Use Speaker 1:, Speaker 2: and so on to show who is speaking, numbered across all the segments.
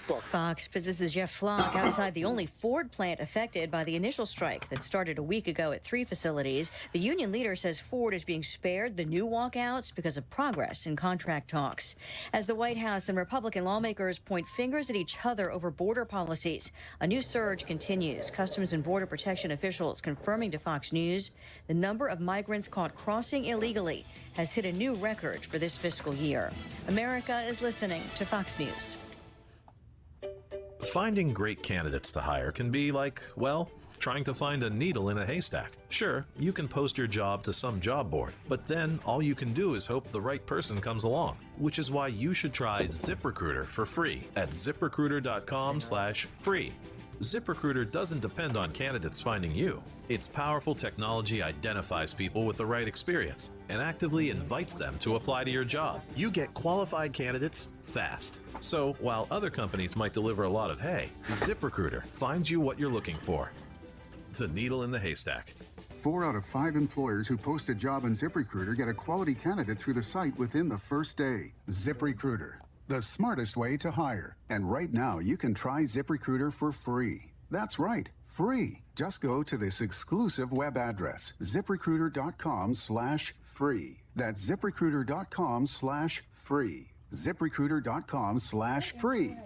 Speaker 1: checkbook.
Speaker 2: Fox Business' Jeff Flock outside the only Ford plant affected by the initial strike that started a week ago at 3 facilities. The union leader says Ford is being spared the new walkouts because of progress in contract talks. As the White House and Republican lawmakers point fingers at each other over border policies, a new surge continues. Customs and Border Protection officials confirming to Fox News the number of migrants caught crossing illegally has hit a new record for this fiscal year. America is listening to Fox News.
Speaker 3: Finding great candidates to hire can be like, well, trying to find a needle in a haystack. Sure, you can post your job to some job board, but then all you can do is hope the right person comes along, which is why you should try ZipRecruiter for free at ZipRecruiter.com/free. ZipRecruiter doesn't depend on candidates finding you. Its powerful technology identifies people with the right experience and actively invites them to apply to your job. You get qualified candidates fast. So while other companies might deliver a lot of hay, ZipRecruiter finds you what you're looking for. The needle in the haystack.
Speaker 4: 4 out of 5 employers who post a job on ZipRecruiter get a quality candidate through the site within the first day. ZipRecruiter, the smartest way to hire. And right now, you can try ZipRecruiter for free. That's right, free. Just go to this exclusive web address, ZipRecruiter.com/free. That's ZipRecruiter.com/free. ZipRecruiter.com/free.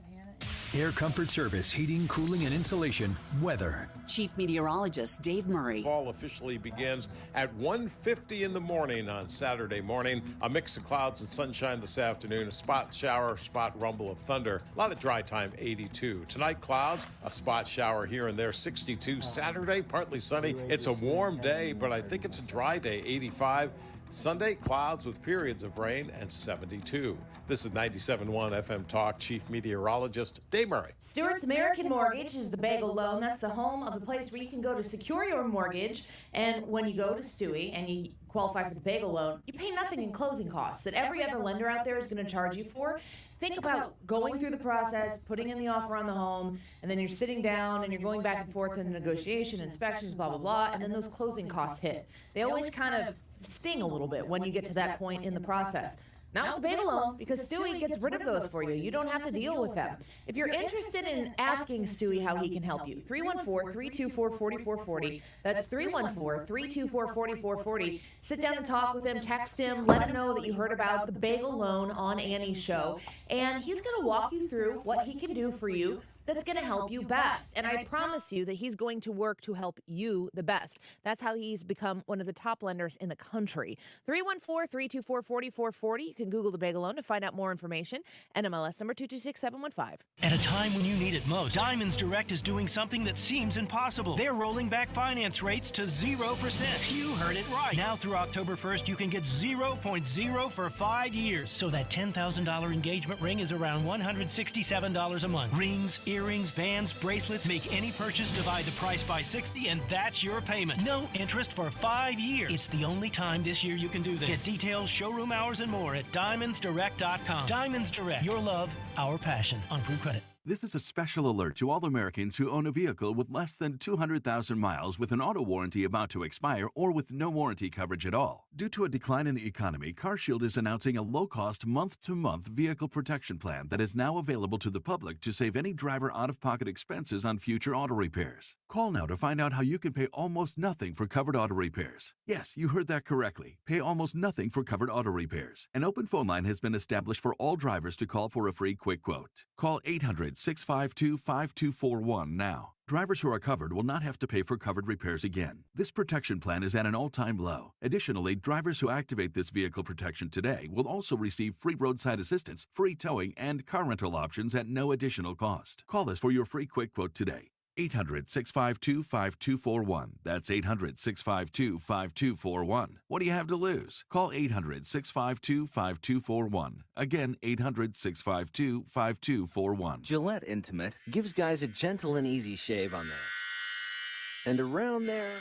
Speaker 5: Air Comfort Service, heating, cooling, and insulation, weather.
Speaker 6: Chief Meteorologist Dave Murray.
Speaker 7: Fall officially begins at 1:50 in the morning on Saturday morning. A mix of clouds and sunshine this afternoon. A spot shower, spot rumble of thunder. A lot of dry time, 82. Tonight, clouds, a spot shower here and there, 62. Saturday, partly sunny. It's a warm day, but I think it's a dry day, 85. Sunday, clouds with periods of rain and 72. This is 97.1 FM Talk. Chief Meteorologist Dave Murray.
Speaker 8: Stewart's American Mortgage is the bagel loan. That's the home of the place where you can go to secure your mortgage. And when you go to Stewie and you qualify for the bagel loan, you pay nothing in closing costs that every other lender out there is going to charge you for. Think about going through the process, putting in the offer on the home, and then you're sitting down and you're going back and forth in negotiation, inspections, blah, blah, blah, and then those closing costs hit. They always kind of sting a little bit when you get to that point in the process. Not with the bagel loan, because Stewie gets rid of those for you. You don't have to deal with them. If you're interested in asking Stewie how he can help you, 314-324-4440. That's 314-324-4440. Sit down and talk with him, text him, let him know that you heard about the bagel loan on Annie's show. And he's going to walk you through what he can do for you that's going to help you best. And I promise you that he's going to work to help you the best. That's how he's become one of the top lenders in the country. 314-324-4440. You can Google the bagel loan to find out more information. NMLS number 226715.
Speaker 9: At a time when you need it most, Diamonds Direct is doing something that seems impossible. They're rolling back finance rates to 0%. You heard it right. Now through October 1st, you can get 0.0 for 5 years. So that $10,000 engagement ring is around $167 a month. Rings, earrings, bands, bracelets. Make any purchase, divide the price by 60, and that's your payment. No interest for 5 years. It's the only time this year you can do this. Get details, showroom hours, and more at DiamondsDirect.com. Diamonds Direct. Your love, our passion. On Approved credit.
Speaker 10: This is a special alert to all Americans who own a vehicle with less than 200,000 miles with an auto warranty about to expire or with no warranty coverage at all. Due to a decline in the economy, CarShield is announcing a low-cost month-to-month vehicle protection plan that is now available to the public to save any driver out-of-pocket expenses on future auto repairs. Call now to find out how you can pay almost nothing for covered auto repairs. Yes, you heard that correctly. Pay almost nothing for covered auto repairs. An open phone line has been established for all drivers to call for a free quick quote. Call 800-652-5241 now. Drivers who are covered will not have to pay for covered repairs again. This protection plan is at an all-time low. Additionally, drivers who activate this vehicle protection today will also receive free roadside assistance, free towing, and car rental options at no additional cost. Call us for your free quick quote today. 800-652-5241. That's 800-652-5241. What do you have to lose? Call 800-652-5241. Again, 800-652-5241.
Speaker 11: Gillette Intimate gives guys a gentle and easy shave on there, and around there,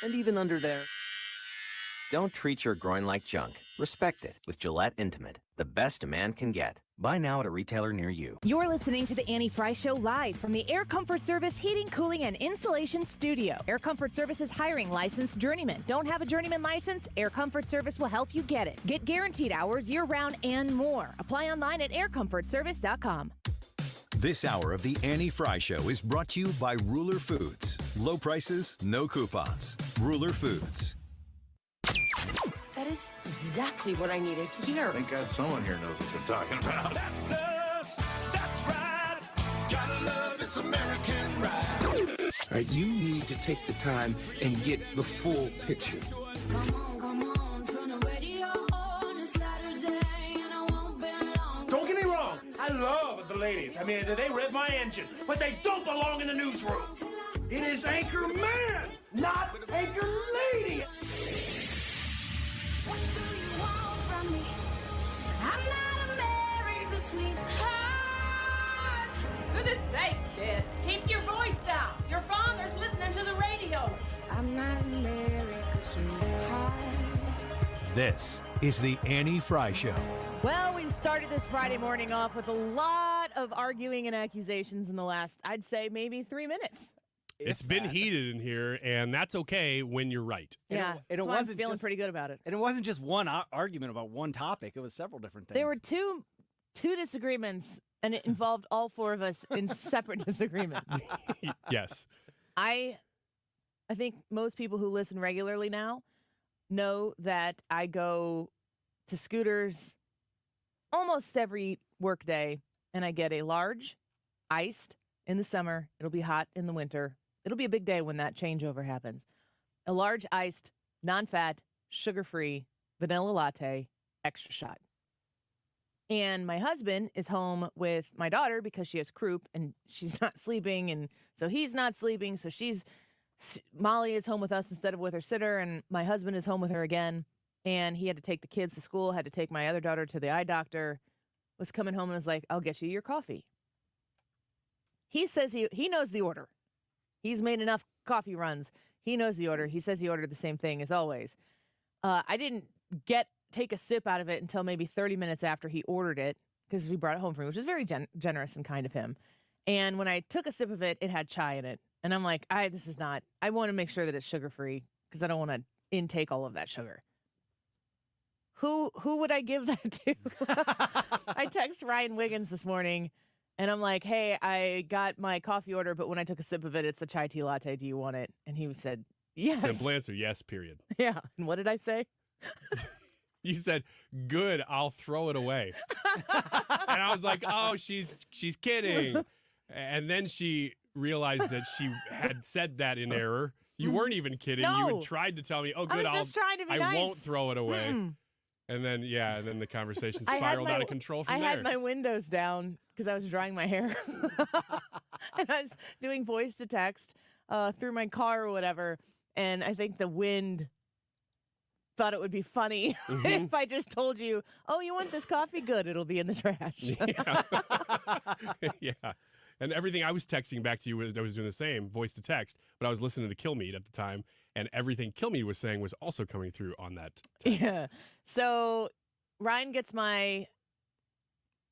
Speaker 11: and even under there. Don't treat your groin like junk. Respect it with Gillette Intimate, the best a man can get. Buy now at a retailer near you.
Speaker 12: You're listening to the Annie Frey Show live from the Air Comfort Service Heating, Cooling, and Insulation Studio. Air Comfort Service is hiring licensed journeymen. Don't have a journeyman license? Air Comfort Service will help you get it. Get guaranteed hours year-round and more. Apply online at aircomfortservice.com.
Speaker 5: This hour of the Annie Frey Show is brought to you by Ruler Foods. Low prices, no coupons. Ruler Foods.
Speaker 1: That is exactly what I needed to hear.
Speaker 13: Thank God someone here knows what they're talking about.
Speaker 14: That's us. That's right. Gotta love this American ride.
Speaker 15: All right, you need to take the time and get the full picture.
Speaker 14: Come on, turn the radio on. It's Saturday and I won't be long.
Speaker 16: Don't get me wrong. I love the ladies. I mean, they rev my engine, but they don't belong in the newsroom. It is Anchor Man, not Anchor Lady.
Speaker 14: What do you want from me? I'm not America's sweetheart.
Speaker 8: Goodness sake, kid. Keep your voice down. Your father's listening to the radio.
Speaker 14: I'm not America's sweetheart.
Speaker 5: This is the Annie Frey Show.
Speaker 12: Well, we've started this Friday morning off with a lot of arguing and accusations in the last, I'd say, maybe 3 minutes.
Speaker 17: It's been heated in here, and that's okay when you're right.
Speaker 12: Yeah,
Speaker 18: and it
Speaker 12: so I'm
Speaker 18: wasn't
Speaker 12: feeling
Speaker 18: just,
Speaker 12: pretty good about it.
Speaker 18: And it wasn't just one argument about one topic. It was several different things.
Speaker 12: There were two disagreements, and it involved all four of us in separate disagreements.
Speaker 17: Yes.
Speaker 12: I think most people who listen regularly now know that I go to Scooters almost every workday, and I get a large, iced in the summer. It'll be hot in the winter. It'll be a big day when that changeover happens. A large, iced, non-fat, sugar-free, vanilla latte, extra shot. And my husband is home with my daughter because she has croup and she's not sleeping, and so he's not sleeping. So Molly is home with us instead of with her sitter, and my husband is home with her again. And he had to take the kids to school, had to take my other daughter to the eye doctor, was coming home and was like, I'll get you your coffee. He says he knows the order. He's made enough coffee runs. He knows the order. He says he ordered the same thing as always. I didn't take a sip out of it until maybe 30 minutes after he ordered it because he brought it home for me, which is very generous and kind of him. And when I took a sip of it, it had chai in it. And I'm like, I want to make sure that it's sugar-free because I don't want to intake all of that sugar. Who would I give that to? I text Ryan Wiggins this morning, and I'm like, hey, I got my coffee order, but when I took a sip of it, it's a chai tea latte. Do you want it? And he said, yes.
Speaker 17: Simple answer, yes, period.
Speaker 12: Yeah. And what did I say?
Speaker 17: You said, good, I'll throw it away. And I was like, oh, she's kidding. And then she realized that she had said that in error. You weren't even kidding.
Speaker 12: No.
Speaker 17: You had tried to tell me, oh, good,
Speaker 12: I was just trying to be nice.
Speaker 17: I won't throw it away.
Speaker 12: Mm-mm.
Speaker 17: And then, and then the conversation spiraled out of control from there.
Speaker 12: I had my windows down because I was drying my hair. And I was doing voice to text through my car or whatever. And I think the wind thought it would be funny if I just told you, oh, you want this coffee? Good, it'll be in the trash.
Speaker 17: Yeah. And everything I was texting back to you I was doing the same, voice to text, but I was listening to Killmeat at the time, and everything Killmeat was saying was also coming through on that text.
Speaker 12: Yeah. So Ryan gets my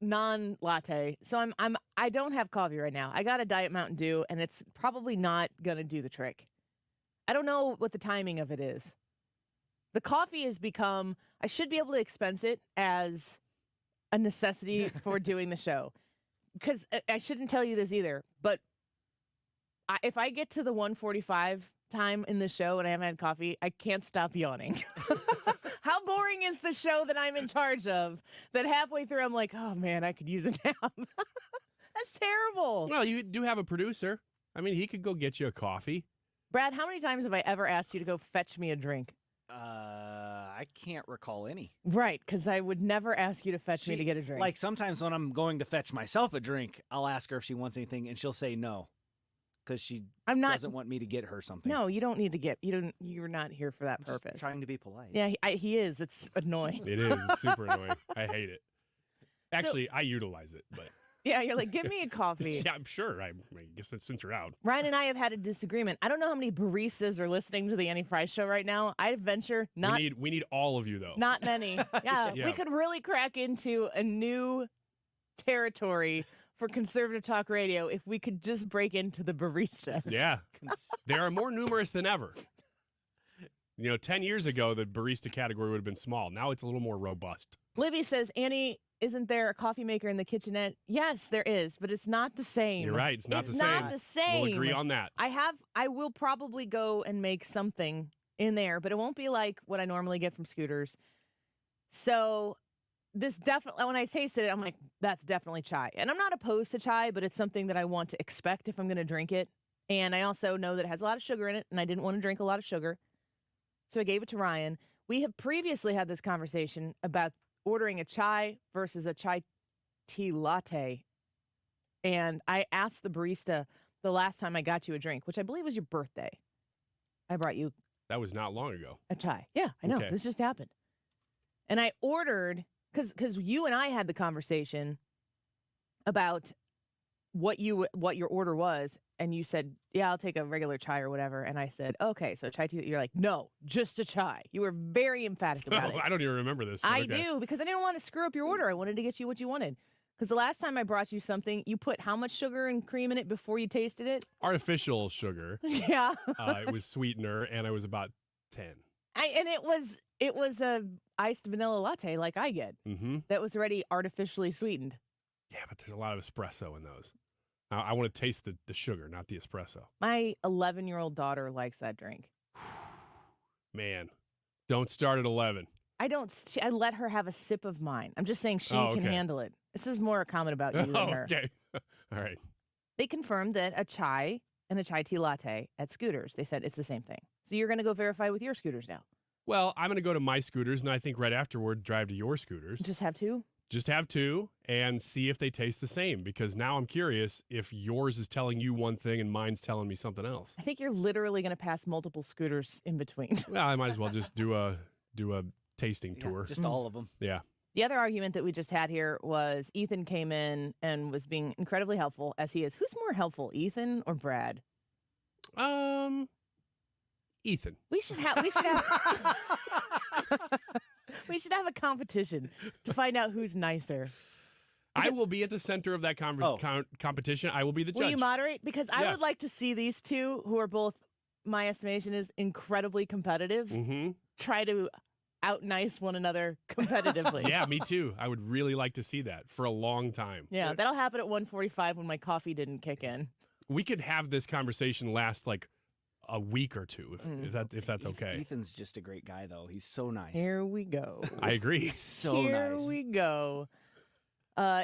Speaker 12: non-latte. So I don't have coffee right now. I got a Diet Mountain Dew, and it's probably not going to do the trick. I don't know what the timing of it is. The coffee has become, I should be able to expense it as a necessity for doing the show. Because I shouldn't tell you this either, but if I get to the 1:45 time in the show and I haven't had coffee, I can't stop yawning. How boring is the show that I'm in charge of that halfway through I'm like, oh man, I could use a nap. That's terrible.
Speaker 17: Well, you do have a producer. I mean, he could go get you a coffee.
Speaker 12: Brad, how many times have I ever asked you to go fetch me a drink?
Speaker 18: I can't recall any.
Speaker 12: Right, because I would never ask you to fetch me to get a drink.
Speaker 18: Like sometimes when I'm going to fetch myself a drink, I'll ask her if she wants anything, and she'll say no, because she doesn't want me to get her something.
Speaker 12: No, you don't need to get. You're not here for that purpose.
Speaker 18: Just trying to be polite.
Speaker 12: Yeah, he is. It's annoying.
Speaker 17: It is. It's super annoying. I hate it. Actually, I utilize it, but.
Speaker 12: Yeah, you're like, give me a coffee.
Speaker 17: Yeah, I'm sure. I guess that since you're out.
Speaker 12: Ryan and I have had a disagreement. I don't know how many baristas are listening to the Annie Frey Show right now. I'd venture not.
Speaker 17: We need all of you though.
Speaker 12: Not many. Yeah, we could really crack into a new territory for conservative talk radio if we could just break into the baristas.
Speaker 17: Yeah, they are more numerous than ever. 10 years ago, the barista category would have been small. Now it's a little more robust.
Speaker 12: Libby says, Annie, isn't there a coffee maker in the kitchenette? Yes, there is, but it's not the same.
Speaker 17: You're right. It's not the same.
Speaker 12: It's not the same.
Speaker 17: We'll agree on that.
Speaker 12: I will probably go and make something in there, but it won't be like what I normally get from Scooters. So this definitely, when I tasted it, I'm like, that's definitely chai. And I'm not opposed to chai, but it's something that I want to expect if I'm going to drink it. And I also know that it has a lot of sugar in it, and I didn't want to drink a lot of sugar. So I gave it to Ryan. We have previously had this conversation about ordering a chai versus a chai tea latte. And I asked the barista the last time I got you a drink, which I believe was your birthday. I brought you
Speaker 17: That was not long ago.
Speaker 12: a chai. Yeah, I know.
Speaker 17: Okay.
Speaker 12: This just happened. And I ordered, because you and I had the conversation about what your order was, and you said, yeah, I'll take a regular chai or whatever. And I said, okay, so chai tea. You're like, no, just a chai. You were very emphatic about it.
Speaker 17: I don't even remember this.
Speaker 12: I do, because I didn't want to screw up your order. I wanted to get you what you wanted. Because the last time I brought you something, you put how much sugar and cream in it before you tasted it?
Speaker 17: Artificial sugar.
Speaker 12: Yeah.
Speaker 17: It was sweetener, and I was about 10.
Speaker 12: And it was a iced vanilla latte like I get.
Speaker 17: Mm-hmm.
Speaker 12: That was already artificially sweetened.
Speaker 17: Yeah, but there's a lot of espresso in those. I want to taste the sugar, not the espresso.
Speaker 12: My 11-year-old daughter likes that drink.
Speaker 17: Man, don't start at 11.
Speaker 12: I let her have a sip of mine. I'm just saying she can
Speaker 17: okay.
Speaker 12: handle it. This is more a comment about you than her.
Speaker 17: Okay. All right.
Speaker 12: They confirmed that a chai and a chai tea latte at Scooters, they said it's the same thing. So you're going to go verify with your Scooters now.
Speaker 17: Well, I'm going to go to my Scooters, and I think right afterward, drive to your Scooters.
Speaker 12: Just have two?
Speaker 17: Just have two and see if they taste the same, because now I'm curious if yours is telling you one thing and mine's telling me something else.
Speaker 12: I think you're literally going to pass multiple Scooters in between.
Speaker 17: Well, I might as well just do a tasting tour.
Speaker 18: Just all of them.
Speaker 17: Yeah.
Speaker 12: The other argument that we just had here was Ethan came in and was being incredibly helpful, as he is. Who's more helpful, Ethan or Brad?
Speaker 17: Ethan.
Speaker 12: We should have we should have a competition to find out who's nicer.
Speaker 17: I will be at the center of that competition. I will be the judge.
Speaker 12: Will you moderate? Because I would like to see these two, who are both, my estimation is, incredibly competitive, try to out-nice one another competitively.
Speaker 17: Yeah, me too. I would really like to see that for a long time.
Speaker 12: Yeah, that'll happen at 1:45 when my coffee didn't kick in.
Speaker 17: We could have this conversation last like a week or two, if that's okay.
Speaker 18: Ethan's just a great guy, though. He's so nice.
Speaker 12: Here we go.
Speaker 17: I agree.
Speaker 18: He's so
Speaker 12: Here
Speaker 18: nice.
Speaker 12: we go.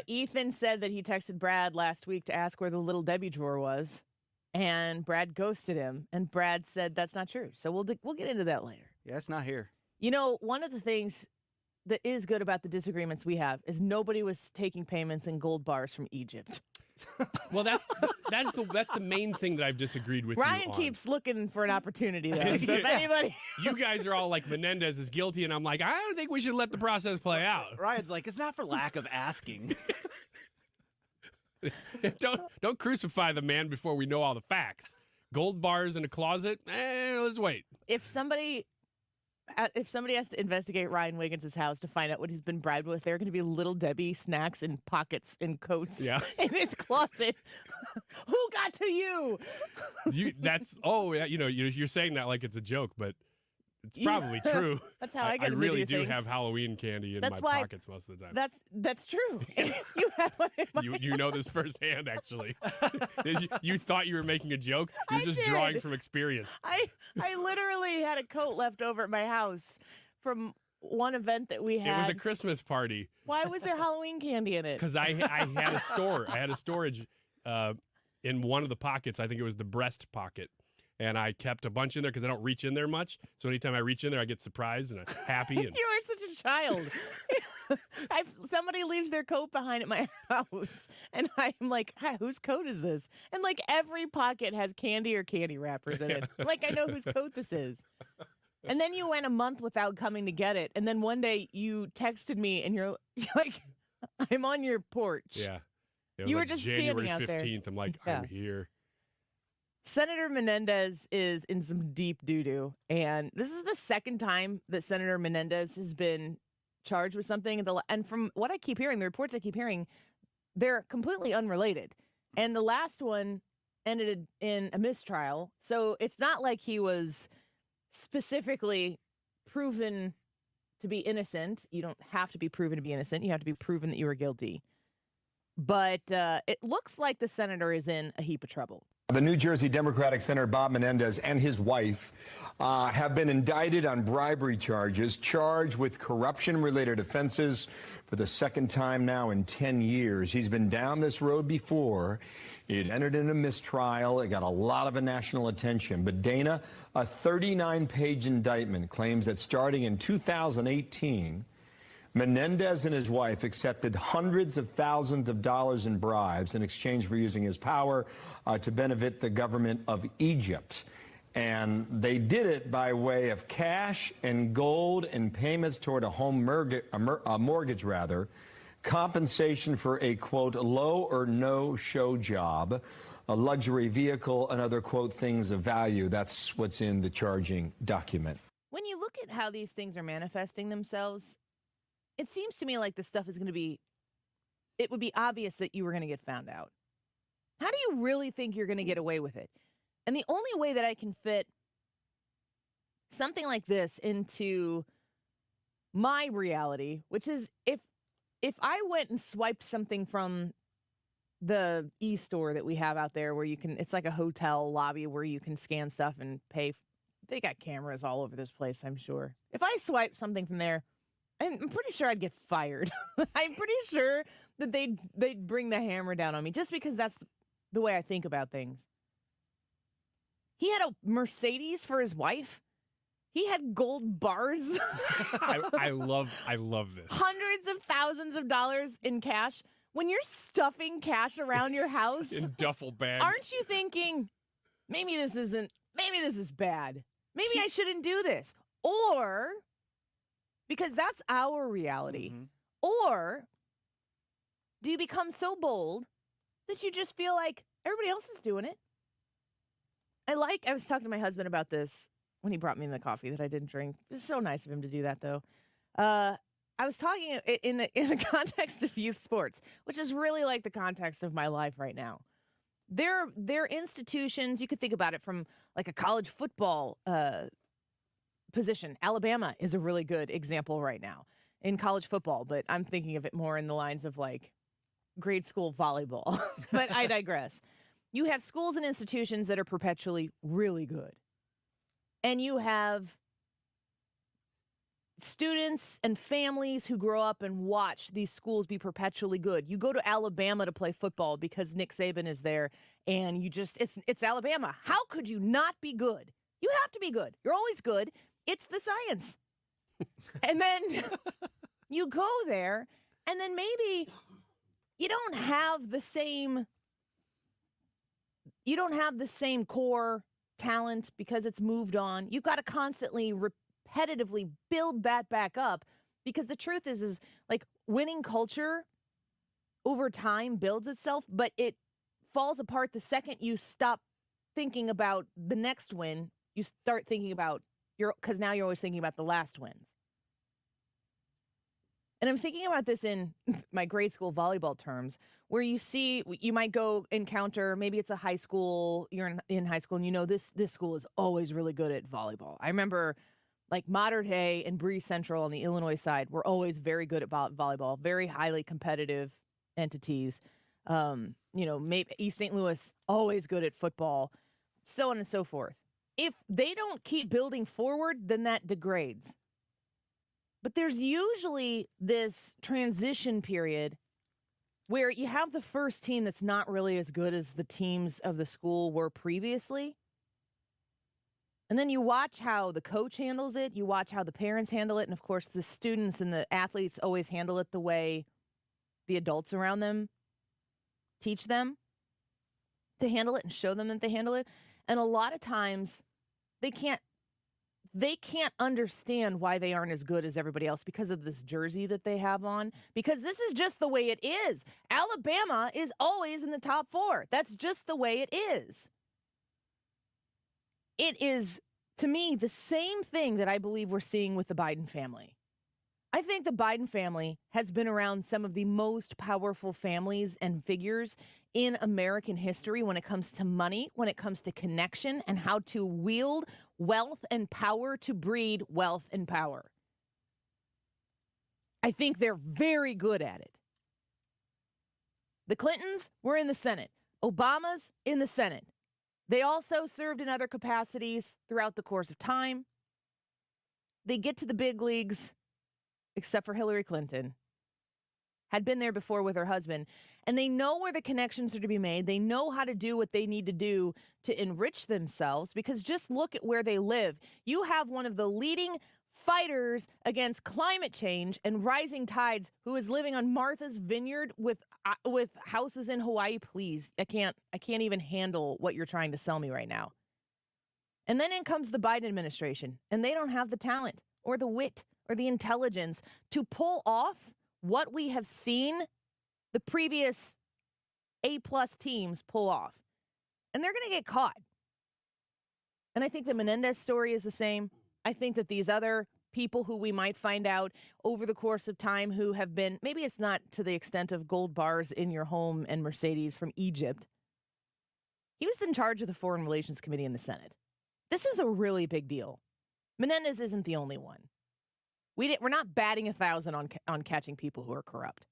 Speaker 12: Ethan said that he texted Brad last week to ask where the Little Debbie drawer was, and Brad ghosted him. And Brad said that's not true. So we'll get into that later.
Speaker 18: Yeah, it's not here.
Speaker 12: You know, one of the things that is good about the disagreements we have is nobody was taking payments in gold bars from Egypt.
Speaker 17: Well, that's the main thing that I've disagreed with.
Speaker 12: Ryan
Speaker 17: you on.
Speaker 12: keeps looking for an opportunity, though. So if anybody,
Speaker 17: you guys are all like Menendez is guilty, and I'm like, I don't think we should let the process play out.
Speaker 18: Ryan's like, it's not for lack of asking.
Speaker 17: Don't crucify the man before we know all the facts. Gold bars in a closet? Let's wait.
Speaker 12: if somebody has to investigate Ryan Wiggins' house to find out what he's been bribed with, there are going to be Little Debbie snacks in pockets and coats in his closet. Who got to you?
Speaker 17: You're saying that like it's a joke, but it's probably true.
Speaker 12: That's how I get
Speaker 17: I really
Speaker 12: into
Speaker 17: do
Speaker 12: things.
Speaker 17: have Halloween candy in my pockets most of the time.
Speaker 12: That's true. You have one in my
Speaker 17: You know this firsthand, actually. You thought you were making a joke. You're
Speaker 12: I
Speaker 17: just
Speaker 12: did.
Speaker 17: drawing from experience.
Speaker 12: I literally had a coat left over at my house from one event that we had.
Speaker 17: It was a Christmas party.
Speaker 12: Why was there Halloween candy in it?
Speaker 17: Because I had a store. I had a storage in one of the pockets. I think it was the breast pocket. And I kept a bunch in there because I don't reach in there much. So anytime I reach in there, I get surprised and I'm happy. And
Speaker 12: You are such a child. Somebody leaves their coat behind at my house, and I'm like, "Hi, whose coat is this?" And like every pocket has candy or candy wrappers in it. Like I know whose coat this is. And then you went a month without coming to get it, and then one day you texted me, and you're like, "I'm on your porch."
Speaker 17: yeah. It was
Speaker 12: You were
Speaker 17: like
Speaker 12: just
Speaker 17: January
Speaker 12: standing out there.
Speaker 17: 15th. I'm like,
Speaker 12: Yeah.
Speaker 17: I'm here.
Speaker 12: Senator Menendez is in some deep doo-doo, and this is the second time that Senator Menendez has been charged with something. And from what I keep hearing, the reports I keep hearing, they're completely unrelated. And the last one ended in a mistrial, so it's not like he was specifically proven to be innocent. You don't have to be proven to be innocent. You have to be proven that you were guilty. But it looks like the senator is in a heap of trouble.
Speaker 19: The New Jersey Democratic Senator Bob Menendez and his wife have been indicted on bribery charges, charged with corruption-related offenses for the second time now in 10 years. He's been down this road before. It entered in a mistrial. It got a lot of national attention. But Dana, a 39-page indictment claims that starting in 2018, Menendez and his wife accepted hundreds of thousands of dollars in bribes in exchange for using his power to benefit the government of Egypt. And they did it by way of cash and gold and payments toward a home mortgage, compensation for a, quote, low or no show job, a luxury vehicle, and other, quote, things of value. That's what's in the charging document.
Speaker 12: When you look at how these things are manifesting themselves, it seems to me like this stuff is going to be, it would be obvious that you were going to get found out. How do you really think you're going to get away with it? And the only way that I can fit something like this into my reality, which is if I went and swiped something from the e-store that we have out there where you can, it's like a hotel lobby where you can scan stuff and pay. They got cameras all over this place, I'm sure. If I swiped something from there, I'm pretty sure I'd get fired. I'm pretty sure that they'd bring the hammer down on me just because that's the way I think about things. He had a Mercedes for his wife. He had gold bars.
Speaker 17: I love this.
Speaker 12: Hundreds of thousands of dollars in cash. When you're stuffing cash around your house
Speaker 17: in duffel bags,
Speaker 12: aren't you thinking, maybe this is bad. Maybe I shouldn't do this. Or, because that's our reality. Or do you become so bold that you just feel like everybody else is doing it? I was talking to my husband about this when he brought me the coffee that I didn't drink. It was so nice of him to do that, though. I was talking in the context of youth sports, which is really like the context of my life right now. They're institutions, you could think about it from like a college football position. Alabama is a really good example right now in college football, but I'm thinking of it more in the lines of like grade school volleyball. But I digress. You have schools and institutions that are perpetually really good. And you have students and families who grow up and watch these schools be perpetually good. You go to Alabama to play football because Nick Saban is there, and it's Alabama. How could you not be good? You have to be good. You're always good. It's the science. And then you go there, and then maybe you don't have the same core talent because it's moved on. You've got to constantly, repetitively build that back up, because the truth is like winning culture over time builds itself, but it falls apart the second you stop thinking about the next win. You start thinking about because now you're always thinking about the last wins. And I'm thinking about this in my grade school volleyball terms, where you might go encounter, maybe it's a high school, you're in high school, and you know this school is always really good at volleyball. I remember like Modern Day and Bree Central on the Illinois side were always very good at volleyball, very highly competitive entities. Maybe East St. Louis, always good at football, so on and so forth. If they don't keep building forward, then that degrades. But there's usually this transition period where you have the first team that's not really as good as the teams of the school were previously. And then you watch how the coach handles it. You watch how the parents handle it. And, of course, the students and the athletes always handle it the way the adults around them teach them to handle it and show them that they handle it. And a lot of times they can't understand why they aren't as good as everybody else because of this jersey that they have on, because this is just the way it is. Alabama is always in the top 4. That's just the way it is. It is, to me, the same thing that I believe we're seeing with the Biden family. I think the Biden family has been around some of the most powerful families and figures in American history when it comes to money, when it comes to connection, and how to wield wealth and power to breed wealth and power. I think they're very good at it. The Clintons were in the Senate. Obama's in the Senate. They also served in other capacities throughout the course of time. They get to the big leagues, except for Hillary Clinton, had been there before with her husband, and they know where the connections are to be made. They know how to do what they need to do to enrich themselves, because just look at where they live. You have one of the leading fighters against climate change and rising tides who is living on Martha's Vineyard with houses in Hawaii. Please, I can't even handle what you're trying to sell me right now. And then in comes the Biden administration, and they don't have the talent or the wit or the intelligence to pull off what we have seen the previous A-plus teams pull off. And they're going to get caught. And I think the Menendez story is the same. I think that these other people who we might find out over the course of time who have been, maybe it's not to the extent of gold bars in your home and Mercedes from Egypt. He was in charge of the Foreign Relations Committee in the Senate. This is a really big deal. Menendez isn't the only one. We're not batting 1,000 on catching people who are corrupt.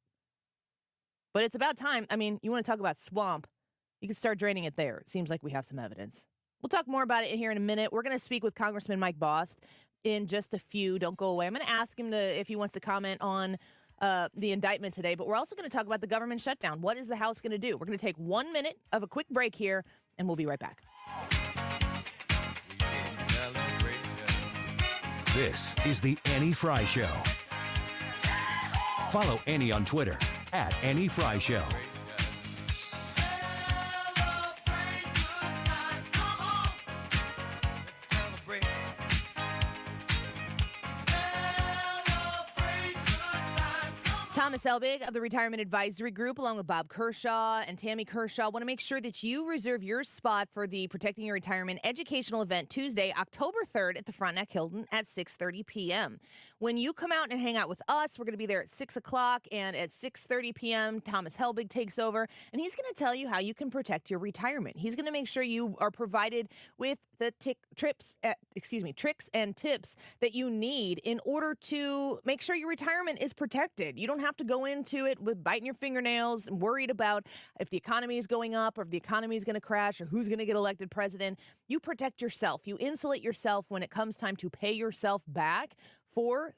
Speaker 12: But it's about time. I mean, you want to talk about swamp, you can start draining it there. It seems like we have some evidence. We'll talk more about it here in a minute. We're going to speak with Congressman Mike Bost in just a few. Don't go away. I'm going to ask him if he wants to comment on the indictment today, but we're also going to talk about the government shutdown. What is the House going to do? We're going to take 1 minute of a quick break here, and we'll be right back.
Speaker 5: This is the Annie Frey Show. Follow Annie on Twitter @AnnieFreyShow.
Speaker 12: Thomas Elbig of the Retirement Advisory Group, along with Bob Kershaw and Tammy Kershaw, want to make sure that you reserve your spot for the Protecting Your Retirement educational event Tuesday, October 3rd at the Frontenac Hilton at 6:30 p.m. When you come out and hang out with us, we're going to be there at 6 o'clock, and at 6:30 p.m., Thomas Helbig takes over, and he's going to tell you how you can protect your retirement. He's going to make sure you are provided with the tricks and tips that you need in order to make sure your retirement is protected. You don't have to go into it with biting your fingernails and worried about if the economy is going up or if the economy is going to crash or who's going to get elected president. You protect yourself. You insulate yourself when it comes time to pay yourself back for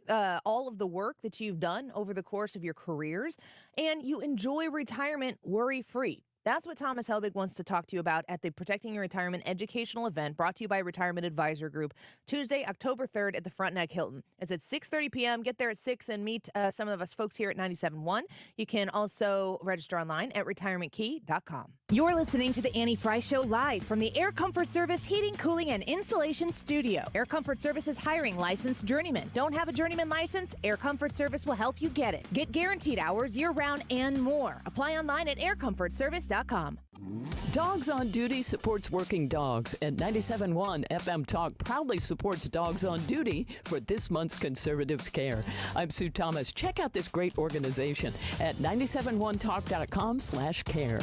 Speaker 12: all of the work that you've done over the course of your careers, and you enjoy retirement worry-free. That's what Thomas Helbig wants to talk to you about at the Protecting Your Retirement educational event brought to you by Retirement Advisor Group, Tuesday, October 3rd at the Frontenac Hilton. It's at 6:30 p.m. Get there at 6 and meet some of us folks here at 97.1. You can also register online at retirementkey.com.
Speaker 20: You're listening to the Annie Frey Show live from the Air Comfort Service Heating, Cooling, and Insulation Studio. Air Comfort Service is hiring licensed journeymen. Don't have a journeyman license? Air Comfort Service will help you get it. Get guaranteed hours year-round and more. Apply online at aircomfortservice.com.
Speaker 21: Dogs on Duty supports working dogs, and 97.1 FM Talk proudly supports Dogs on Duty for this month's Conservatives Care. I'm Sue Thomas. Check out this great organization at 971talk.com/care.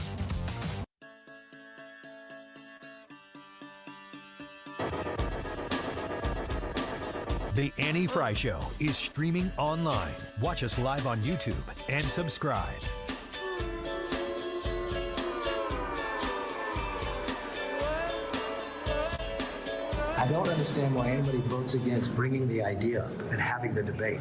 Speaker 5: The Annie Frey Show is streaming online. Watch us live on YouTube and subscribe.
Speaker 22: I don't understand why anybody votes against bringing the idea up and having the debate.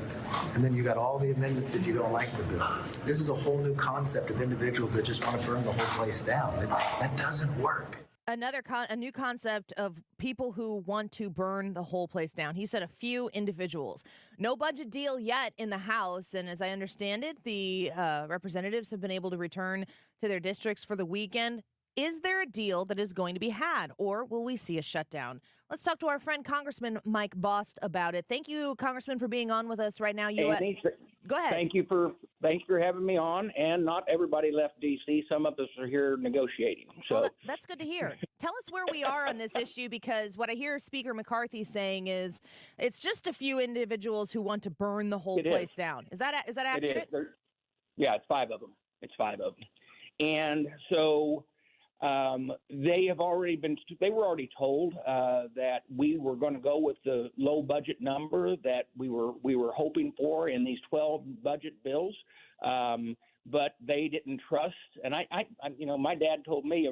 Speaker 22: And then you got all the amendments if you don't like the bill. This is a whole new concept of individuals that just want to burn the whole place down. That doesn't work.
Speaker 12: A new concept of people who want to burn the whole place down. He said a few individuals. No budget deal yet in the House, and as I understand it, the representatives have been able to return to their districts for the weekend. Is there a deal that is going to be had, or will we see a shutdown? Let's talk to our friend Congressman Mike Bost about it. Thank you, Congressman, for being on with us right now.
Speaker 23: Go
Speaker 12: ahead.
Speaker 23: Thank you for having me on. And not everybody left D.C. Some of us are here negotiating. So
Speaker 12: well, that's good to hear. Tell us where we are on this issue, because what I hear Speaker McCarthy saying is it's just a few individuals who want to burn the whole place down. Is that accurate?
Speaker 23: It is. Yeah, it's 5 of them. And so They were already told that we were going to go with the low budget number that we were hoping for in these 12 budget bills. But they didn't trust, and I my dad told me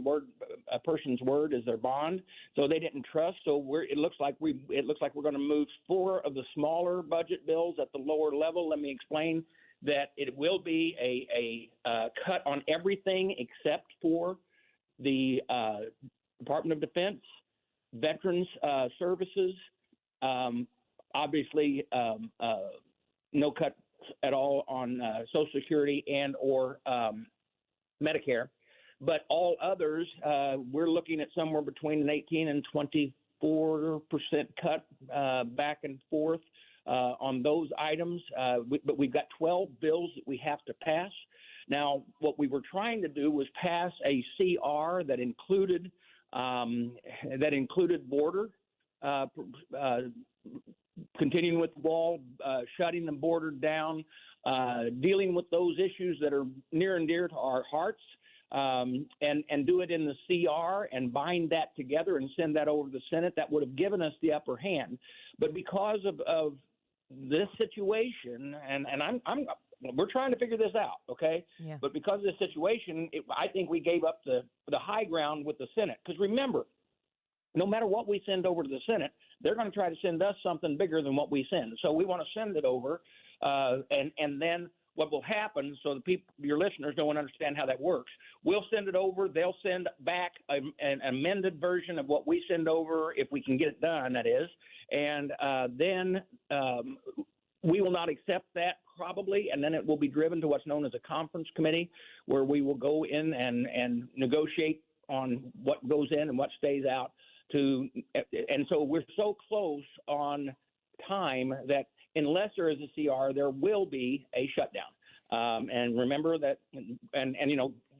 Speaker 23: a person's word is their bond. So they didn't trust. So it looks like we're going to move 4 of the smaller budget bills at the lower level. Let me explain that it will be a cut on everything except for the Department of Defense, Veterans Services, obviously no cut at all on Social Security and or Medicare, but all others we're looking at somewhere between an 18 and 24% cut back and forth on those items. But we've got 12 bills that we have to pass. Now, what we were trying to do was pass a CR that included border. Continuing with the wall, shutting the border down, dealing with those issues that are near and dear to our hearts, and do it in the CR and bind that together and send that over to the Senate. That would have given us the upper hand. But because of this situation, and we're trying to figure this out, okay?
Speaker 12: Yeah.
Speaker 23: But because of this situation, I think we gave up the high ground with the Senate. Because remember, no matter what we send over to the Senate, they're going to try to send us something bigger than what we send. So we want to send it over, and then what will happen, so the people, your listeners don't understand how that works, we'll send it over. They'll send back an amended version of what we send over, if we can get it done, that is. And then we will not accept that probably, and then it will be driven to what's known as a conference committee, where we will go in and negotiate on what goes in and what stays out. And so we're so close on time that unless there is a CR, there will be a shutdown. And remember that, and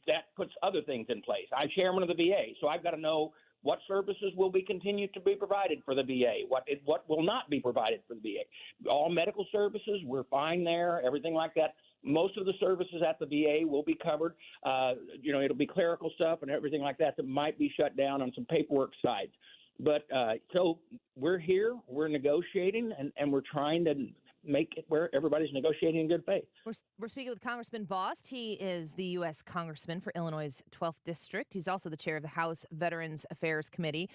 Speaker 23: that puts other things in place. I'm chairman of the VA, so I've got to know what services will be continued to be provided for the VA, what will not be provided for the VA. All medical services, we're fine there, everything like that. Most of the services at the VA will be covered. It'll be clerical stuff and everything like that might be shut down on some paperwork sides. But so we're here, we're negotiating, and we're trying to make it where everybody's negotiating in good faith.
Speaker 12: We're speaking with Congressman Bost. He is the U.S. Congressman for Illinois' 12th District. He's also the chair of the House Veterans Affairs Committee.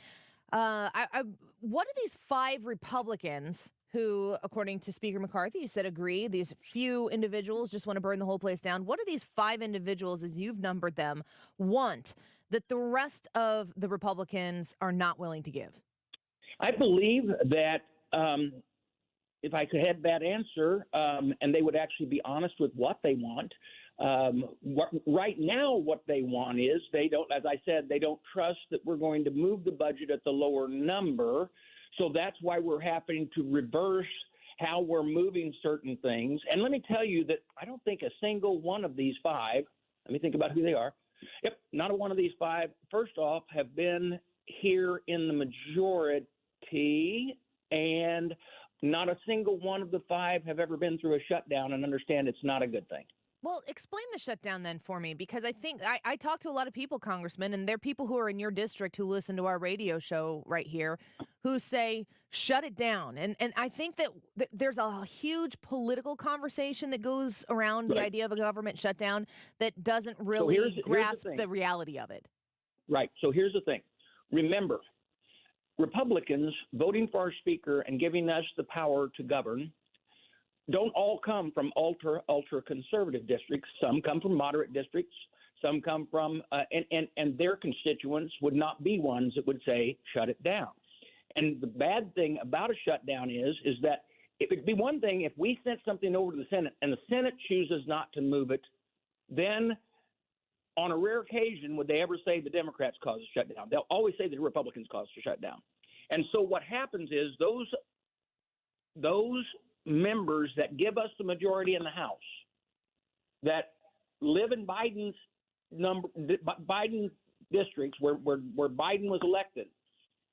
Speaker 12: What are these 5 Republicans who, according to Speaker McCarthy, you said agree, these few individuals just want to burn the whole place down? What do these 5 individuals, as you've numbered them, want that the rest of the Republicans are not willing to give?
Speaker 23: I believe that if I could have that answer, and they would actually be honest with what they want. Right now, what they want is they don't, as I said, they don't trust that we're going to move the budget at the lower number. So that's why we're having to reverse how we're moving certain things. And let me tell you that I don't think a single one of these 5, let me think about who they are. Yep, not a one of these 5, first off, have been here in the majority, and not a single one of the 5 have ever been through a shutdown and understand it's not a good thing.
Speaker 12: Well, explain the shutdown then for me, because I think I talk to a lot of people, Congressman, and they're people who are in your district who listen to our radio show right here who say, shut it down. And I think that there's a huge political conversation that goes around the idea of a government shutdown that doesn't really grasp the reality of it.
Speaker 23: Right. So here's the thing. Remember, Republicans voting for our speaker and giving us the power to govern don't all come from ultra conservative districts. Some come from moderate districts. Some come from and their constituents would not be ones that would say shut it down. And the bad thing about a shutdown is that it'd be one thing if we sent something over to the Senate and the Senate chooses not to move it, then on a rare occasion would they ever say the Democrats caused a shutdown. They'll always say the Republicans caused a shutdown. And so what happens is those members that give us the majority in the House that live in Biden districts where Biden was elected,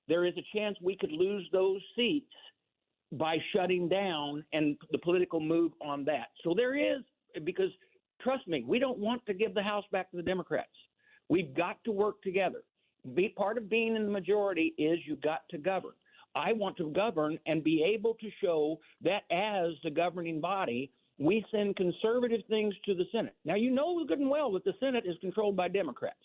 Speaker 23: there is a chance we could lose those seats by shutting down and the political move on that. So there is, because trust me, we don't want to give the House back to the Democrats. We've got to work together. Part of being in the majority is you got to govern. I want to govern and be able to show that as the governing body, we send conservative things to the Senate. Now, you know good and well that the Senate is controlled by Democrats,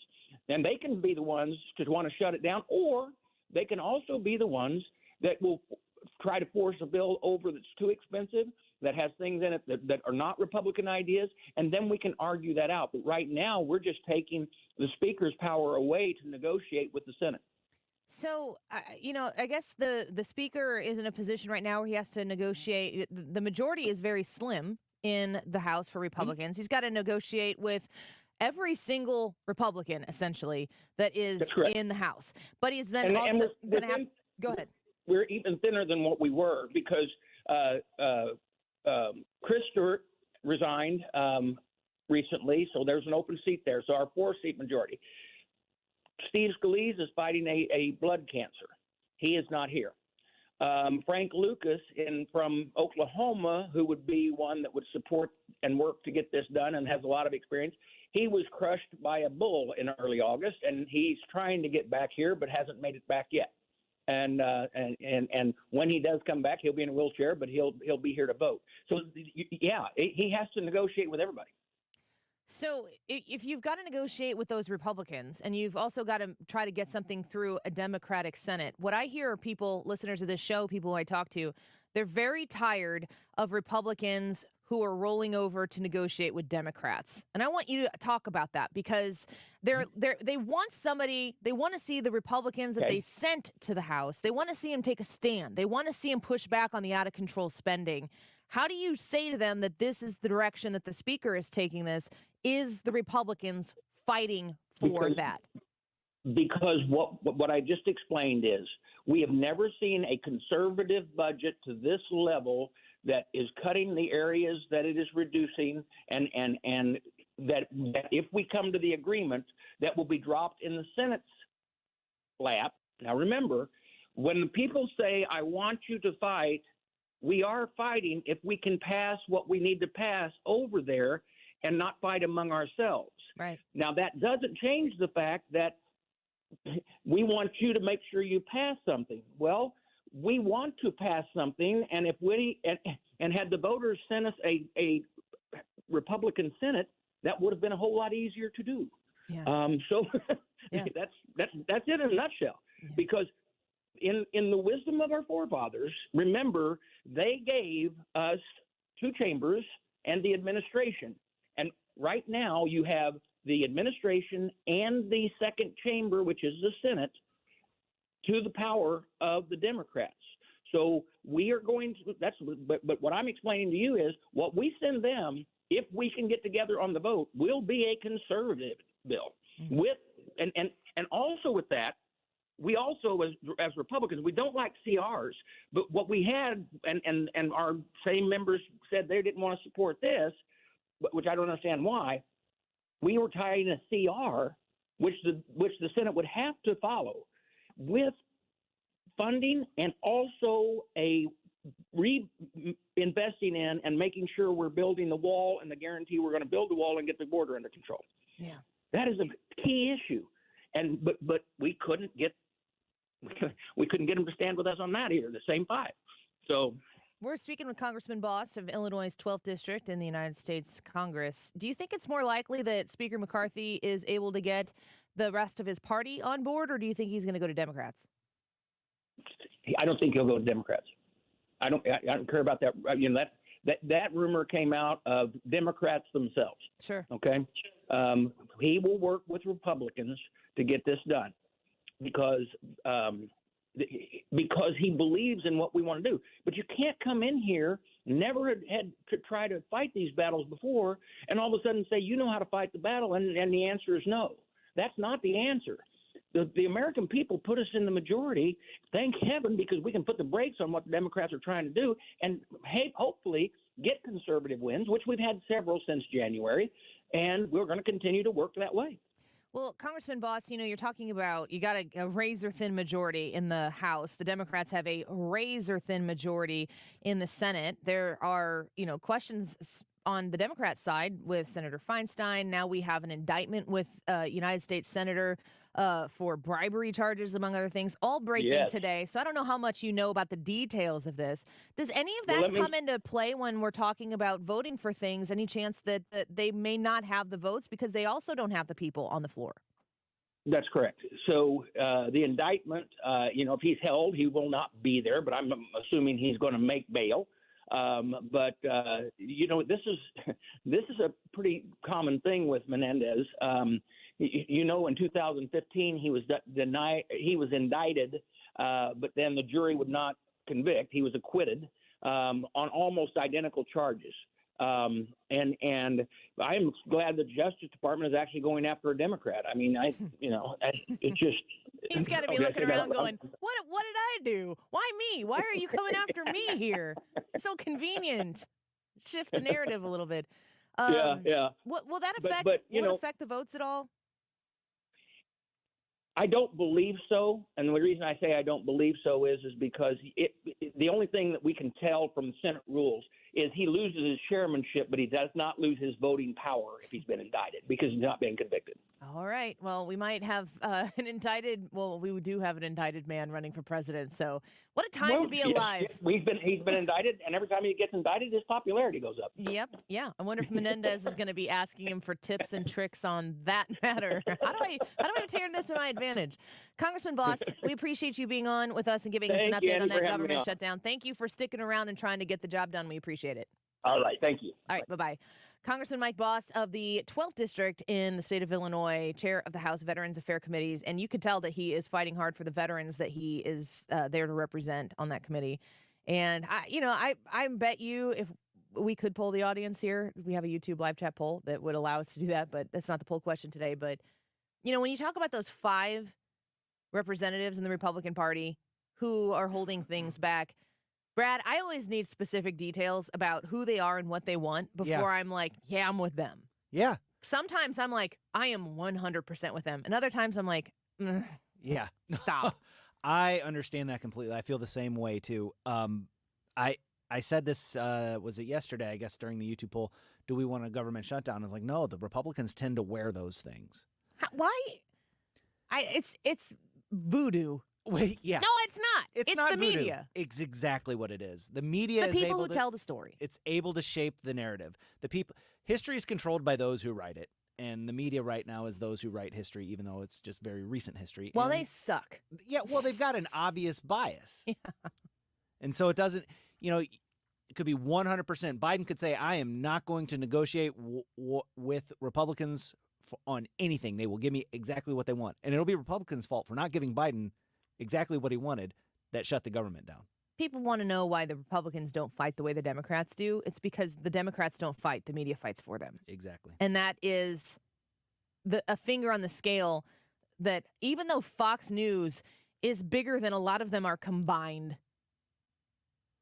Speaker 23: and they can be the ones to want to shut it down, or they can also be the ones that will try to force a bill over that's too expensive, that has things in it that are not Republican ideas, and then we can argue that out. But right now, we're just taking the Speaker's power away to negotiate with the Senate.
Speaker 12: So, I guess the Speaker is in a position right now where he has to negotiate. The majority is very slim in the House for Republicans.
Speaker 23: Mm-hmm.
Speaker 12: He's got to negotiate with every single Republican, essentially, that is in the House. But he's then also going to have – go ahead.
Speaker 23: We're even thinner than what we were because Chris Stewart resigned recently, so there's an open seat there. So our 4-seat majority. Steve Scalise is fighting a blood cancer. He is not here. Frank Lucas from Oklahoma, who would be one that would support and work to get this done and has a lot of experience, he was crushed by a bull in early August, and he's trying to get back here but hasn't made it back yet. And when he does come back, he'll be in a wheelchair, but he'll be here to vote. So, yeah, he has to negotiate with everybody.
Speaker 12: So if you've got to negotiate with those Republicans and you've also got to try to get something through a Democratic Senate, what I hear are people, listeners of this show, people who I talk to, they're very tired of Republicans who are rolling over to negotiate with Democrats. And I want you to talk about that because they want somebody, they want to see the Republicans that they sent to the House. They want to see them take a stand. They want to see them push back on the out of control spending. How do you say to them that this is the direction that the Speaker is taking this? Is the Republicans fighting for that?
Speaker 23: Because what I just explained is we have never seen a conservative budget to this level that is cutting the areas that it is reducing, and that if we come to the agreement, that will be dropped in the Senate's lap. Now remember, when the people say, I want you to fight, we are fighting if we can pass what we need to pass over there and not fight among ourselves.
Speaker 12: Right.
Speaker 23: Now, that doesn't change the fact that we want you to make sure you pass something. Well, we want to pass something, and if we and had the voters sent us a Republican Senate, that would have been a whole lot easier to do.
Speaker 12: Yeah.
Speaker 23: That's it in a nutshell. Yeah. Because in the wisdom of our forefathers, remember, they gave us 2 chambers and the administration. And right now you have the administration and the second chamber, which is the Senate, to the power of the Democrats. So we are going to – but what I'm explaining to you is what we send them, if we can get together on the vote, will be a conservative bill. Mm-hmm. And also with that, we also, as Republicans, we don't like CRs. But what we had, and our same members said they didn't want to support this, which I don't understand why, we were tying a CR, which the Senate would have to follow, with funding and also a reinvesting in and making sure we're building the wall and the guarantee we're going to build the wall and get the border under control.
Speaker 12: Yeah,
Speaker 23: that is a key issue, and but we couldn't get them to stand with us on that either. The same 5, so.
Speaker 12: We're speaking with Congressman Bost of Illinois' 12th District in the United States Congress. Do you think it's more likely that Speaker McCarthy is able to get the rest of his party on board, or do you think he's going to go to Democrats?
Speaker 23: I don't think he'll go to Democrats. I don't care about that. You know, that rumor came out of Democrats themselves.
Speaker 12: Sure.
Speaker 23: Okay. He will work with Republicans to get this done because he believes in what we want to do. But you can't come in here, never had to try to fight these battles before, and all of a sudden say, you know how to fight the battle, and the answer is no. That's not the answer. The American people put us in the majority, thank heaven, because we can put the brakes on what the Democrats are trying to do and hopefully get conservative wins, which we've had several since January, and we're going to continue to work that way.
Speaker 12: Well, Congressman Bost, you know, you're talking about you got a razor-thin majority in the House. The Democrats have a razor-thin majority in the Senate. There are, questions on the Democrat side with Senator Feinstein. Now we have an indictment with United States Senator for bribery charges, among other things, all breaking today. So I don't know how much you know about the details of this. Does any of that come into play when we're talking about voting for things? Any chance that they may not have the votes because they also don't have the people on the floor?
Speaker 23: That's correct. So the indictment, if he's held, he will not be there, but I'm assuming he's going to make bail. This is a pretty common thing with Menendez. In 2015 he was indicted, but then the jury would not convict. He was acquitted on almost identical charges. And I'm glad the Justice Department is actually going after a Democrat. I mean, it just
Speaker 12: he's got to be looking around going, what did I do? Why me? Why are you coming after me here? It's so convenient. Shift the narrative a little bit.
Speaker 23: Yeah.
Speaker 12: Will that affect the votes at all?
Speaker 23: I don't believe so, and the reason I say I don't believe so is because the only thing that we can tell from Senate rules is he loses his chairmanship, but he does not lose his voting power if he's been indicted because he's not been convicted.
Speaker 12: All right. Well, we might have we do have an indicted man running for president. So what a time to be alive.
Speaker 23: He's been indicted, and every time he gets indicted, his popularity goes up.
Speaker 12: Yep. Yeah. I wonder if Menendez is going to be asking him for tips and tricks on that matter. How do I turn this to my advantage? Congressman Bost, we appreciate you being on with us and giving us an update on that government shutdown. Thank you for sticking around and trying to get the job done. We appreciate it.
Speaker 23: All right. Thank you.
Speaker 12: All right. Bye-bye. Congressman Mike Bost of the 12th District in the state of Illinois, chair of the House Veterans Affairs Committees. And you could tell that he is fighting hard for the veterans that he is there to represent on that committee. And, I bet you if we could poll the audience here, we have a YouTube live chat poll that would allow us to do that. But that's not the poll question today. But, when you talk about those 5 representatives in the Republican Party who are holding things back, Brad, I always need specific details about who they are and what they want before I'm like, yeah, I'm with them.
Speaker 18: Yeah.
Speaker 12: Sometimes I'm like, I am 100% with them. And other times I'm like,
Speaker 18: yeah,
Speaker 12: stop.
Speaker 18: I understand that completely. I feel the same way too. I said this, was it yesterday, I guess, during the YouTube poll, do we want a government shutdown? I was like, no, the Republicans tend to wear those things.
Speaker 12: Why? It's voodoo.
Speaker 18: Wait, yeah.
Speaker 12: No, it's not. It's
Speaker 18: not
Speaker 12: the
Speaker 18: voodoo.
Speaker 12: media.
Speaker 18: It's exactly what it is. The media
Speaker 12: the
Speaker 18: is
Speaker 12: people
Speaker 18: able
Speaker 12: who tell the story.
Speaker 18: It's able to shape the narrative. History is controlled by those who write it, and the media right now is those who write history, even though it's just very recent history.
Speaker 12: Well, they suck.
Speaker 18: Yeah, well, they've got an obvious bias.
Speaker 12: Yeah.
Speaker 18: And so it doesn't, it could be 100%. Biden could say, I am not going to negotiate with Republicans on anything. They will give me exactly what they want. And it'll be Republicans' fault for not giving Biden exactly what he wanted that shut the government down.
Speaker 12: People want to know why the Republicans don't fight the way the Democrats do. It's because the Democrats don't fight. The media fights for them.
Speaker 18: Exactly.
Speaker 12: And that is a finger on the scale that even though Fox News is bigger than a lot of them are combined,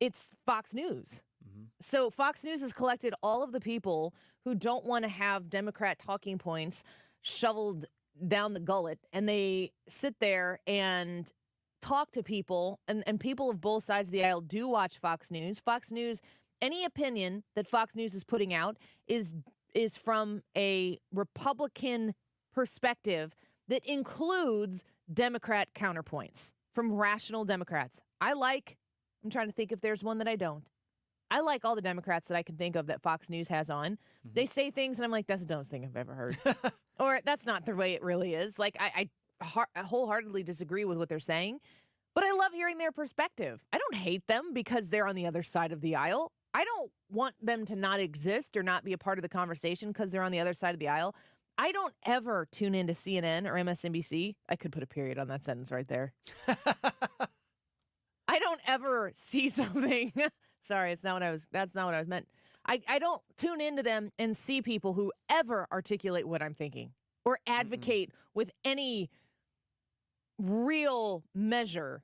Speaker 12: it's Fox News. Mm-hmm. So Fox News has collected all of the people who don't want to have Democrat talking points shoveled down the gullet, and they sit there and talk to people, and people of both sides of the aisle do watch Fox News. Fox News, any opinion that Fox News is putting out is from a Republican perspective that includes Democrat counterpoints from rational Democrats. I'm trying to think if there's one that I don't. I like all the Democrats that I can think of that Fox News has on. Mm-hmm. They say things, and I'm like, that's the dumbest thing I've ever heard. Or that's not the way it really is. Like, I wholeheartedly disagree with what they're saying, but I love hearing their perspective. I don't hate them because they're on the other side of the aisle. I don't want them to not exist or not be a part of the conversation because they're on the other side of the aisle. I don't ever tune into CNN or MSNBC. I could put a period on that sentence right there. I don't ever see something. Sorry, that's not what I was meant. I don't tune into them and see people who ever articulate what I'm thinking or advocate with any real measure.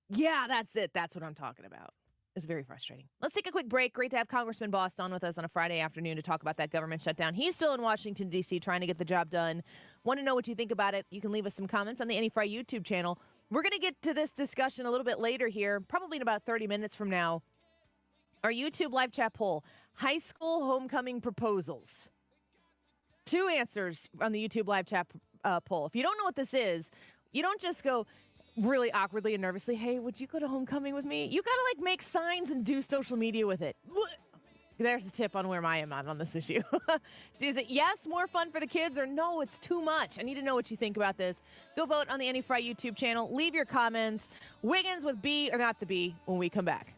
Speaker 12: Yeah, that's it. That's what I'm talking about. It's very frustrating. Let's take a quick break. Great to have Congressman Bost on with us on a Friday afternoon to talk about that government shutdown. He's still in Washington, D.C., trying to get the job done. Want to know what you think about it? You can leave us some comments on the Annie Frey YouTube channel. We're going to get to this discussion a little bit later here, probably in about 30 minutes from now. Our YouTube live chat poll. high school homecoming proposals. 2 answers on the YouTube live chat poll. If you don't know what this is, you don't just go really awkwardly and nervously, hey, would you go to homecoming with me? You got to like make signs and do social media with it. There's a tip on where I am on this issue. Is it yes, more fun for the kids, or no, it's too much? I need to know what you think about this. Go vote on the Annie Frey YouTube channel. Leave your comments. Wiggins with B or not the B when we come back.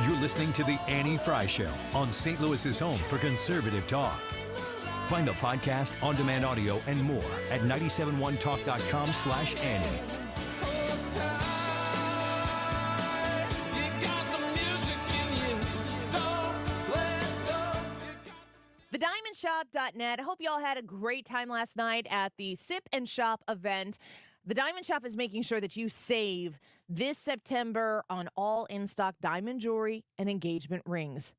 Speaker 5: You're listening to The Annie Frey Show on St. Louis's home for conservative talk. Find the podcast, on-demand audio, and more at 971talk.com/Annie.
Speaker 12: TheDiamondShop.net. I hope you all had a great time last night at the Sip and Shop event. The Diamond Shop is making sure that you save this September on all in-stock diamond jewelry and engagement rings.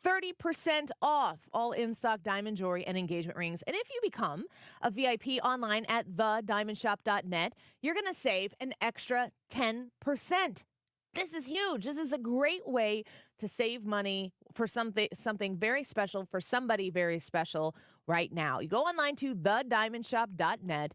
Speaker 12: 30% off all in-stock diamond jewelry and engagement rings. And if you become a VIP online at TheDiamondShop.net, you're going to save an extra 10%. This is huge. This is a great way to save money for something very special for somebody very special right now. You go online to TheDiamondShop.net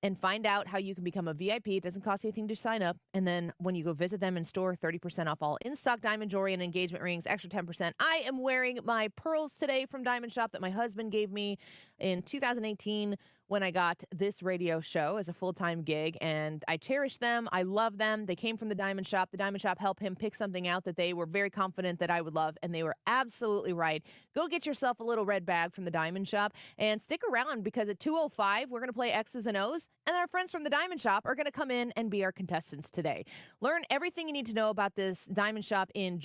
Speaker 12: and find out how you can become a VIP. It doesn't cost anything to sign up. And then when you go visit them in store, 30% off all in-stock diamond jewelry and engagement rings, extra 10%. I am wearing my pearls today from Diamond Shop that my husband gave me in 2018 when I got this radio show as a full-time gig, and I cherish them. I love them. They came from the Diamond Shop. The Diamond Shop helped him pick something out that they were very confident that I would love, and they were absolutely right. Go get yourself a little red bag from the Diamond Shop and stick around, because at 2:05, we're going to play X's and O's, and our friends from the Diamond Shop are going to come in and be our contestants today. Learn everything you need to know about this Diamond Shop in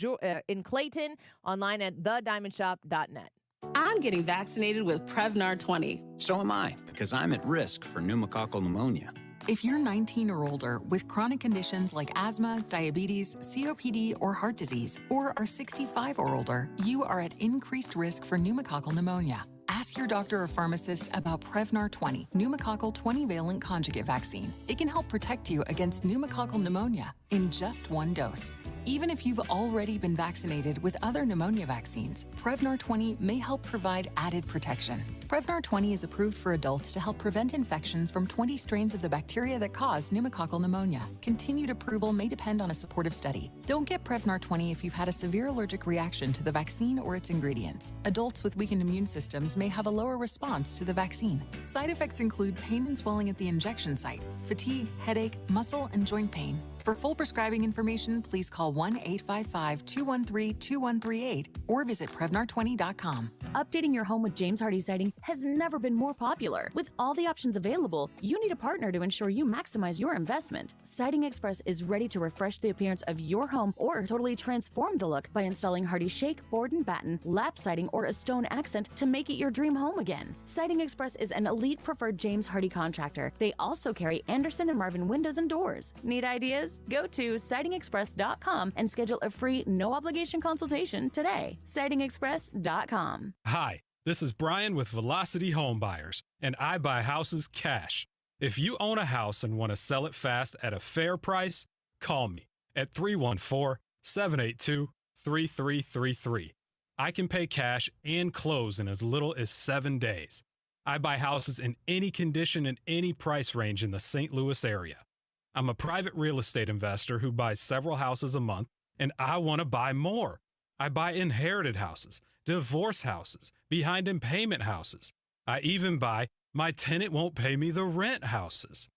Speaker 12: Clayton online at thediamondshop.net.
Speaker 2: I'm getting vaccinated with Prevnar 20.
Speaker 3: So am I, because I'm at risk for pneumococcal pneumonia.
Speaker 4: If you're 19 or older with chronic conditions like asthma, diabetes, COPD, or heart disease, or are 65 or older, you are at increased risk for pneumococcal pneumonia. Ask your doctor or pharmacist about Prevnar 20, pneumococcal 20-valent conjugate vaccine. It can help protect you against pneumococcal pneumonia in just 1 dose. Even if you've already been vaccinated with other pneumonia vaccines, Prevnar 20 may help provide added protection. Prevnar 20 is approved for adults to help prevent infections from 20 strains of the bacteria that cause pneumococcal pneumonia. Continued approval may depend on a supportive study. Don't get Prevnar 20 if you've had a severe allergic reaction to the vaccine or its ingredients. Adults with weakened immune systems may have a lower response to the vaccine. Side effects include pain and swelling at the injection site, fatigue, headache, muscle, and joint pain. For full prescribing information, please call 1-855-213-2138 or visit Prevnar20.com.
Speaker 24: Updating your home with James Hardie Siding has never been more popular. With all the options available, you need a partner to ensure you maximize your investment. Siding Express is ready to refresh the appearance of your home or totally transform the look by installing Hardie Shake, Board and Batten, lap siding, or a stone accent to make it your dream home again. Siding Express is an elite preferred James Hardie contractor. They also carry Anderson and Marvin windows and doors. Need ideas? Go to sidingexpress.com and schedule a free, no-obligation consultation today. sidingexpress.com.
Speaker 17: Hi, this is Brian with Velocity Home Buyers, and I buy houses cash. If you own a house and want to sell it fast at a fair price, call me at 314-782-3333. I can pay cash and close in as little as 7 days. I buy houses in any condition and any price range in the St. Louis area. I'm a private real estate investor who buys several houses a month, and I want to buy more. I buy inherited houses, divorce houses, behind in payment houses. I even buy my tenant won't pay me the rent houses.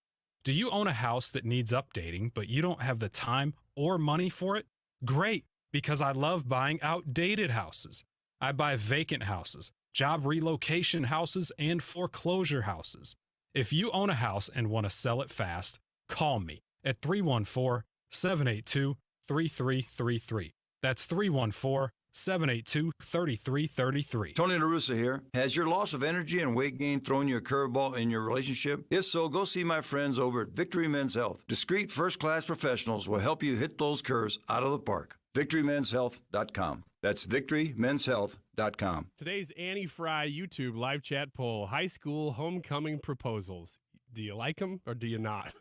Speaker 17: Do you own a house that needs updating, but you don't have the time or money for it? Great, because I love buying outdated houses. I buy vacant houses, job relocation houses, and foreclosure houses. If you own a house and want to sell it fast, call me at 314-782-3333. That's 314-782-3333.
Speaker 25: Tony La Russa here. Has your loss of energy and weight gain thrown you a curveball in your relationship? If so, go see my friends over at Victory Men's Health. Discreet, first-class professionals will help you hit those curves out of the park. VictoryMen'sHealth.com. That's VictoryMen'sHealth.com.
Speaker 17: Today's Annie Frey YouTube live chat poll, high school homecoming proposals. Do you like them or do you not?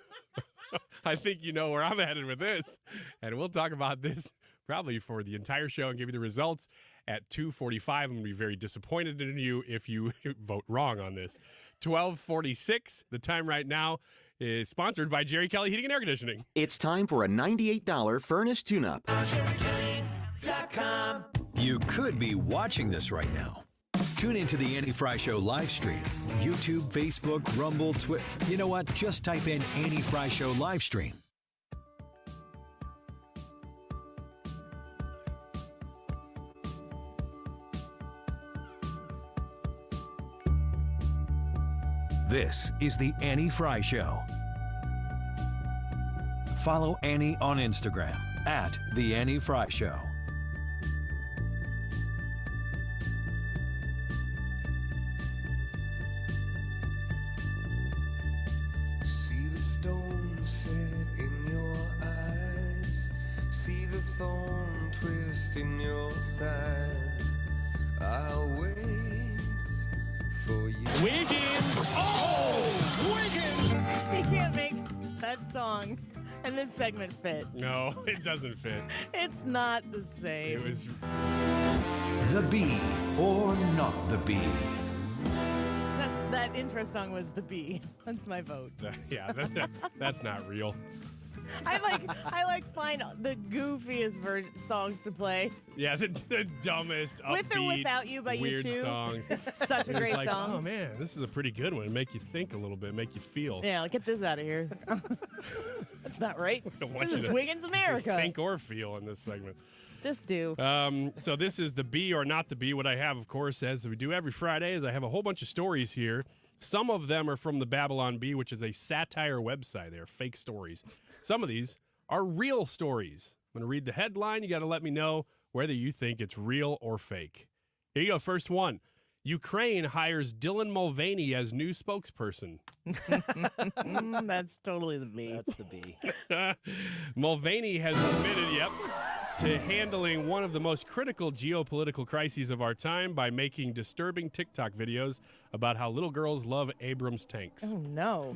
Speaker 17: I think you know where I'm headed with this. And we'll talk about this probably for the entire show and give you the results at 2:45. I'm going to be very disappointed in you if you vote wrong on this. 12:46, the time right now, is sponsored by Jerry Kelly Heating and Air Conditioning.
Speaker 6: It's time for a $98 furnace tune-up.
Speaker 5: You could be watching this right now. Tune into the Annie Frey Show live stream. YouTube, Facebook, Rumble, Twitter. You know what? Just type in Annie Frey Show live stream. This is the Annie Frey Show. Follow Annie on Instagram at The Annie Frey Show.
Speaker 7: See the stone set in your eyes. See the thorn twist in your side. I'll wait for you.
Speaker 17: Wiggins!
Speaker 12: Oh! Wiggins! He can't make that song and this segment fit.
Speaker 17: No, it doesn't fit.
Speaker 12: It's not the same.
Speaker 17: It was
Speaker 5: The Bee or Not the Bee.
Speaker 12: That intro song was The Bee. That's my vote.
Speaker 17: Yeah, that's not real.
Speaker 12: I like find the goofiest songs to play.
Speaker 17: Yeah, the dumbest,
Speaker 12: With or
Speaker 17: upbeat,
Speaker 12: Without You by
Speaker 17: weird
Speaker 12: U2.
Speaker 17: songs.
Speaker 12: It's such a
Speaker 17: It's
Speaker 12: great
Speaker 17: like,
Speaker 12: song.
Speaker 17: Oh man, this is a pretty good one. Make you think a little bit, make you feel.
Speaker 12: Yeah, like, get this out of here. That's not right.
Speaker 17: Don't want
Speaker 12: This
Speaker 17: you
Speaker 12: is
Speaker 17: to
Speaker 12: Wiggins America.
Speaker 17: Think or feel in this segment.
Speaker 12: Just do.
Speaker 17: So this is the Bee or Not the Bee. What I have, of course, as we do every Friday, is I have a whole bunch of stories here. Some of them are from the Babylon Bee, which is a satire website. They're fake stories. Some of these are real stories. I'm going to read the headline. You got to let me know whether you think it's real or fake. Here you go. First one. Ukraine hires Dylan Mulvaney as new spokesperson.
Speaker 12: That's totally the Bee.
Speaker 18: That's the Bee.
Speaker 17: Mulvaney has admitted, to handling one of the most critical geopolitical crises of our time by making disturbing TikTok videos about how little girls love Abrams tanks.
Speaker 12: Oh, no.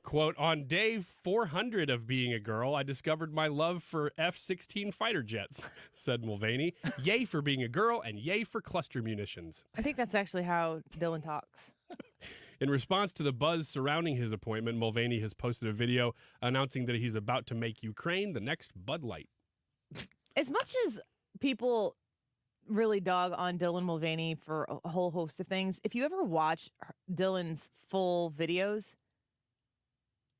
Speaker 17: Quote, on day 400 of being a girl, I discovered my love for F-16 fighter jets, said Mulvaney. Yay for being a girl and yay for cluster munitions.
Speaker 12: I think that's actually how Dylan talks.
Speaker 17: In response to the buzz surrounding his appointment, Mulvaney has posted a video announcing that he's about to make Ukraine the next Bud Light.
Speaker 12: As much as people really dog on Dylan Mulvaney for a whole host of things, if you ever watch Dylan's full videos,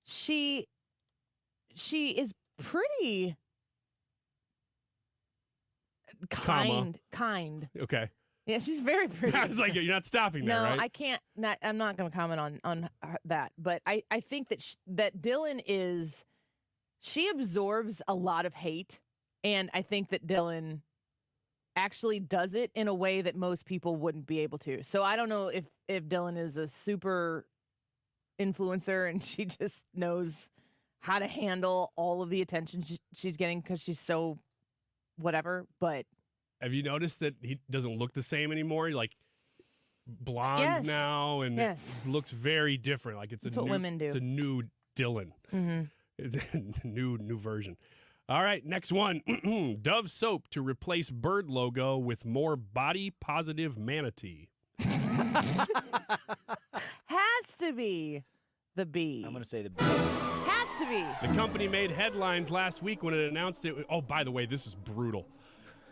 Speaker 12: she is pretty kind.
Speaker 17: Okay.
Speaker 12: Yeah, she's very pretty.
Speaker 17: I was like, you're not stopping there,
Speaker 12: no,
Speaker 17: right?
Speaker 12: I can't. I'm not going to comment on that. But I think that Dylan is. She absorbs a lot of hate, and I think that Dylan actually does it in a way that most people wouldn't be able to. So I don't know if Dylan is a super influencer and she just knows how to handle all of the attention she's getting because she's so whatever. But
Speaker 17: have you noticed that he doesn't look the same anymore? He's like blonde now and looks very different. Like it's
Speaker 12: That's
Speaker 17: a
Speaker 12: what
Speaker 17: new,
Speaker 12: women do.
Speaker 17: It's a new Dylan. new version. All right, next one. Dove soap to replace bird logo with more body positive manatee.
Speaker 12: Has to be the Bee.
Speaker 18: I'm going to say the Bee.
Speaker 12: Has to be.
Speaker 17: The company made headlines last week when it announced it. Oh, by the way, this is brutal.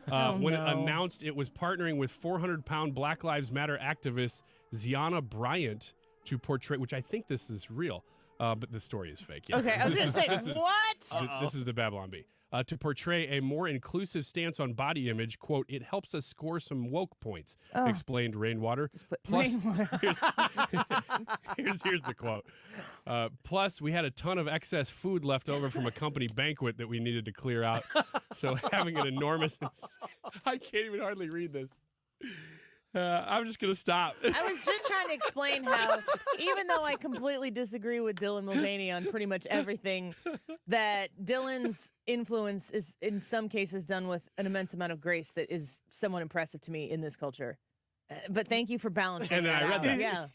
Speaker 17: When it announced it was partnering with 400-pound Black Lives Matter activist Ziana Bryant to portray, which I think this is real, but the story is fake. Yes.
Speaker 12: Okay, I was going to say, what?
Speaker 17: This is the Babylon Bee. To portray a more inclusive stance on body image, quote, it helps us score some woke points, explained Rainwater. Plus, here's the quote. Plus, we had a ton of excess food left over from a company banquet that we needed to clear out. So having an enormous... I can't even hardly read this. I'm just going to stop.
Speaker 12: I was just trying to explain how, even though I completely disagree with Dylan Mulvaney on pretty much everything, that Dylan's influence is, in some cases, done with an immense amount of grace that is somewhat impressive to me in this culture. But thank you for balancing
Speaker 17: And then
Speaker 12: that
Speaker 17: I read
Speaker 12: out.
Speaker 17: that.
Speaker 12: Yeah.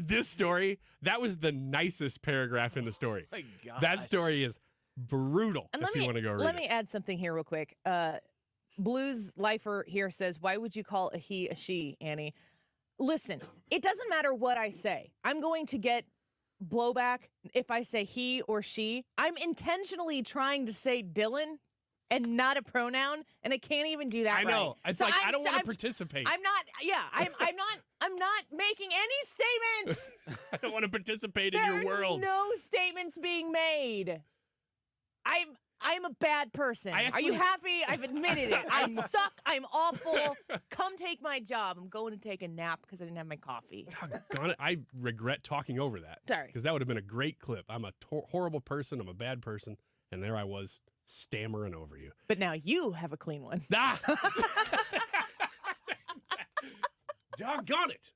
Speaker 17: This story, that was the nicest paragraph in the story.
Speaker 18: Oh my gosh.
Speaker 17: That story is brutal
Speaker 12: And
Speaker 17: if you want to go read
Speaker 12: let
Speaker 17: it.
Speaker 12: me add something here real quick. Blues Lifer here says, why would you call a he a she, Annie? Listen, it doesn't matter what I say. I'm going to get blowback if I say he or she. I'm intentionally trying to say Dylan and not a pronoun, and I can't even do that.
Speaker 17: I know.
Speaker 12: Right.
Speaker 17: It's like I don't want to participate.
Speaker 12: I'm not. Yeah, I'm not making any statements.
Speaker 17: I don't want to participate in your world.
Speaker 12: No statements being made. I'm a bad person. Are you happy? I've admitted it. I suck. I'm awful. Come take my job. I'm going to take a nap because I didn't have my coffee.
Speaker 17: Doggone it. I regret talking over that.
Speaker 12: Sorry.
Speaker 17: Because that would have been a great clip. I'm a horrible person. I'm a bad person. And there I was stammering over you.
Speaker 12: But now you have a clean one.
Speaker 17: Ah! Doggone it.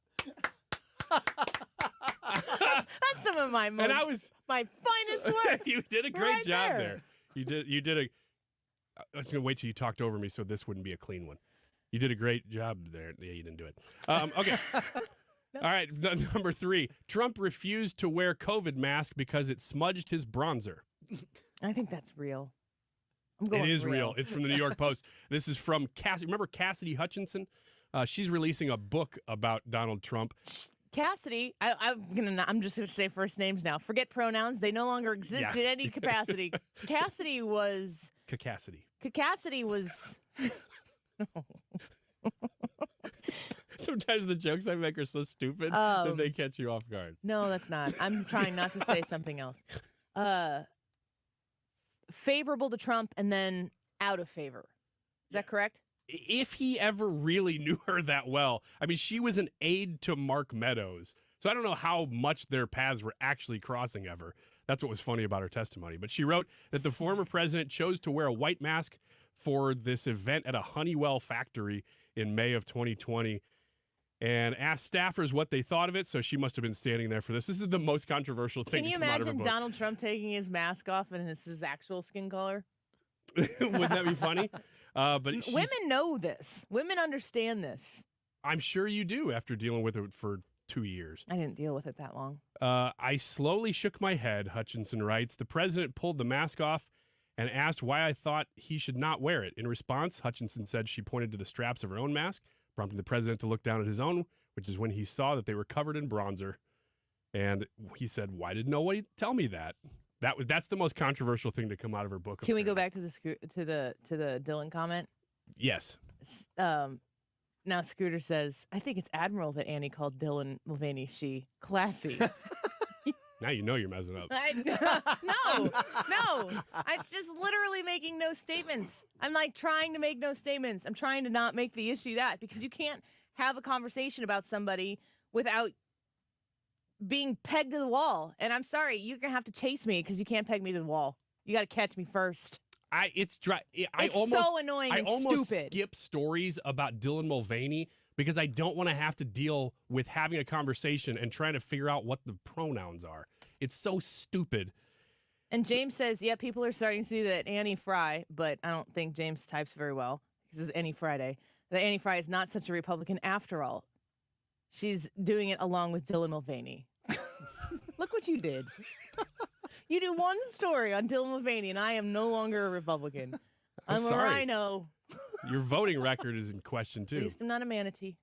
Speaker 12: That's some of my
Speaker 17: And I was
Speaker 12: my finest work.
Speaker 17: You did a great
Speaker 12: right
Speaker 17: job
Speaker 12: there.
Speaker 17: there. You did a I was going to wait till you talked over me so this wouldn't be a clean one. You did a great job there. Yeah, you didn't do it. Okay. All right, number 3. Trump refused to wear COVID mask because it smudged his bronzer.
Speaker 12: I think that's real. I'm going
Speaker 17: It is real. It's from the New York Post. This is from Cassidy. Remember Cassidy Hutchinson? She's releasing a book about Donald Trump.
Speaker 12: Cassidy, I'm just gonna say first names now. Forget pronouns; they no longer exist in any capacity. Cassidy was.
Speaker 17: Cassidy
Speaker 12: was.
Speaker 17: Sometimes the jokes I make are so stupid that they catch you off guard.
Speaker 12: No, that's not. I'm trying not to say something else. Favorable to Trump and then out of favor. Is that correct?
Speaker 17: If he ever really knew her that well. I mean, she was an aide to Mark Meadows. So I don't know how much their paths were actually crossing ever. That's what was funny about her testimony. But she wrote that the former president chose to wear a white mask for this event at a Honeywell factory in May of 2020 and asked staffers what they thought of it. So she must have been standing there for this. This is the most controversial thing.
Speaker 12: Can you
Speaker 17: to come out of her
Speaker 12: imagine
Speaker 17: book.
Speaker 12: Donald Trump taking his mask off and it's his actual skin color?
Speaker 17: Wouldn't that be funny? But
Speaker 12: women know this. Women understand this.
Speaker 17: I'm sure you do after dealing with it for 2 years.
Speaker 12: I didn't deal with it that long.
Speaker 17: I slowly shook my head, Hutchinson writes. The president pulled the mask off and asked why I thought he should not wear it. In response, Hutchinson said she pointed to the straps of her own mask, prompting the president to look down at his own, which is when he saw that they were covered in bronzer. And he said, why did nobody tell me that? That's the most controversial thing to come out of her book.
Speaker 12: Can we go back to the Dylan comment?
Speaker 17: Yes.
Speaker 12: Now Scooter says, I think it's admirable that Annie called Dylan Mulvaney she. Classy.
Speaker 17: Now you know you're messing up.
Speaker 12: No. I'm just literally making no statements. I'm like trying to make no statements. I'm trying to not make the issue that because you can't have a conversation about somebody without being pegged to the wall. And I'm sorry, you're going to have to chase me because you can't peg me to the wall. You got to catch me first.
Speaker 17: It's
Speaker 12: almost so annoying and
Speaker 17: almost
Speaker 12: stupid.
Speaker 17: skip stories about Dylan Mulvaney because I don't want to have to deal with having a conversation and trying to figure out what the pronouns are. It's so stupid.
Speaker 12: And James says, yeah, people are starting to see that Annie Frey, but I don't think James types very well. This is Annie Friday. That Annie Frey is not such a Republican after all. She's doing it along with Dylan Mulvaney. Look what you did. You do one story on Dylan Mulvaney, and I am no longer a Republican. I'm
Speaker 17: sorry.
Speaker 12: a rhino.
Speaker 17: Your voting record is in question,
Speaker 12: At
Speaker 17: too.
Speaker 12: least I'm not a manatee.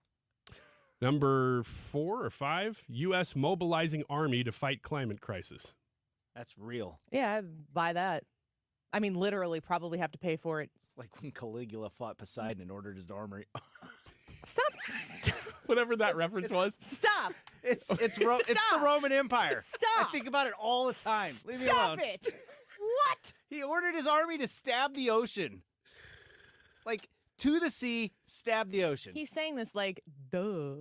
Speaker 17: Number 4 or 5, U.S. mobilizing army to fight climate crisis.
Speaker 18: That's real.
Speaker 12: Yeah, I buy that. I mean, literally, probably have to pay for it.
Speaker 18: It's like when Caligula fought Poseidon and ordered his army.
Speaker 12: Stop.
Speaker 17: Whatever that reference was.
Speaker 12: Stop.
Speaker 18: It's the Roman Empire.
Speaker 12: Stop.
Speaker 18: I think about it all the time. Leave me
Speaker 12: Stop
Speaker 18: alone.
Speaker 12: it. What?
Speaker 18: He ordered his army to stab the ocean. Like, to the sea, stab the ocean.
Speaker 12: He's saying this like, duh.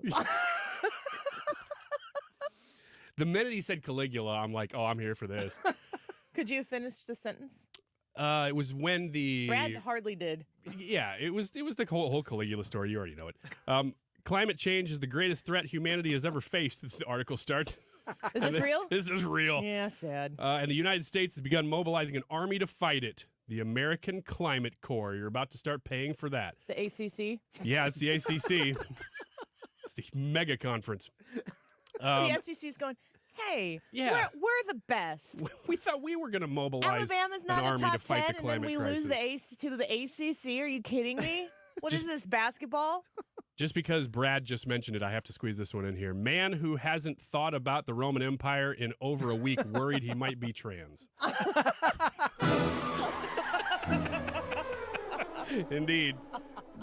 Speaker 17: The minute he said Caligula, I'm like, oh, I'm here for this.
Speaker 12: Could you finish the sentence?
Speaker 17: It was when the...
Speaker 12: Brad hardly did.
Speaker 17: Yeah, it was the whole Caligula story. You already know it. Climate change is the greatest threat humanity has ever faced. The article starts.
Speaker 12: Is this real?
Speaker 17: This is real.
Speaker 12: Yeah, sad.
Speaker 17: And the United States has begun mobilizing an army to fight it. The American Climate Corps. You're about to start paying for that.
Speaker 12: The ACC?
Speaker 17: Yeah, it's the ACC. It's the mega conference.
Speaker 12: The SEC's going, hey,
Speaker 17: Yeah.
Speaker 12: we're the best.
Speaker 17: We thought we were going to mobilize
Speaker 12: Alabama's not
Speaker 17: an
Speaker 12: in the
Speaker 17: army
Speaker 12: top
Speaker 17: to fight
Speaker 12: 10,
Speaker 17: the climate
Speaker 12: and then we
Speaker 17: crisis.
Speaker 12: lose to the ACC. Are you kidding me? What is this, basketball?
Speaker 17: Just because Brad just mentioned it, I have to squeeze this one in here. Man who hasn't thought about the Roman Empire in over a week worried he might be trans. Indeed.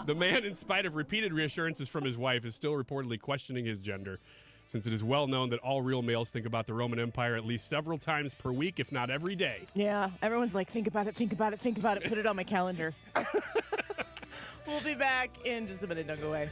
Speaker 17: The man, in spite of repeated reassurances from his wife, is still reportedly questioning his gender, since it is well known that all real males think about the Roman Empire at least several times per week, if not every day.
Speaker 12: Yeah, everyone's like, think about it, think about it, think about it. Put it on my calendar. We'll be back in just a minute. Don't go away.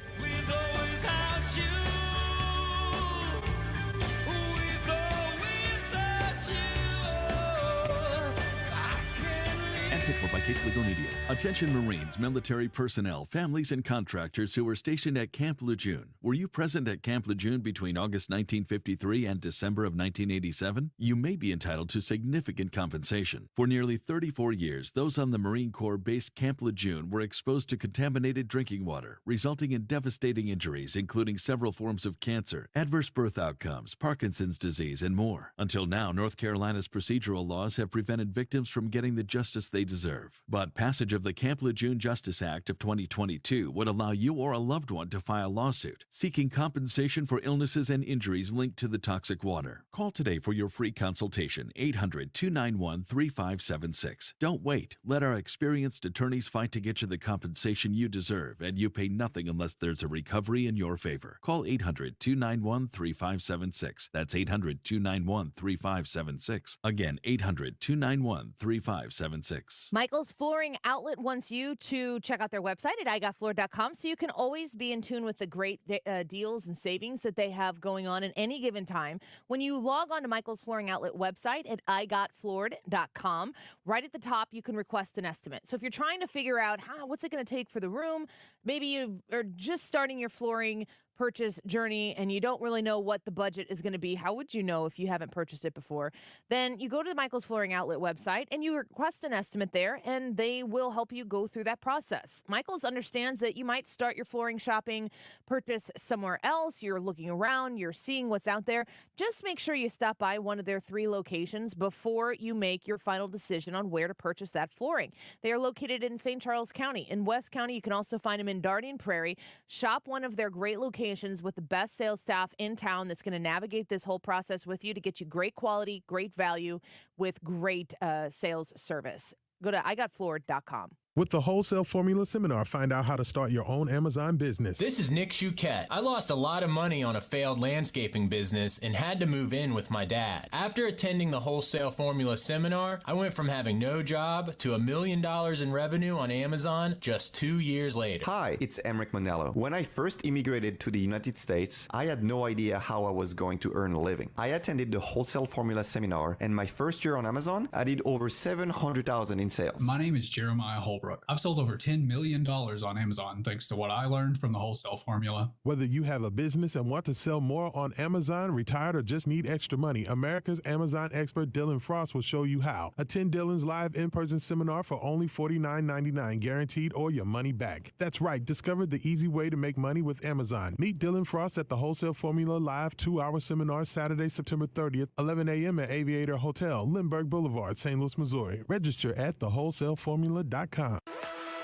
Speaker 1: For by Case Legal Media. Attention Marines, military personnel, families, and contractors who were stationed at Camp Lejeune. Were you present at Camp Lejeune between August 1953 and December of 1987? You may be entitled to significant compensation. For nearly 34 years, those on the Marine Corps base Camp Lejeune were exposed to contaminated drinking water, resulting in devastating injuries, including several forms of cancer, adverse birth outcomes, Parkinson's disease, and more. Until now, North Carolina's procedural laws have prevented victims from getting the justice they deserve. But passage of the Camp Lejeune Justice Act of 2022 would allow you or a loved one to file a lawsuit seeking compensation for illnesses and injuries linked to the toxic water. Call today for your free consultation, 800-291-3576. Don't wait. Let our experienced attorneys fight to get you the compensation you deserve, and you pay nothing unless there's a recovery in your favor. Call 800-291-3576. That's 800-291-3576. Again, 800-291-3576.
Speaker 20: Michael's Flooring Outlet wants you to check out their website at igotfloor.com so you can always be in tune with the great deals and savings that they have going on at any given time. When you log on to Michael's Flooring Outlet website at igotfloored.com, right at the top, you can request an estimate. So if you're trying to figure out what's it going to take for the room, maybe you are just starting your flooring purchase journey and you don't really know what the budget is going to be, how would you know if you haven't purchased it before? Then you go to the Michael's Flooring Outlet website and you request an estimate there, and they will help you go through that process. Michael's understands that you might start your flooring shopping purchase somewhere else. You're looking around, you're seeing what's out there. Just make sure you stop by one of their 3 locations before you make your final decision on where to purchase that flooring. They are located in St. Charles County. In West County, you can also find them in Darien Prairie. Shop one of their great locations with the best sales staff in town that's going to navigate this whole process with you to get you great quality, great value with great sales service. Go to igotfloored.com.
Speaker 9: With the Wholesale Formula Seminar, find out how to start your own Amazon business.
Speaker 10: This is Nick Chouquette. I lost a lot of money on a failed landscaping business and had to move in with my dad. After attending the Wholesale Formula Seminar, I went from having no job to $1 million in revenue on Amazon just 2 years later.
Speaker 11: Hi, it's Emric Manello. When I first immigrated to the United States, I had no idea how I was going to earn a living. I attended the Wholesale Formula Seminar, and my first year on Amazon, I did over $700,000 in sales.
Speaker 13: My name is Jeremiah Holbrook. I've sold over $10 million on Amazon thanks to what I learned from the Wholesale Formula.
Speaker 9: Whether you have a business and want to sell more on Amazon, retired, or just need extra money, America's Amazon expert Dylan Frost will show you how. Attend Dylan's live in-person seminar for only $49.99, guaranteed, or your money back. That's right, discover the easy way to make money with Amazon. Meet Dylan Frost at the Wholesale Formula live 2-hour seminar Saturday, September 30th, 11 a.m. at Aviator Hotel, Lindbergh Boulevard, St. Louis, Missouri. Register at thewholesaleformula.com.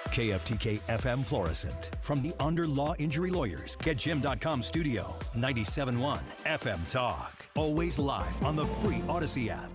Speaker 5: KFTK FM Florissant. From the Under Law Injury Lawyers, GetJim.com studio. 97.1 FM Talk. Always live on the free Odyssey app.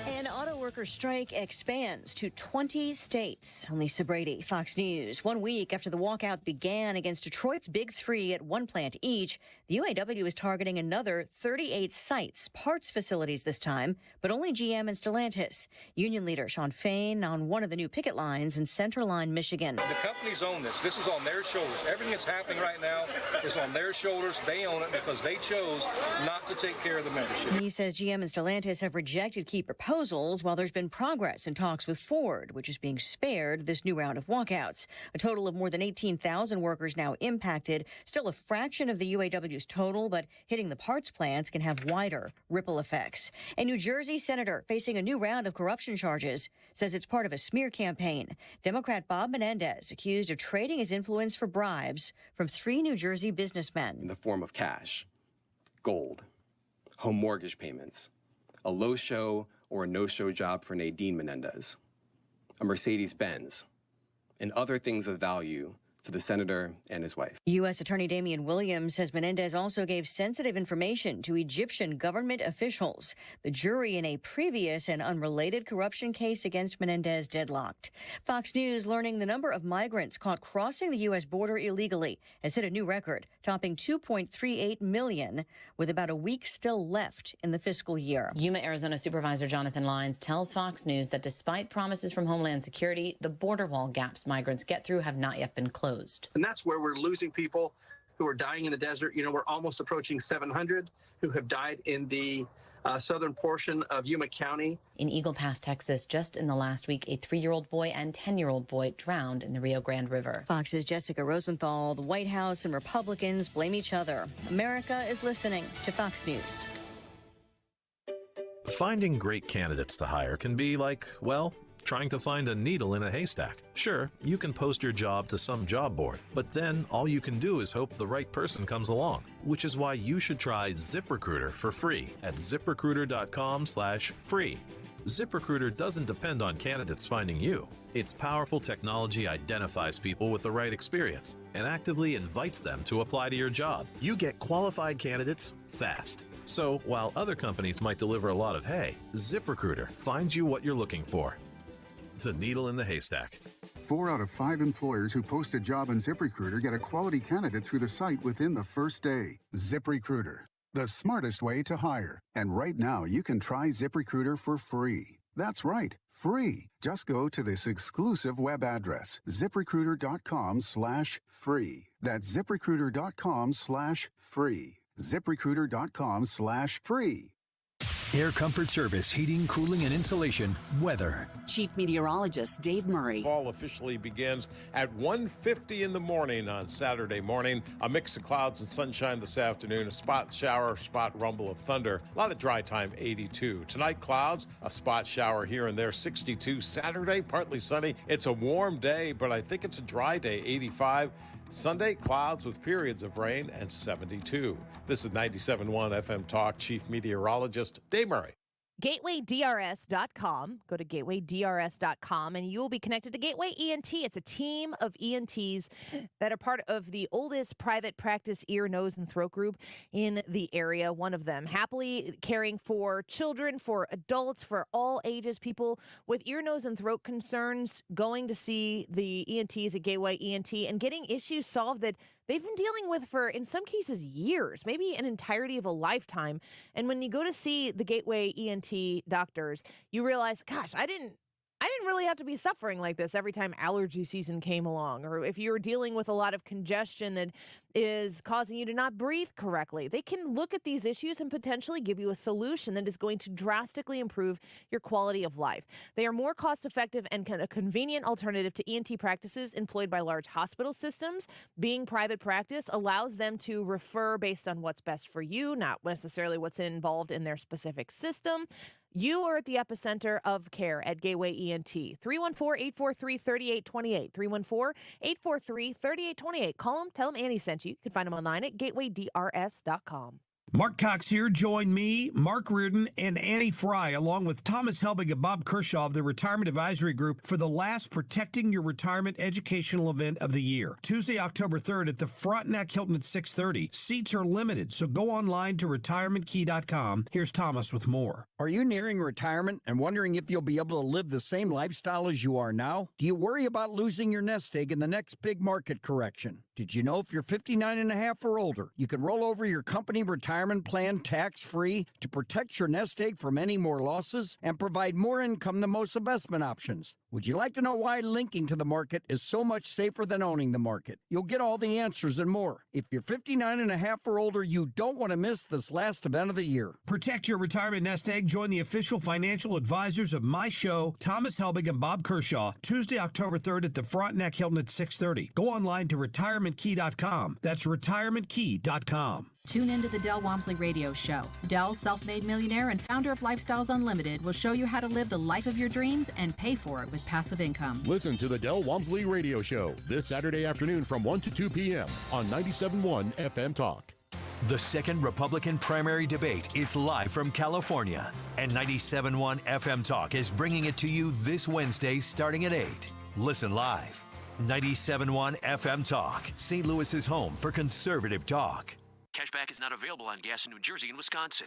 Speaker 26: An auto worker strike expands to 20 states. I'm Lisa Brady, Fox News. 1 week after the walkout began against Detroit's Big Three at one plant each, the UAW is targeting another 38 sites, parts facilities this time, but only GM and Stellantis. Union leader Sean Fain on one of the new picket lines in Center Line, Michigan.
Speaker 27: The companies own this. This is on their shoulders. Everything that's happening right now is on their shoulders. They own it because they chose not to take care of the membership.
Speaker 26: He says GM and Stellantis have rejected key proposals while there's been progress in talks with Ford, which is being spared this new round of walkouts. A total of more than 18,000 workers now impacted, still a fraction of the UAW's total, but hitting the parts plants can have wider ripple effects. A New Jersey senator facing a new round of corruption charges says it's part of a smear campaign. Democrat Bob Menendez accused of trading his influence for bribes from 3 New Jersey businessmen.
Speaker 28: In the form of cash, gold,
Speaker 8: home mortgage payments, a low-show or a no-show job for Nadine Menendez, a Mercedes-Benz, and other things of value to the senator and his wife.
Speaker 26: U.S. Attorney Damian Williams says Menendez also gave sensitive information to Egyptian government officials. The jury in a previous and unrelated corruption case against Menendez deadlocked. Fox News learning the number of migrants caught crossing the U.S. border illegally has hit a new record, topping 2.38 million, with about a week still left in the fiscal year.
Speaker 14: Yuma, Arizona Supervisor Jonathan Lyons tells Fox News that despite promises from Homeland Security, the border wall gaps migrants get through have not yet been closed.
Speaker 15: And that's where we're losing people who are dying in the desert. You know, we're almost approaching 700 who have died in the southern portion of Yuma County.
Speaker 14: In Eagle Pass, Texas, just in the last week, a 3-year-old boy and 10-year-old boy drowned in the Rio Grande River.
Speaker 26: Fox's Jessica Rosenthal, the White House and Republicans blame each other. America is listening to Fox News.
Speaker 16: Finding great candidates to hire can be like, well, trying to find a needle in a haystack. Sure, you can post your job to some job board, but then all you can do is hope the right person comes along, which is why you should try ZipRecruiter for free at ziprecruiter.com/free. ZipRecruiter doesn't depend on candidates finding you. Its powerful technology identifies people with the right experience and actively invites them to apply to your job. You get qualified candidates fast. So while other companies might deliver a lot of hay, ZipRecruiter finds you what you're looking for. The needle in the haystack.
Speaker 19: 4 out of 5 employers who post a job on ZipRecruiter get a quality candidate through the site within the first day. ZipRecruiter, the smartest way to hire. And right now, you can try ZipRecruiter for free. That's right, free. Just go to this exclusive web address, ziprecruiter.com/free. That's ziprecruiter.com/free. ZipRecruiter.com/free.
Speaker 5: Air Comfort Service, heating, cooling, and insulation, weather.
Speaker 21: Chief Meteorologist Dave Murray.
Speaker 22: Fall officially begins at 1:50 in the morning on Saturday morning. A mix of clouds and sunshine this afternoon. A spot shower, spot rumble of thunder. A lot of dry time, 82. Tonight, clouds, a spot shower here and there, 62. Saturday, partly sunny. It's a warm day, but I think it's a dry day, 85. Sunday, clouds with periods of rain and 72. This is 97.1 FM Talk, Chief Meteorologist Dave Murray.
Speaker 12: GatewayDRS.com. Go to GatewayDRS.com and you will be connected to Gateway ENT. It's a team of ENTs that are part of the oldest private practice ear, nose, and throat group in the area. One of them happily caring for children, for adults, for all ages, people with ear, nose, and throat concerns, going to see the ENTs at Gateway ENT and getting issues solved that they've been dealing with for, in some cases, years, maybe an entirety of a lifetime. And when you go to see the Gateway ENT doctors, you realize, gosh, I didn't really have to be suffering like this every time allergy season came along, or if you're dealing with a lot of congestion that is causing you to not breathe correctly. They can look at these issues and potentially give you a solution that is going to drastically improve your quality of life. They are more cost-effective and a convenient alternative to ENT practices employed by large hospital systems. Being private practice allows them to refer based on what's best for you, not necessarily what's involved in their specific system. You are at the epicenter of care at Gateway ENT. 314-843-3828. 314-843-3828. Call them, tell them Annie sent you. You can find them online at gatewaydrs.com.
Speaker 28: Mark Cox here. Join me, Mark Reardon, and Annie Frey, along with Thomas Helbig and Bob Kershaw of the Retirement Advisory Group for the last Protecting Your Retirement educational event of the year. Tuesday, October 3rd at the Frontenac Hilton at 6:30. Seats are limited, so go online to retirementkey.com. Here's Thomas with more.
Speaker 29: Are you nearing retirement and wondering if you'll be able to live the same lifestyle as you are now? Do you worry about losing your nest egg in the next big market correction? Did you know if you're 59 and a half or older, you can roll over your company retirement plan tax-free to protect your nest egg from any more losses and provide more income than most investment options? Would you like to know why linking to the market is so much safer than owning the market? You'll get all the answers and more. If you're 59 and a half or older, you don't want to miss this last event of the year.
Speaker 28: Protect your retirement nest egg. Join the official financial advisors of my show, Thomas Helbig and Bob Kershaw, Tuesday, October 3rd at the Frontenac Hilton at 6:30. Go online to retirementkey.com. That's retirementkey.com.
Speaker 30: Tune into the Del Walmsley Radio Show. Del, self-made millionaire and founder of Lifestyles Unlimited, will show you how to live the life of your dreams and pay for it with passive income.
Speaker 31: Listen to the Del Walmsley Radio Show this Saturday afternoon from 1 to 2 p.m. on 97.1 FM Talk.
Speaker 5: The second Republican primary debate is live from California, and 97.1 FM Talk is bringing it to you this Wednesday starting at 8. Listen live. 97.1 FM Talk, St. Louis's home for conservative talk.
Speaker 2: Cashback is not available on gas in New Jersey and Wisconsin.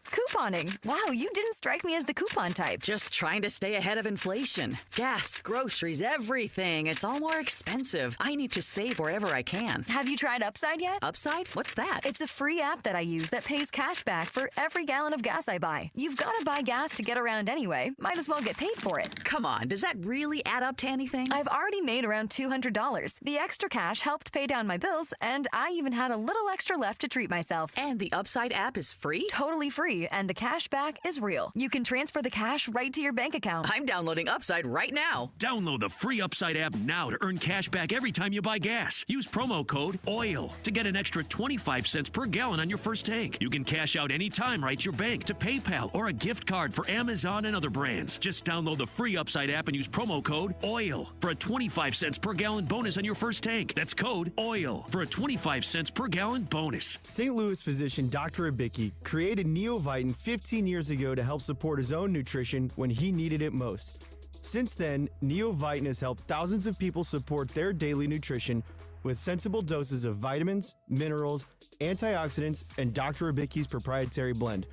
Speaker 3: Couponing. Wow, you didn't strike me as the coupon type.
Speaker 21: Just trying to stay ahead of inflation. Gas, groceries, everything. It's all more expensive. I need to save wherever I can.
Speaker 3: Have you tried Upside yet?
Speaker 21: Upside? What's that?
Speaker 3: It's a free app that I use that pays cash back for every gallon of gas I buy. You've got to buy gas to get around anyway. Might as well get paid for it.
Speaker 21: Come on, does that really add up to anything?
Speaker 3: I've already made around $200. The extra cash helped pay down my bills, and I even had a little extra left to treat myself.
Speaker 21: And the Upside app is free?
Speaker 3: Totally free, and the cash back is real. You can transfer the cash right to your bank account.
Speaker 21: I'm downloading Upside right now.
Speaker 4: Download the free Upside app now to earn cash back every time you buy gas. Use promo code OIL to get an extra 25 cents per gallon on your first tank. You can cash out anytime right to your bank, to PayPal, or a gift card for Amazon and other brands. Just download the free Upside app and use promo code OIL for a 25 cents per gallon bonus on your first tank. That's code OIL for a 25 cents per gallon bonus.
Speaker 6: St. Louis physician Dr. Abicki created Neovitin 15 years ago to help support his own nutrition when he needed it most. Since then, Neovitin has helped thousands of people support their daily nutrition with sensible doses of vitamins, minerals, antioxidants, and Dr. Abicki's proprietary blend.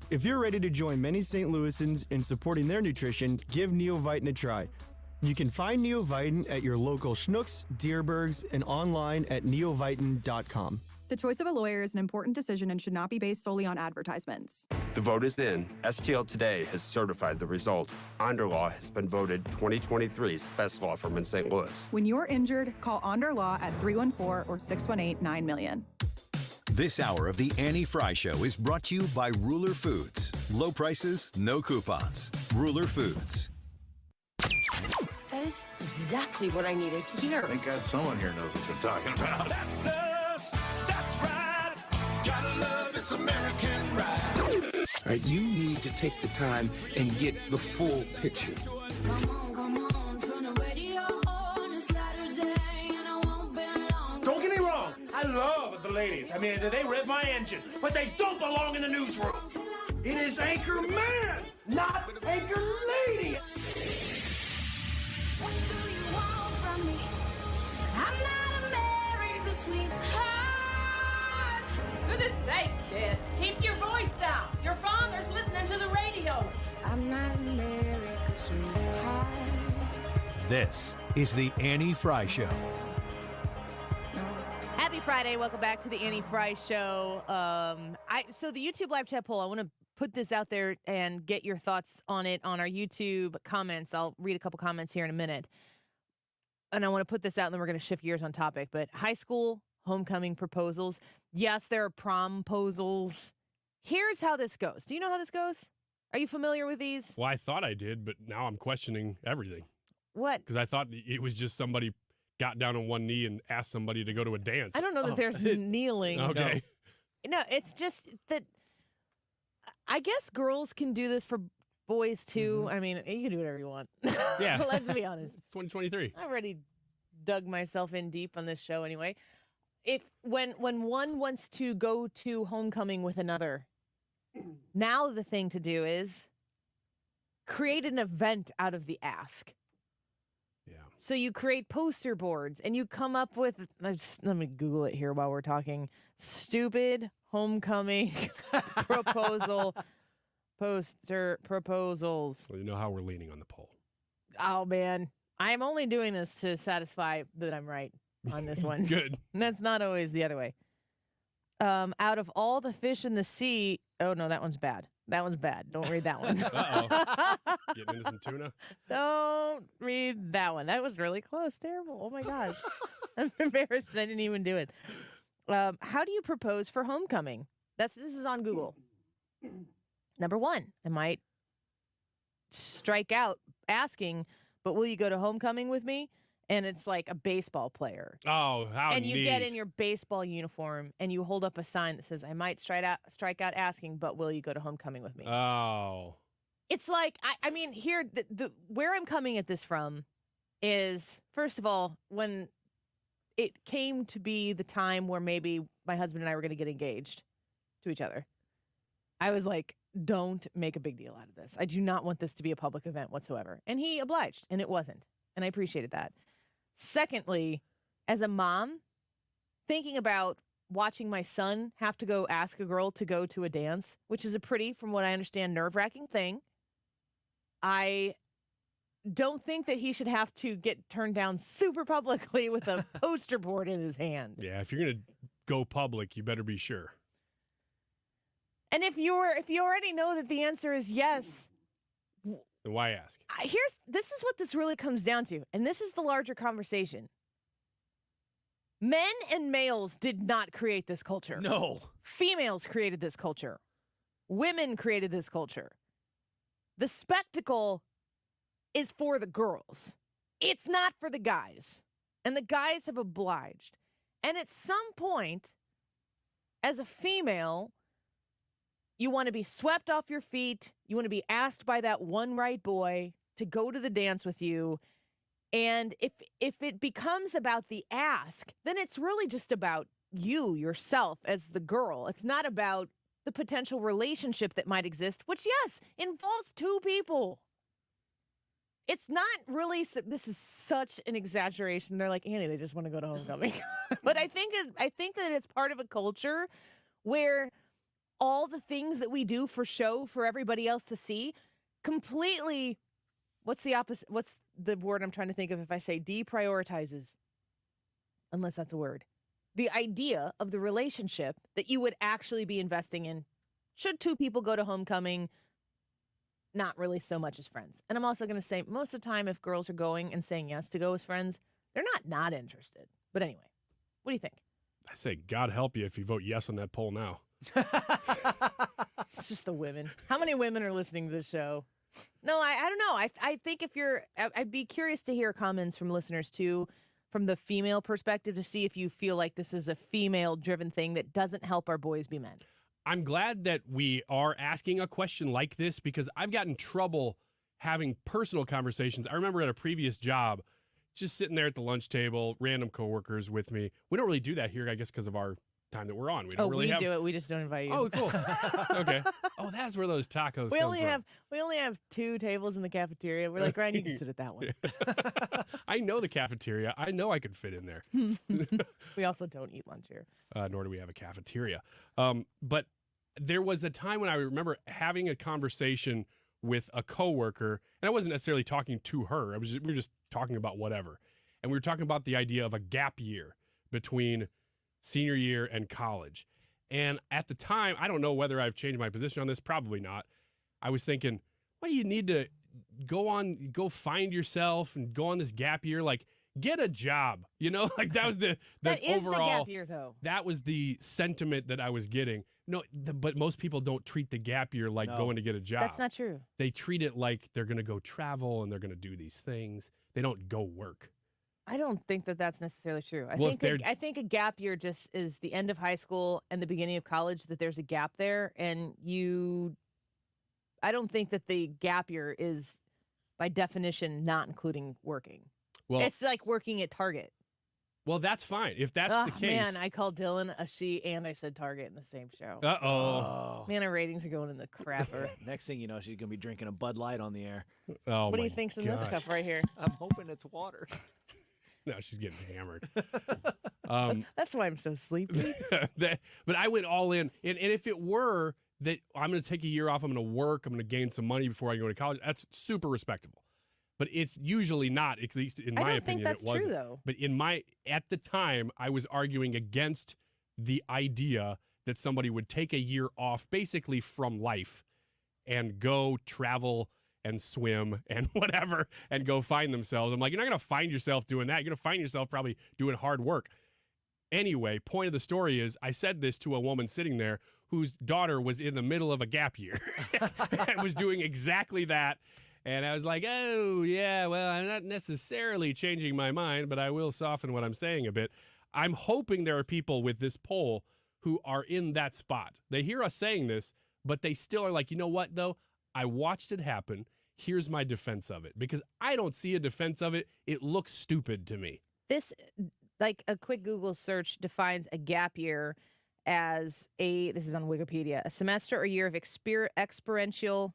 Speaker 6: If you're ready to join many St. Louisans in supporting their nutrition, give Neovitin a try. You can find Neovitin at your local Schnucks, Dierbergs, and online at neovitin.com.
Speaker 7: The choice of a lawyer is an important decision and should not be based solely on advertisements.
Speaker 17: The vote is in. STL Today has certified the result. Onderlaw has been voted 2023's best law firm in St. Louis.
Speaker 7: When you're injured, call Onder Law at 314 or 618-9000000.
Speaker 5: This hour of the Annie Frey Show is brought to you by Ruler Foods. Low prices, no coupons. Ruler Foods.
Speaker 18: That is exactly what I needed to hear.
Speaker 23: Thank God someone here knows what they're talking about.
Speaker 24: That's us. That's right. Gotta love this American ride.
Speaker 23: All right, you need to take the time and get the full picture.
Speaker 25: Don't get me wrong. I love the ladies. I mean, they rev my engine, but they don't belong in the newsroom. It is Anchor Man, not Anchor Lady.
Speaker 31: What do you want from me? I'm not America's sweetheart.
Speaker 32: Goodness sake, kid. Keep your voice down. Your father's listening to the radio.
Speaker 31: I'm not America's sweetheart.
Speaker 5: This is the Annie Frey Show.
Speaker 12: Happy Friday. Welcome back to the Annie Frey Show. So the YouTube live chat poll, I want to put this out there and get your thoughts on it on our YouTube comments. I'll read a couple comments here in a minute. And I want to put this out, and then we're going to shift gears on topic. But high school homecoming proposals. Yes, there are promposals. Here's how this goes. Do you know how this goes? Are you familiar with these?
Speaker 33: Well, I thought I did, but now I'm questioning everything.
Speaker 12: What?
Speaker 33: Because I thought it was just somebody got down on one knee and asked somebody to go to a dance.
Speaker 12: I don't know that there's kneeling.
Speaker 33: Okay.
Speaker 12: No, it's just that I guess girls can do this for boys too.
Speaker 33: Mm-hmm.
Speaker 12: I mean, you can do whatever you want.
Speaker 33: Yeah.
Speaker 12: Let's be honest.
Speaker 33: It's 2023.
Speaker 12: I already dug myself in deep on this show anyway. When one wants to go to homecoming with another, now the thing to do is create an event out of the ask.
Speaker 33: Yeah.
Speaker 12: So you create poster boards and you come up with, let me Google it here while we're talking, stupid homecoming proposal poster proposals.
Speaker 33: Well, you know how we're leaning on the poll.
Speaker 12: Oh, man. I'm only doing this to satisfy that I'm right on this one.
Speaker 33: Good.
Speaker 12: And that's not always the other way. Out of all the fish in the sea, oh, no, that one's bad. That one's bad. Don't read that one.
Speaker 33: Uh-oh. Getting into some tuna?
Speaker 12: Don't read that one. That was really close. Terrible. Oh, my gosh. I'm embarrassed that I didn't even do it. How do you propose for homecoming? This is on Google. Number one, I might strike out asking, but will you go to homecoming with me? And it's like a baseball player.
Speaker 33: Oh, how
Speaker 12: And you
Speaker 33: neat.
Speaker 12: get in your baseball uniform and you hold up a sign that says, I might strike out asking, but will you go to homecoming with me?
Speaker 33: Oh.
Speaker 12: It's like, I mean, here, where I'm coming at this from is, first of all, when it came to be the time where maybe my husband and I were going to get engaged to each other, I was like, don't make a big deal out of this. I do not want this to be a public event whatsoever. And he obliged, and it wasn't. And I appreciated that. Secondly, as a mom, thinking about watching my son have to go ask a girl to go to a dance, which is a pretty, from what I understand, nerve-wracking thing. I don't think that he should have to get turned down super publicly with a poster board in his hand.
Speaker 33: Yeah, if you're going to go public, you better be sure.
Speaker 12: And if you already know that the answer is yes,
Speaker 33: then why ask?
Speaker 12: This is what this really comes down to, and this is the larger conversation. Men and males did not create this culture.
Speaker 1: No.
Speaker 12: Females created this culture. Women created this culture. The spectacle is for the girls. It's not for the guys. And the guys have obliged. And at some point, as a female, you want to be swept off your feet. You want to be asked by that one right boy to go to the dance with you. And if it becomes about the ask, then it's really just about you, yourself, as the girl. It's not about the potential relationship that might exist, which, yes, involves two people. It's not really, this is such an exaggeration. They're like, Annie, they just want to go to homecoming. But I think that it's part of a culture where all the things that we do for show for everybody else to see completely, what's the opposite? What's the word I'm trying to think of if I say deprioritizes? Unless that's a word. The idea of the relationship that you would actually be investing in. Should two people go to homecoming? Not really so much as friends. And I'm also going to say most of the time if girls are going and saying yes to go as friends, they're not interested. But anyway, what do you think?
Speaker 33: I say God help you if you vote yes on that poll now.
Speaker 12: It's just the women. How many women are listening to this show? No, I don't know. I think I'd be curious to hear comments from listeners too, from the female perspective, to see if you feel like this is a female-driven thing that doesn't help our boys be men.
Speaker 33: I'm glad that we are asking a question like this because I've gotten in trouble having personal conversations. I remember at a previous job, just sitting there at the lunch table, random coworkers with me. We don't really do that here, I guess, because of our time that we're on. We don't really
Speaker 12: do it. We just don't invite you.
Speaker 33: Oh, cool. Okay. Oh, that's where those tacos
Speaker 12: we
Speaker 33: come
Speaker 12: only
Speaker 33: from.
Speaker 12: We only have 2 tables in the cafeteria. We're like, Ryan, you can sit at that one.
Speaker 33: I know the cafeteria. I know I could fit in there.
Speaker 12: We also don't eat lunch here.
Speaker 33: Nor do we have a cafeteria. But there was a time when I remember having a conversation with a coworker, and I wasn't necessarily talking to her. We were just talking about whatever. And we were talking about the idea of a gap year between senior year and college. And at the time, I don't know whether I've changed my position on this, probably not. I was thinking, well, you need to go find yourself and go on this gap year, like get a job, like that was the
Speaker 12: that is
Speaker 33: overall,
Speaker 12: the gap year though.
Speaker 33: That was the sentiment that I was getting. No, but most people don't treat the gap year like going to get a job.
Speaker 12: That's not true.
Speaker 33: They treat it like they're going to go travel and they're going to do these things. They don't go work.
Speaker 12: I don't think that that's necessarily true. I think a gap year just is the end of high school and the beginning of college, that there's a gap there. And I don't think that the gap year is by definition not including working. Well, it's like working at Target.
Speaker 33: Well, that's fine. If that's the case.
Speaker 12: Man, I called Dylan a she and I said Target in the same show.
Speaker 33: Uh-oh.
Speaker 12: Man, our ratings are going in the crapper.
Speaker 1: Next thing you know, she's going to be drinking a Bud Light on the air.
Speaker 33: Oh,
Speaker 12: what do you think's in this cup right here?
Speaker 1: I'm hoping it's water.
Speaker 33: No, she's getting hammered.
Speaker 12: That's why I'm so sleepy.
Speaker 33: But I went all in. And if it were that I'm going to take a year off, I'm going to work, I'm going to gain some money before I go to college, that's super respectable. But it's usually not, at least in my opinion.
Speaker 12: I don't think that's true, though.
Speaker 33: But at the time, I was arguing against the idea that somebody would take a year off basically from life and go travel and swim and whatever and go find themselves. I'm like, you're not going to find yourself doing that. You're going to find yourself probably doing hard work. Anyway, point of the story is I said this to a woman sitting there whose daughter was in the middle of a gap year and was doing exactly that. And I was like, oh, yeah, well, I'm not necessarily changing my mind, but I will soften what I'm saying a bit. I'm hoping there are people with this poll who are in that spot. They hear us saying this, but they still are like, you know what, though? I watched it happen. Here's my defense of it. Because I don't see a defense of it. It looks stupid to me.
Speaker 12: like a quick Google search defines a gap year as this is on Wikipedia, a semester or year of experiential,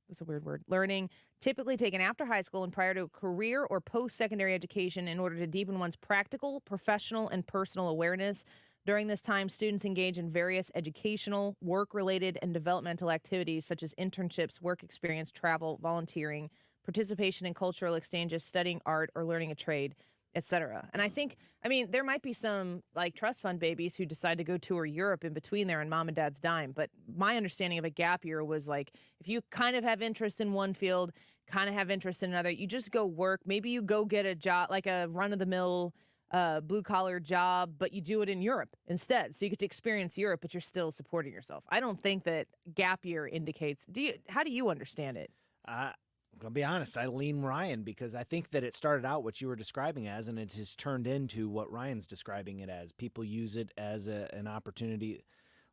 Speaker 12: that's a weird word, learning, typically taken after high school and prior to a career or post-secondary education in order to deepen one's practical, professional, and personal awareness. During this time, students engage in various educational, work-related, and developmental activities such as internships, work experience, travel, volunteering, participation in cultural exchanges, studying art, or learning a trade, etc. And I think, there might be some like trust fund babies who decide to go tour Europe in between there on mom and dad's dime. But my understanding of a gap year was like, if you kind of have interest in one field, kind of have interest in another, you just go work. Maybe you go get a job, like a run-of-the-mill blue-collar job, but you do it in Europe instead. So you get to experience Europe, but you're still supporting yourself. I don't think that gap year indicates. How do you understand it?
Speaker 1: I'm going to be honest. I lean Ryan because I think that it started out what you were describing as, and it has turned into what Ryan's describing it as. People use it as an opportunity.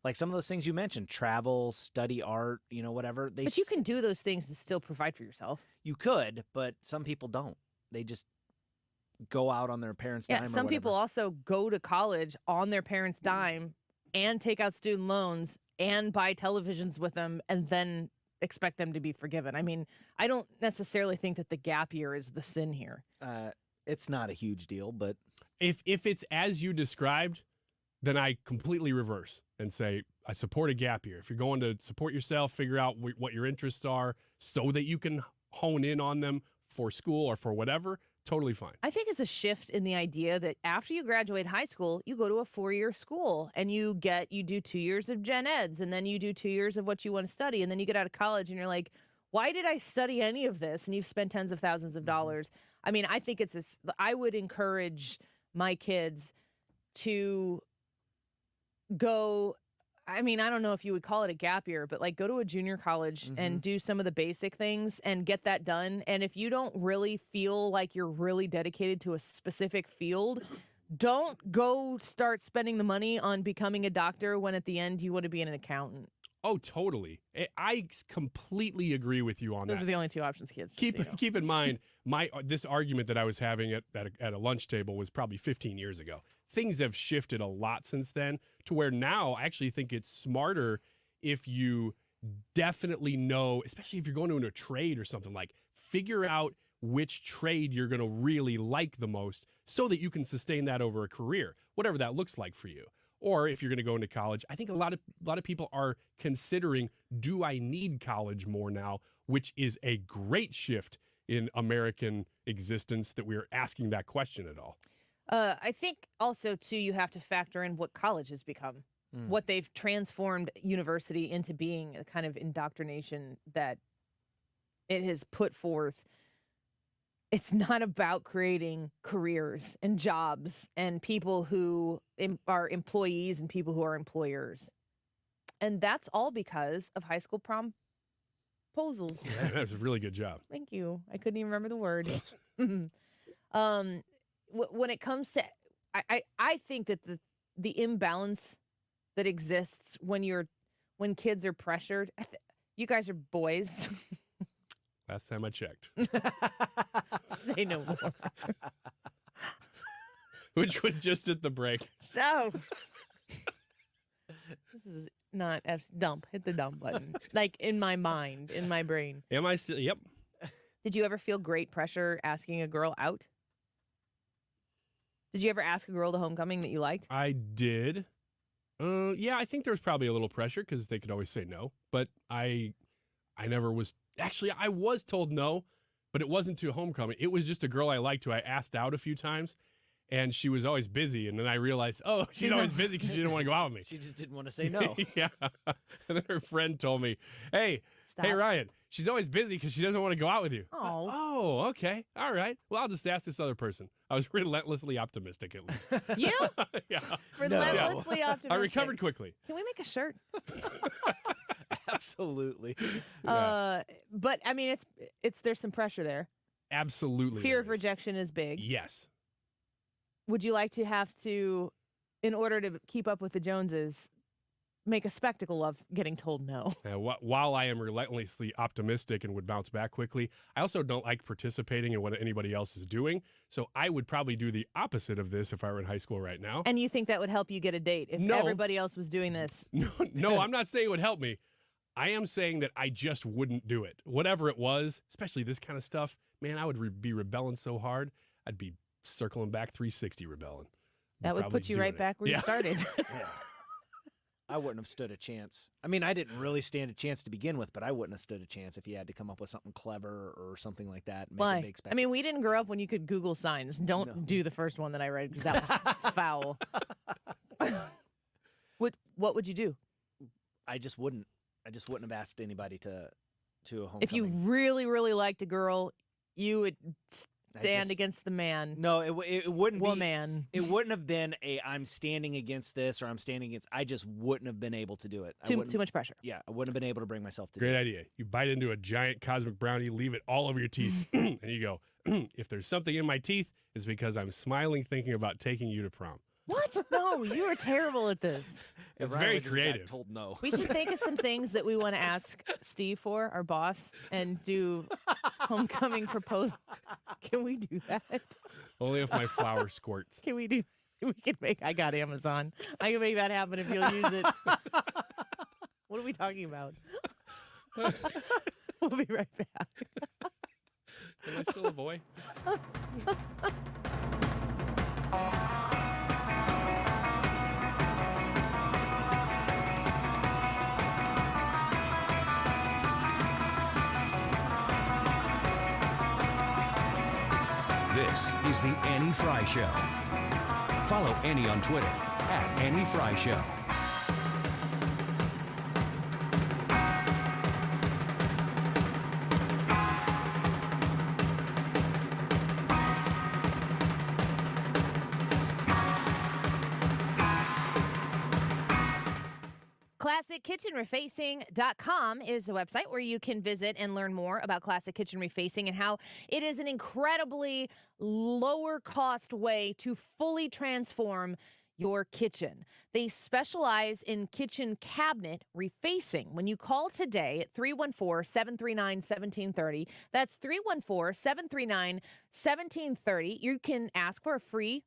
Speaker 1: Like some of those things you mentioned, travel, study art, whatever.
Speaker 12: But you can do those things to still provide for yourself.
Speaker 1: You could, but some people don't. They just go out on their parents' dime.
Speaker 12: Yeah, some people also go to college on their parents' dime and take out student loans and buy televisions with them and then expect them to be forgiven. I don't necessarily think that the gap year is the sin here.
Speaker 1: It's not a huge deal, but
Speaker 33: if it's as you described, then I completely reverse and say I support a gap year. If you're going to support yourself, figure out what your interests are so that you can hone in on them for school or for whatever, totally fine.
Speaker 12: I think it's a shift in the idea that after you graduate high school, you go to a 4-year school and you do 2 years of gen eds and then you do 2 years of what you want to study. And then you get out of college and you're like, why did I study any of this? And you've spent tens of thousands of dollars. I think I would encourage my kids to go, I don't know if you would call it a gap year, but like go to a junior college and do some of the basic things and get that done. And if you don't really feel like you're really dedicated to a specific field, don't go start spending the money on becoming a doctor when at the end you want to be an accountant.
Speaker 33: Oh, totally. I completely agree with you on that.
Speaker 12: Those are the only two options, kids.
Speaker 33: Keep in mind, this argument that I was having at a lunch table was probably 15 years ago. Things have shifted a lot since then to where now I actually think it's smarter if you definitely know, especially if you're going into a trade or something, like figure out which trade you're going to really like the most so that you can sustain that over a career, whatever that looks like for you. Or if you're going to go into college, I think a lot of people are considering, do I need college more now, which is a great shift in American existence that we're asking that question at all.
Speaker 12: I think also, too, you have to factor in what college has become, what they've transformed university into being, a kind of indoctrination that it has put forth. It's not about creating careers and jobs and people who are employees and people who are employers. And that's all because of high school proposals.
Speaker 33: Yeah, that was a really good job.
Speaker 12: Thank you. I couldn't even remember the word. When it comes to, I think that the imbalance that exists when kids are pressured, you guys are boys.
Speaker 33: Last time I checked.
Speaker 12: Say no more.
Speaker 33: Which was just at the break.
Speaker 12: So, this is not dump. Hit the dump button. Like in my mind, in my brain.
Speaker 33: Am I still? Yep.
Speaker 12: Did you ever feel great pressure asking a girl out? Did you ever ask a girl to homecoming that you liked?
Speaker 33: I did. Yeah, I think there was probably a little pressure because they could always say no. But I never was. Actually, I was told no, but it wasn't to homecoming. It was just a girl I liked who I asked out a few times, and she was always busy. And then I realized, oh, she's always busy because she didn't want to go out with me.
Speaker 1: She just didn't want to say no.
Speaker 33: Yeah. And then her friend told me, hey, Ryan, she's always busy because she doesn't want to go out with you. Oh, okay. All right. Well, I'll just ask this other person. I was relentlessly optimistic, at least.
Speaker 12: You?
Speaker 33: Yeah.
Speaker 12: Relentlessly optimistic.
Speaker 33: I recovered quickly.
Speaker 12: Can we make a shirt?
Speaker 1: Absolutely.
Speaker 12: But there's some pressure there.
Speaker 33: Absolutely.
Speaker 12: Fear of rejection is big.
Speaker 33: Yes.
Speaker 12: Would you like to have to, in order to keep up with the Joneses, make a spectacle of getting told no.
Speaker 33: While I am relentlessly optimistic and would bounce back quickly, I also don't like participating in what anybody else is doing. So I would probably do the opposite of this if I were in high school right now.
Speaker 12: And you think that would help you get a date if everybody else was doing this?
Speaker 33: No, I'm not saying it would help me. I am saying that I just wouldn't do it. Whatever it was, especially this kind of stuff, man, I would be rebelling so hard. I'd be circling back 360 rebelling.
Speaker 12: That would put you right back where you started.
Speaker 1: I wouldn't have stood a chance. I mean, I didn't really stand a chance to begin with, but I wouldn't have stood a chance if you had to come up with something clever or something like that. And make a big spectacle.
Speaker 12: I mean, we didn't grow up when you could Google signs. Don't do the first one that I read because that was foul. What would you do?
Speaker 1: I just wouldn't have asked anybody to a homecoming.
Speaker 12: If you really, really liked a girl, you would stand against the man.
Speaker 1: No, it wouldn't
Speaker 12: woman.
Speaker 1: It wouldn't have been I'm standing against this or I'm standing against. I just wouldn't have been able to do it.
Speaker 12: Too much pressure.
Speaker 1: Yeah, I wouldn't have been able to bring myself to do it.
Speaker 33: Great idea. You bite into a giant cosmic brownie, leave it all over your teeth, and you go, if there's something in my teeth, it's because I'm smiling thinking about taking you to prom.
Speaker 12: What? No, you are terrible at this.
Speaker 33: It's very creative.
Speaker 1: Told no.
Speaker 12: We should think of some things that we want to ask Steve for, our boss, and do homecoming proposals. Can we do that?
Speaker 33: Only if my flower squirts.
Speaker 12: Can we do? We can make. I got Amazon. I can make that happen if you'll use it. What are we talking about? We'll be right back.
Speaker 33: Am I still a boy?
Speaker 5: This is the Annie Frey Show. Follow Annie on Twitter @Annie Frey Show.
Speaker 12: ClassicKitchenRefacing.com is the website where you can visit and learn more about Classic Kitchen Refacing and how it is an incredibly lower cost way to fully transform your kitchen. They specialize in kitchen cabinet refacing. When you call today at 314-739-1730, that's 314-739-1730, you can ask for a free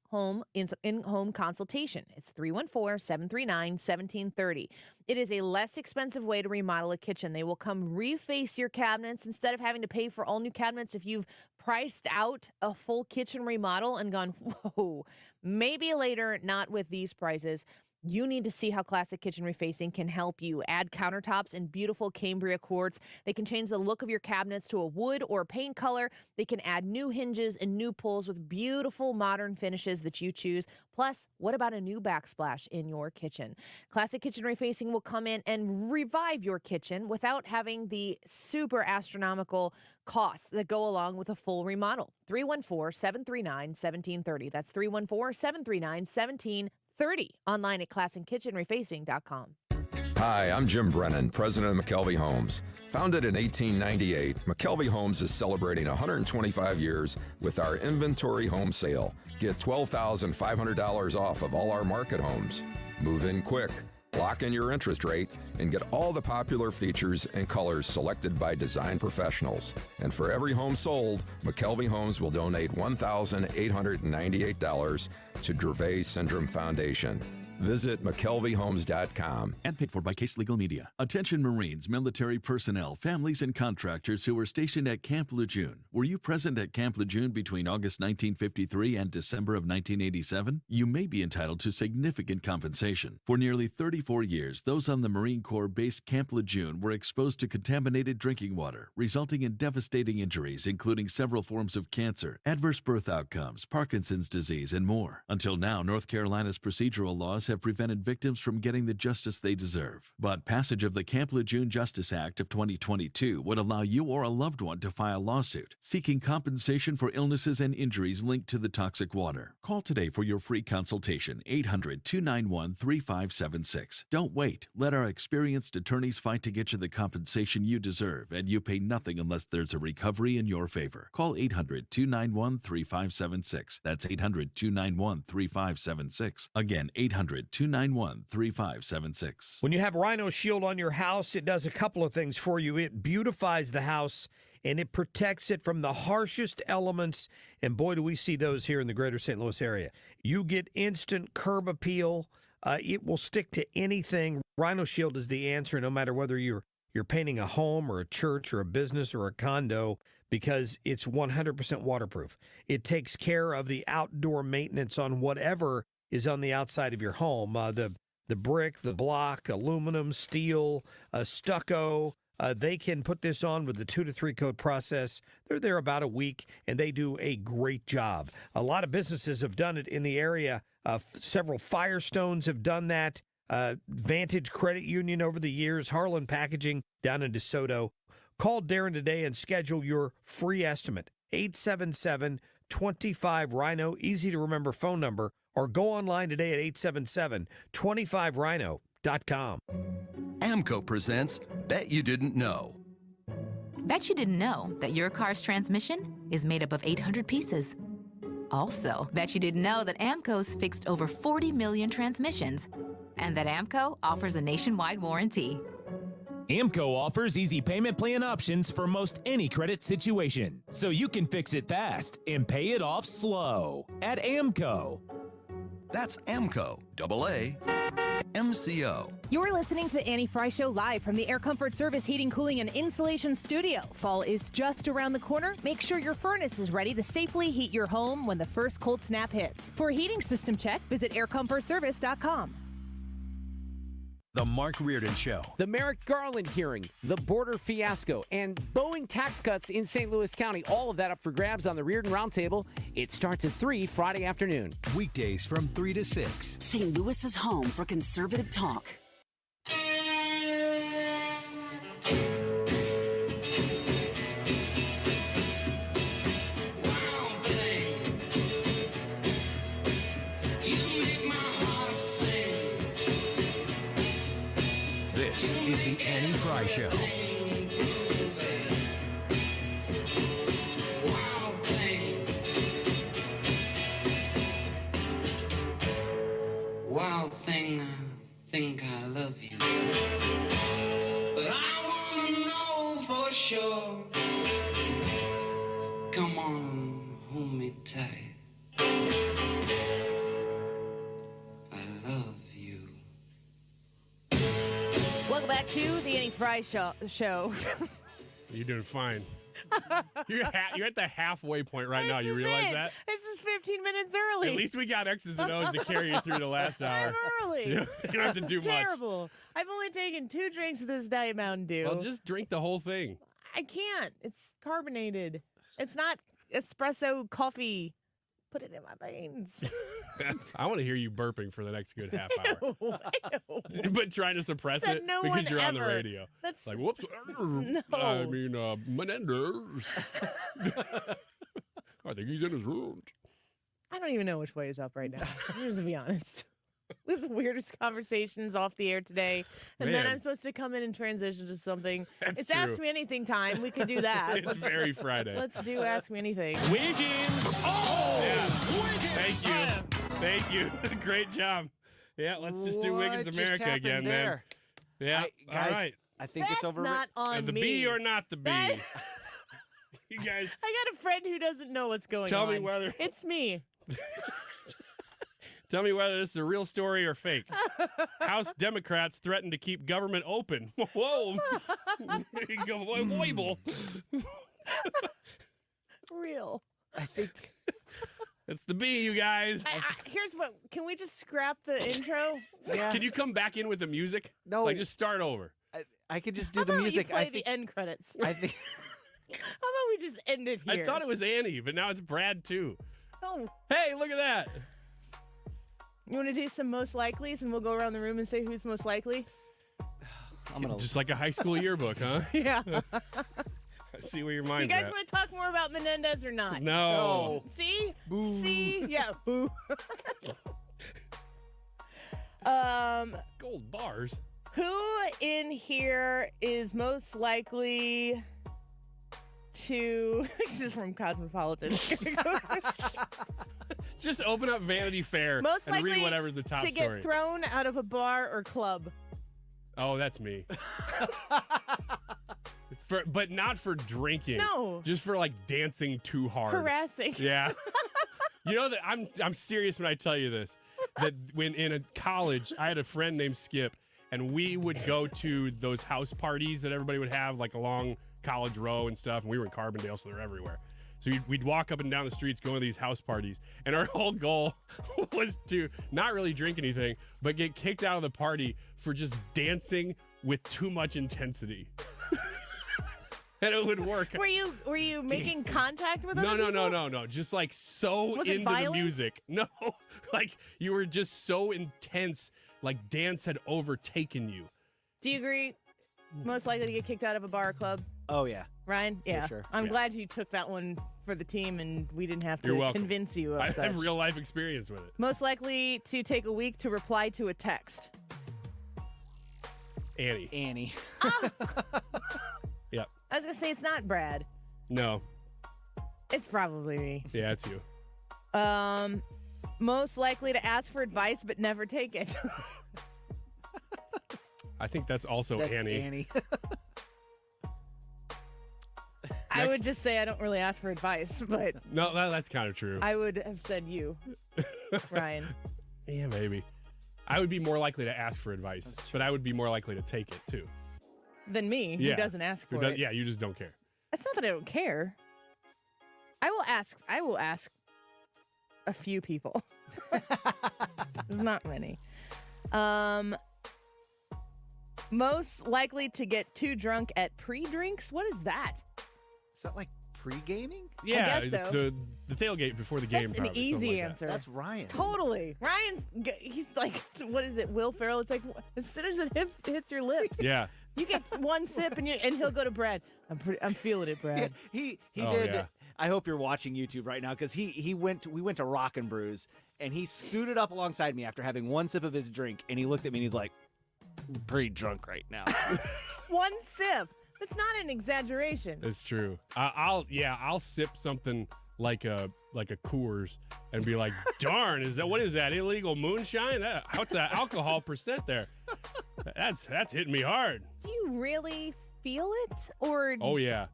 Speaker 12: in-home consultation. It's 314-739-1730. It is a less expensive way to remodel a kitchen. They will come reface your cabinets instead of having to pay for all new cabinets. If you've priced out a full kitchen remodel and gone, whoa, maybe later, not with these prices, you need to see how Classic Kitchen Refacing can help you. Add countertops in beautiful Cambria quartz. They can change the look of your cabinets to a wood or paint color. They can add new hinges and new pulls with beautiful modern finishes that you choose. Plus, what about a new backsplash in your kitchen? Classic Kitchen Refacing will come in and revive your kitchen without having the super astronomical costs that go along with a full remodel. 314-739-1730. That's 314-739-1730. Online at ClassicKitchenRefacing.com.
Speaker 8: Hi, I'm Jim Brennan, president of McKelvey Homes. Founded in 1898, McKelvey Homes is celebrating 125 years with our inventory home sale. Get $12,500 off of all our market homes. Move in quick, lock in your interest rate, and get all the popular features and colors selected by design professionals. And for every home sold, McKelvey Homes will donate $1,898 to Dravet Syndrome Foundation. Visit McKelveyHomes.com.
Speaker 9: And paid for by Case Legal Media. Attention Marines, military personnel, families, and contractors who were stationed at Camp Lejeune. Were you present at Camp Lejeune between August 1953 and December of 1987? You may be entitled to significant compensation. For nearly 34 years, those on the Marine Corps base Camp Lejeune were exposed to contaminated drinking water, resulting in devastating injuries, including several forms of cancer, adverse birth outcomes, Parkinson's disease, and more. Until now, North Carolina's procedural laws have prevented victims from getting the justice they deserve. But passage of the Camp Lejeune Justice Act of 2022 would allow you or a loved one to file a lawsuit seeking compensation for illnesses and injuries linked to the toxic water. Call today for your free consultation, 800-291-3576. Don't wait. Let our experienced attorneys fight to get you the compensation you deserve, and you pay nothing unless there's a recovery in your favor. Call 800-291-3576. That's 800-291-3576. Again, 800 1-800-291-3576.
Speaker 10: When you have Rhino Shield on your house, it does a couple of things for you. It beautifies the house, and it protects it from the harshest elements. And boy, do we see those here in the greater St. Louis area. You get instant curb appeal. It will stick to anything. Rhino Shield is the answer, no matter whether you're painting a home or a church or a business or a condo, because it's 100% waterproof. It takes care of the outdoor maintenance on whatever is on the outside of your home. The brick, the block, aluminum, steel, stucco. They can put this on with the 2 to 3 coat process. They're there about a week, and they do a great job. A lot of businesses have done it in the area. Several Firestones have done that. Vantage Credit Union over the years, Harlan Packaging down in DeSoto. Call Darren today and schedule your free estimate. 877-25-RHINO, easy to remember phone number, or go online today at 877-25rhino.com.
Speaker 11: AMCO presents Bet You Didn't Know.
Speaker 13: Bet you didn't know that your car's transmission is made up of 800 pieces. Also, bet you didn't know that AMCO's fixed over 40 million transmissions, and that AMCO offers a nationwide warranty.
Speaker 14: AMCO offers easy payment plan options for most any credit situation, so you can fix it fast and pay it off slow at AMCO.
Speaker 11: That's AMCO, AA, MCO.
Speaker 15: You're listening to the Annie Frey Show live from the Air Comfort Service Heating, Cooling, and Insulation Studio. Fall is just around the corner. Make sure your furnace is ready to safely heat your home when the first cold snap hits. For a heating system check, visit aircomfortservice.com.
Speaker 5: The Mark Reardon Show.
Speaker 16: The Merrick Garland hearing, the border fiasco, and Boeing tax cuts in St. Louis County. All of that up for grabs on the Reardon Roundtable. It starts at 3 Friday afternoon.
Speaker 5: Weekdays from 3 to 6.
Speaker 19: St. Louis's home for conservative talk.
Speaker 5: This is the Annie Frey Show.
Speaker 20: Wild thing, I think I love you. But I wanna know for sure. Come on, hold me tight. I love you.
Speaker 12: Welcome back to the Annie Frey Show.
Speaker 33: You're doing fine. You're at the halfway point right now. You realize that?
Speaker 12: This is 15 minutes early.
Speaker 33: At least we got X's and O's to carry you through the last hour.
Speaker 12: I'm early.
Speaker 33: You don't have to do much.
Speaker 12: Terrible. I've only taken 2 drinks of this Diet Mountain Dew.
Speaker 33: Well, just drink the whole thing.
Speaker 12: I can't. It's carbonated. It's not espresso coffee. Put it in my veins.
Speaker 33: I want to hear you burping for the next good half hour.
Speaker 12: Ew.
Speaker 33: But trying to suppress
Speaker 12: Said
Speaker 33: it
Speaker 12: no
Speaker 33: because
Speaker 12: one
Speaker 33: you're on the
Speaker 12: ever.
Speaker 33: radio.
Speaker 12: That's
Speaker 33: like, whoops.
Speaker 12: No.
Speaker 33: I mean, Menendez. I think he's in his room.
Speaker 12: I don't even know which way is up right now. Just to be honest. We have the weirdest conversations off the air today. And then
Speaker 33: Man.
Speaker 12: I'm supposed to come in and transition to something.
Speaker 33: That's
Speaker 12: It's
Speaker 33: true.
Speaker 12: Ask Me Anything time. We could do that.
Speaker 33: It's very Friday.
Speaker 12: Let's do Ask Me Anything.
Speaker 33: Wiggins. Oh! Yeah. Thank you. Thank you. Great job. Yeah, let's just do Wiggins
Speaker 1: What just
Speaker 33: America
Speaker 1: happened
Speaker 33: again,
Speaker 1: there?
Speaker 33: man. Yeah.
Speaker 1: Guys,
Speaker 33: all right.
Speaker 1: I think it's over.
Speaker 12: Not on
Speaker 33: the
Speaker 12: me.
Speaker 33: B or not the B?
Speaker 12: That-
Speaker 33: You guys.
Speaker 12: I got a friend who doesn't know what's going on.
Speaker 33: Tell me whether-
Speaker 12: It's me.
Speaker 33: Tell me whether this is a real story or fake. House Democrats threaten to keep government open. Whoa. Wobble.
Speaker 12: Real.
Speaker 1: I think
Speaker 33: It's the B, you guys.
Speaker 12: Here's what. Can we just scrap the intro?
Speaker 1: Yeah.
Speaker 33: Can you come back in with the music?
Speaker 1: No.
Speaker 33: Like, just start over.
Speaker 1: I could just do
Speaker 12: How
Speaker 1: the
Speaker 12: about
Speaker 1: music.
Speaker 12: You play
Speaker 1: I think.
Speaker 12: the end credits.
Speaker 1: I think.
Speaker 12: How about we just end it here?
Speaker 33: I thought it was Annie, but now it's Brad, too.
Speaker 12: Oh.
Speaker 33: Hey, look at that.
Speaker 12: You want to do some most likelies, and we'll go around the room and say who's most likely?
Speaker 33: Just like a high school yearbook, huh?
Speaker 12: Yeah.
Speaker 33: I see where your
Speaker 12: You
Speaker 33: mind's
Speaker 12: guys
Speaker 33: at.
Speaker 12: want to talk more about Menendez or not?
Speaker 33: No.
Speaker 12: See?
Speaker 33: Boo.
Speaker 12: See? Yeah. Boo.
Speaker 33: Gold bars.
Speaker 12: Who in here is most likely to? This is from Cosmopolitan.
Speaker 33: Just open up Vanity Fair
Speaker 12: Most
Speaker 33: and
Speaker 12: likely
Speaker 33: read whatever's the top
Speaker 12: to
Speaker 33: story.
Speaker 12: get thrown out of a bar or club.
Speaker 33: Oh, that's me. But not for drinking.
Speaker 12: No.
Speaker 33: Just for like dancing too hard.
Speaker 12: Harassing.
Speaker 33: Yeah. You know that I'm serious when I tell you this. That when in a college, I had a friend named Skip, and we would go to those house parties that everybody would have like along College Row and stuff. And we were in Carbondale, so they're everywhere. So we'd walk up and down the streets going to these house parties. And our whole goal was to not really drink anything, but get kicked out of the party for just dancing with too much intensity. And it would work.
Speaker 12: Were you making contact with other
Speaker 33: No. Just like so
Speaker 12: Was it
Speaker 33: into
Speaker 12: violence?
Speaker 33: the music. No, like you were just so intense, like dance had overtaken you.
Speaker 12: Do you agree? Most likely to get kicked out of a bar or club?
Speaker 1: Oh, yeah.
Speaker 12: Ryan? Yeah.
Speaker 1: sure.
Speaker 12: I'm
Speaker 33: Yeah.
Speaker 12: glad you took that one for the team and we didn't have
Speaker 33: You're
Speaker 12: to
Speaker 33: welcome.
Speaker 12: convince you of
Speaker 33: I
Speaker 12: such.
Speaker 33: have real life experience with it.
Speaker 12: Most likely to take a week to reply to a text.
Speaker 33: Annie. Yep.
Speaker 12: I was going to say it's not Brad.
Speaker 33: No.
Speaker 12: It's probably me.
Speaker 33: Yeah, it's you.
Speaker 12: Most likely to ask for advice but never take it.
Speaker 33: I think that's also
Speaker 1: That's
Speaker 33: Annie.
Speaker 1: Annie.
Speaker 12: I would just say I don't really ask for advice, but
Speaker 33: No, that's kind of true.
Speaker 12: I would have said you, Ryan.
Speaker 33: Yeah, maybe. I would be more likely to ask for advice, but I would be more likely to take it too.
Speaker 12: Than me,
Speaker 33: Yeah.
Speaker 12: who doesn't ask
Speaker 33: Who
Speaker 12: for
Speaker 33: does-
Speaker 12: it.
Speaker 33: Yeah, you just don't care.
Speaker 12: It's not that I don't care. I will ask a few people. There's not many. Most likely to get too drunk at pre-drinks? What is that?
Speaker 1: Is that like pre-gaming?
Speaker 33: Yeah,
Speaker 12: guess so.
Speaker 33: the tailgate before the game.
Speaker 12: That's an
Speaker 33: probably,
Speaker 12: easy
Speaker 33: something like that.
Speaker 12: answer.
Speaker 1: That's Ryan.
Speaker 12: Totally. He's like, what is it, Will Ferrell? It's like, as soon as it hits your lips.
Speaker 33: Yeah.
Speaker 12: You get one sip and he'll go to Brad. I'm feeling it, Brad.
Speaker 1: He
Speaker 33: Oh,
Speaker 1: did.
Speaker 33: yeah.
Speaker 1: I hope you're watching YouTube right now because we went to Rock and Brews and he scooted up alongside me after having one sip of his drink and he looked at me and he's like, pretty drunk right now.
Speaker 12: One sip. That's not an exaggeration.
Speaker 33: It's true. I'll sip something like a Coors and be like, darn, what is that illegal moonshine? What's that alcohol percent there? That's hitting me hard.
Speaker 12: Do you really feel it, or?
Speaker 33: Oh yeah,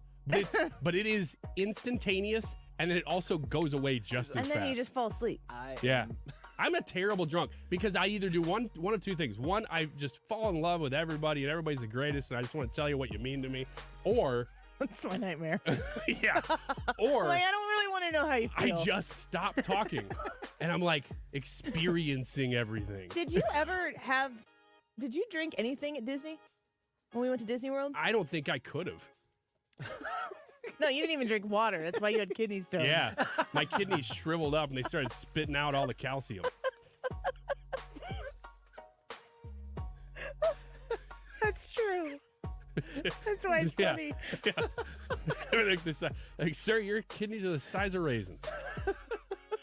Speaker 33: but it is instantaneous, and it also goes away just as
Speaker 12: And then
Speaker 33: fast.
Speaker 12: you just fall asleep.
Speaker 33: Yeah. I'm a terrible drunk because I either do one of two things. One, I just fall in love with everybody and everybody's the greatest and I just want to tell you what you mean to me. Or
Speaker 12: That's my nightmare.
Speaker 33: yeah. Or
Speaker 12: Like, I don't really want to know how you
Speaker 33: I
Speaker 12: feel.
Speaker 33: just stop talking and I'm like experiencing everything.
Speaker 12: Did you drink anything at Disney when we went to Disney World?
Speaker 33: I don't think I could have.
Speaker 12: No, you didn't even drink water. That's why you had kidney stones.
Speaker 33: Yeah. My kidneys shriveled up and they started spitting out all the calcium.
Speaker 12: That's true. That's why it's
Speaker 33: Yeah.
Speaker 12: funny.
Speaker 33: Yeah. They're like, like, sir, your kidneys are the size of raisins.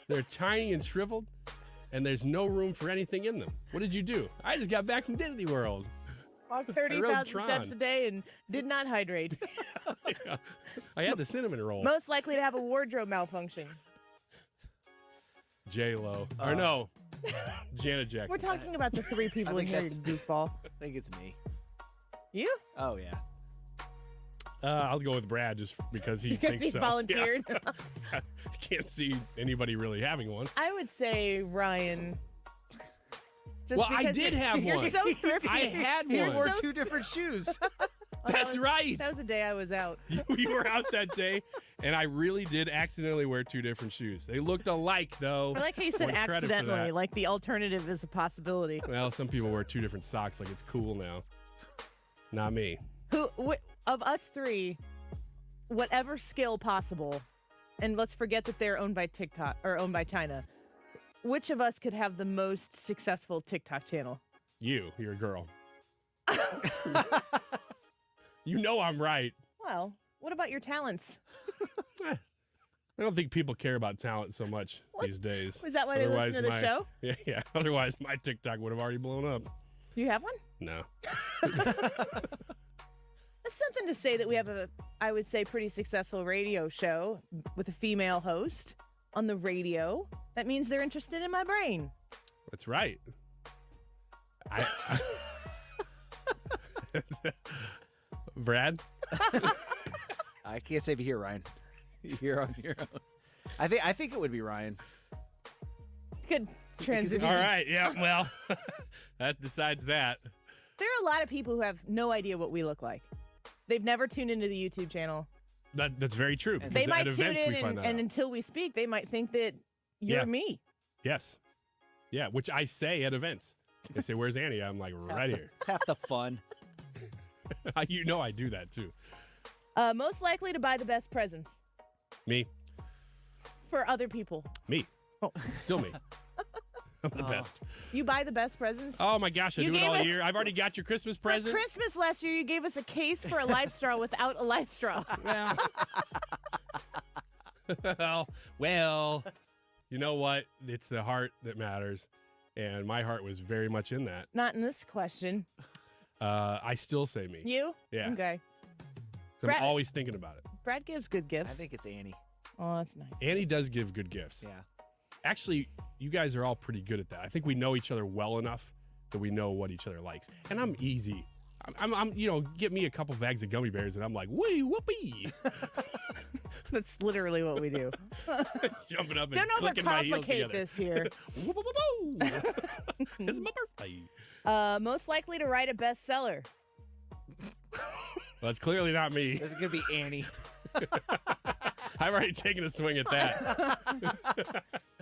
Speaker 33: They're tiny and shriveled, and there's no room for anything in them. What did you do? I just got back from Disney World.
Speaker 12: Walked
Speaker 33: I rode
Speaker 12: 30,000
Speaker 33: Tron.
Speaker 12: steps a day and did not hydrate.
Speaker 33: Yeah. I had the cinnamon roll.
Speaker 12: Most likely to have a wardrobe malfunction.
Speaker 33: J-Lo. Or no, Janet Jackson.
Speaker 12: We're talking about the three people in
Speaker 1: think
Speaker 12: here,
Speaker 1: that's-
Speaker 12: goofball.
Speaker 1: I think it's me.
Speaker 12: You?
Speaker 1: Oh yeah.
Speaker 33: I'll go with Brad just because he
Speaker 12: Because
Speaker 33: thinks
Speaker 12: he
Speaker 33: so.
Speaker 12: volunteered?
Speaker 33: Yeah. I can't see anybody really having one.
Speaker 12: I would say Ryan. Just
Speaker 33: Well, I
Speaker 12: because
Speaker 33: did have
Speaker 12: you're
Speaker 33: one.
Speaker 12: so thrifty.
Speaker 33: I had
Speaker 12: You're
Speaker 33: one.
Speaker 1: Wore
Speaker 12: so-
Speaker 1: two different shoes.
Speaker 33: That's right.
Speaker 12: That was the day I was out.
Speaker 33: We were out that day, and I really did accidentally wear two different shoes. They looked alike, though.
Speaker 12: I like how you said
Speaker 33: Want credit for
Speaker 12: accidentally,
Speaker 33: that.
Speaker 12: like the alternative is a possibility.
Speaker 33: Well, some people wear two different socks like it's cool now. Not me.
Speaker 12: Of us three, whatever skill possible, and let's forget that they're owned by TikTok or owned by China, which of us could have the most successful TikTok channel?
Speaker 33: You're a girl. You know I'm right.
Speaker 12: Well, what about your talents?
Speaker 33: I don't think people care about talent so much these days.
Speaker 12: Was that why they listen to the
Speaker 33: my-
Speaker 12: show?
Speaker 33: Yeah. Otherwise, my TikTok would have already blown up.
Speaker 12: Do you have one?
Speaker 33: No.
Speaker 12: That's something to say that we have I would say, pretty successful radio show with a female host. on the radio. That means they're interested in my brain.
Speaker 33: That's right. Brad?
Speaker 1: I can't save you here, Ryan. You're on your own. I think it would be Ryan.
Speaker 12: Good transition.
Speaker 33: All right. Yeah. Well, that decides that.
Speaker 12: There are a lot of people who have no idea what we look like. They've never tuned into the YouTube channel.
Speaker 33: That's very true.
Speaker 12: They might tune in, and until we speak, they might think that you're me.
Speaker 33: Yes. Yeah, which I say at events. They say, "Where's Annie?" I'm like, right here.
Speaker 1: It's half the fun.
Speaker 33: You know I do that too.
Speaker 12: Most likely to buy the best presents
Speaker 33: Me.
Speaker 12: for other people.
Speaker 33: Me.
Speaker 12: Oh.
Speaker 33: Still me. I'm the best.
Speaker 12: You buy the best presents?
Speaker 33: Oh my gosh, I do it all year. I've already got your Christmas present.
Speaker 12: For Christmas last year, you gave us a case for a life straw without a life straw.
Speaker 33: Well, you know what? It's the heart that matters. And my heart was very much in that.
Speaker 12: Not in this question.
Speaker 33: I still say me.
Speaker 12: You?
Speaker 33: Yeah.
Speaker 12: Okay.
Speaker 33: So I'm always thinking about it.
Speaker 12: Brad gives good gifts.
Speaker 1: I think it's Annie.
Speaker 12: Oh, that's nice.
Speaker 33: Annie does give good gifts.
Speaker 1: Yeah.
Speaker 33: Actually, you guys are all pretty good at that. I think we know each other well enough that we know what each other likes. And I'm easy. I'm get me a couple bags of gummy bears and I'm like, wee, whoopee.
Speaker 12: That's literally what we do.
Speaker 33: Jumping up and
Speaker 12: Don't
Speaker 33: clicking my heels
Speaker 12: overcomplicate
Speaker 33: together.
Speaker 12: this here.
Speaker 33: It's my birthday.
Speaker 12: Most likely to write a bestseller.
Speaker 33: Well, it's clearly not me.
Speaker 1: This is going to be Annie.
Speaker 33: I've already taken a swing at that.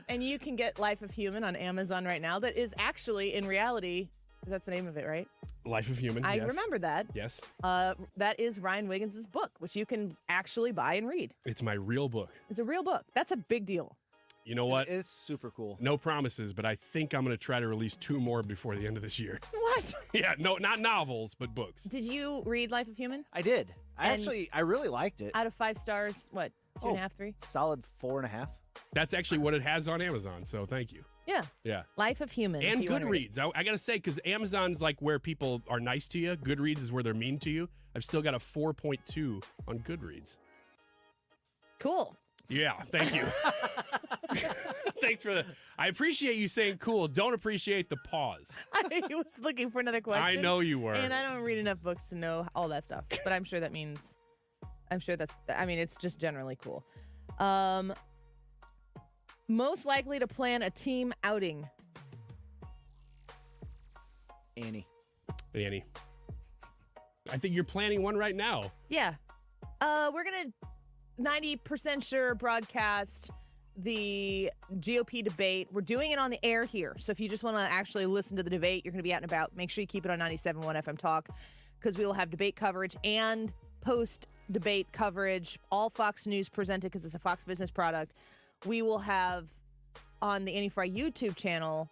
Speaker 12: And you can get Life of Human on Amazon right now. That is actually, in reality, that's the name of it, right?
Speaker 33: Life of Human.
Speaker 12: I
Speaker 33: yes.
Speaker 12: remember that.
Speaker 33: Yes.
Speaker 12: That is Ryan Wiggins' book, which you can actually buy and read.
Speaker 33: It's my real book.
Speaker 12: It's a real book. That's a big deal.
Speaker 33: You know what?
Speaker 1: It's super cool.
Speaker 33: No promises, but I think I'm going to try to release 2 more before the end of this year.
Speaker 12: What?
Speaker 33: Yeah, no, not novels, but books.
Speaker 12: Did you read Life of Human?
Speaker 1: I did. I really liked it.
Speaker 12: Out of 5 stars, what, 2.5, 3?
Speaker 1: Solid 4.5.
Speaker 33: That's actually what it has on Amazon, so thank you.
Speaker 12: Yeah.
Speaker 33: Yeah.
Speaker 12: Life of Human.
Speaker 33: And Goodreads. I got to say, because Amazon's like where people are nice to you. Goodreads is where they're mean to you. I've still got a 4.2 on Goodreads.
Speaker 12: Cool.
Speaker 33: Yeah, thank you. Thanks for the... I appreciate you saying cool. Don't appreciate the pause.
Speaker 12: I was looking for another question.
Speaker 33: I know you were.
Speaker 12: And I don't read enough books to know all that stuff. But I'm sure it's just generally cool. Most likely to plan a team outing.
Speaker 1: Annie.
Speaker 33: I think you're planning one right now.
Speaker 12: Yeah. We're going to 90% sure broadcast the GOP debate. We're doing it on the air here. So if you just want to actually listen to the debate, you're going to be out and about. Make sure you keep it on 97.1 FM Talk because we will have debate coverage and post-debate coverage. All Fox News presented because it's a Fox Business product. We will have on the Annie Frey YouTube channel,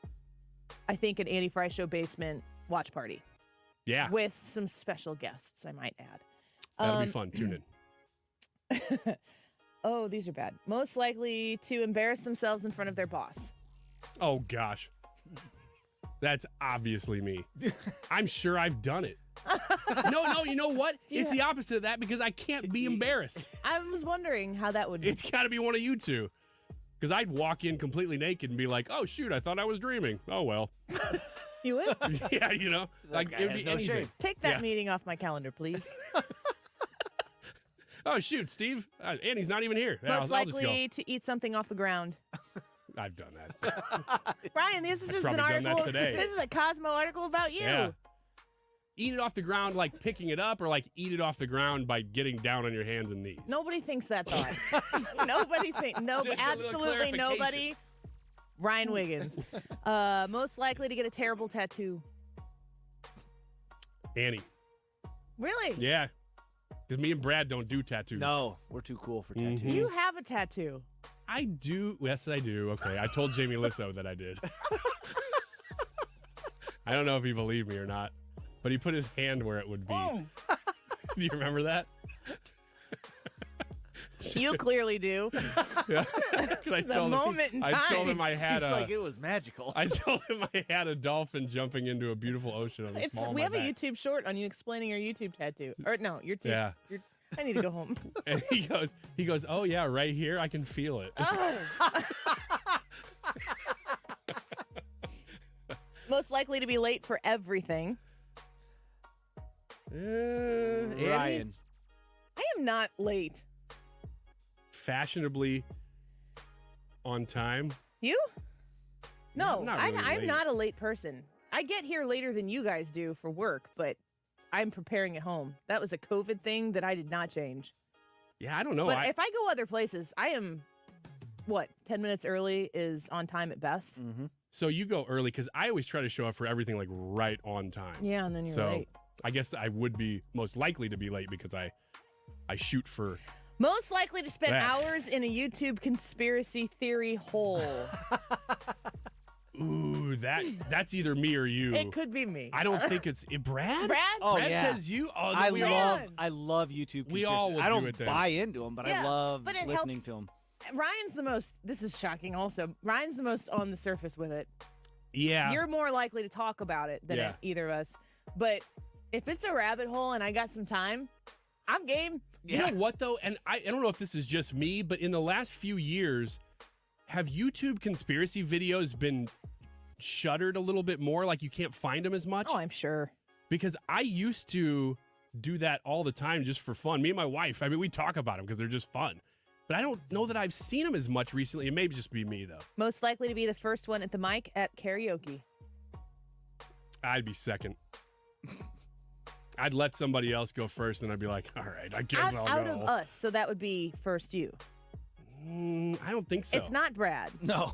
Speaker 12: I think, an Annie Frey Show basement watch party.
Speaker 33: Yeah.
Speaker 12: With some special guests, I might add.
Speaker 33: That'll be fun. Tune in.
Speaker 12: Oh, these are bad. Most likely to embarrass themselves in front of their boss.
Speaker 33: Oh, gosh. That's obviously me. I'm sure I've done it. No, you know what? It's the opposite of that because I can't be embarrassed.
Speaker 12: I was wondering how that would be.
Speaker 33: It's got to be one of you two. Because I'd walk in completely naked and be like, oh, shoot, I thought I was dreaming. Oh, well.
Speaker 12: You would?
Speaker 33: Yeah, you know. Like, it would be anything.
Speaker 12: Take that meeting off my calendar, please.
Speaker 33: Oh, shoot, Steve. Annie's not even here.
Speaker 12: Most
Speaker 33: I'll just
Speaker 12: likely to eat something off the ground.
Speaker 33: I've done that.
Speaker 12: Brian, this is just
Speaker 33: I've
Speaker 12: an
Speaker 33: probably done
Speaker 12: article.
Speaker 33: that today.
Speaker 12: This is a Cosmo article about you.
Speaker 33: Yeah. Eat it off the ground like picking it up or like eat it off the ground by getting down on your hands and knees?
Speaker 12: Nobody thinks that thought. Nobody thinks. No,
Speaker 33: Just a little
Speaker 12: absolutely nobody.
Speaker 33: clarification.
Speaker 12: Ryan Wiggins. Most likely to get a terrible tattoo.
Speaker 33: Annie.
Speaker 12: Really?
Speaker 33: Yeah. Because me and Brad don't do tattoos.
Speaker 1: No, we're too cool for tattoos.
Speaker 12: You have a tattoo.
Speaker 33: I do. Yes, I do. Okay. I told Jamie Lissow that I did. I don't know if he believed me or not, but he put his hand where it would be.
Speaker 12: Oh.
Speaker 33: Do you remember that?
Speaker 12: You clearly do.
Speaker 33: Yeah.
Speaker 12: It's a moment in time.
Speaker 33: I told him I had
Speaker 1: It's like it was magical.
Speaker 33: I told him I had a dolphin jumping into a beautiful ocean on the small of
Speaker 12: We
Speaker 33: my
Speaker 12: have a
Speaker 33: back.
Speaker 12: YouTube short on you explaining your YouTube tattoo. Or no, your
Speaker 33: Yeah.
Speaker 12: I need to go home.
Speaker 33: And he goes, oh yeah, right here, I can feel it.
Speaker 12: Oh. Most likely to be late for everything.
Speaker 1: Ryan.
Speaker 12: I am not late.
Speaker 33: Fashionably on time.
Speaker 12: You? No,
Speaker 33: I'm not
Speaker 12: I'm
Speaker 33: late.
Speaker 12: not a late person. I get here later than you guys do for work, but I'm preparing at home. That was a COVID thing that I did not change.
Speaker 33: Yeah, I don't know.
Speaker 12: But if I go other places, I am, 10 minutes early is on time at best?
Speaker 1: Mm-hmm.
Speaker 33: So you go early because I always try to show up for everything like right on time.
Speaker 12: Yeah, and then you're
Speaker 33: so
Speaker 12: late.
Speaker 33: I guess I would be most likely to be late because I shoot for.
Speaker 12: Most likely to spend
Speaker 33: that.
Speaker 12: hours in a YouTube conspiracy theory hole.
Speaker 33: Ooh, that's either me or you.
Speaker 12: It could be me.
Speaker 33: I don't think it's Brad.
Speaker 12: Brad?
Speaker 1: Oh,
Speaker 33: Brad
Speaker 1: yeah.
Speaker 33: says you. Oh,
Speaker 1: I
Speaker 33: all.
Speaker 1: love YouTube conspiracy.
Speaker 33: We all will
Speaker 1: I don't
Speaker 33: do it then.
Speaker 1: buy into them, but
Speaker 12: Yeah,
Speaker 1: I love
Speaker 12: but it
Speaker 1: listening
Speaker 12: helps.
Speaker 1: to them.
Speaker 12: Ryan's the most, this is shocking also, Ryan's the most on the surface with it.
Speaker 33: Yeah.
Speaker 12: You're more likely to talk about it than
Speaker 33: Yeah.
Speaker 12: either of us. But if it's a rabbit hole and I got some time, I'm game.
Speaker 33: You know what though, and I don't know if this is just me, but in the last few years, have YouTube conspiracy videos been shuttered a little bit more? Like you can't find them as much?
Speaker 12: Oh, I'm sure.
Speaker 33: Because I used to do that all the time just for fun. Me and my wife, I mean, we talk about them because they're just fun. But I don't know that I've seen them as much recently. It may just be me, though.
Speaker 12: Most likely to be the first one at the mic at karaoke.
Speaker 33: I'd be second. I'd let somebody else go first, and I'd be like, all right, I guess I'll
Speaker 12: Out
Speaker 33: go.
Speaker 12: of us, so that would be first you.
Speaker 33: I don't think so.
Speaker 12: It's not Brad.
Speaker 1: No.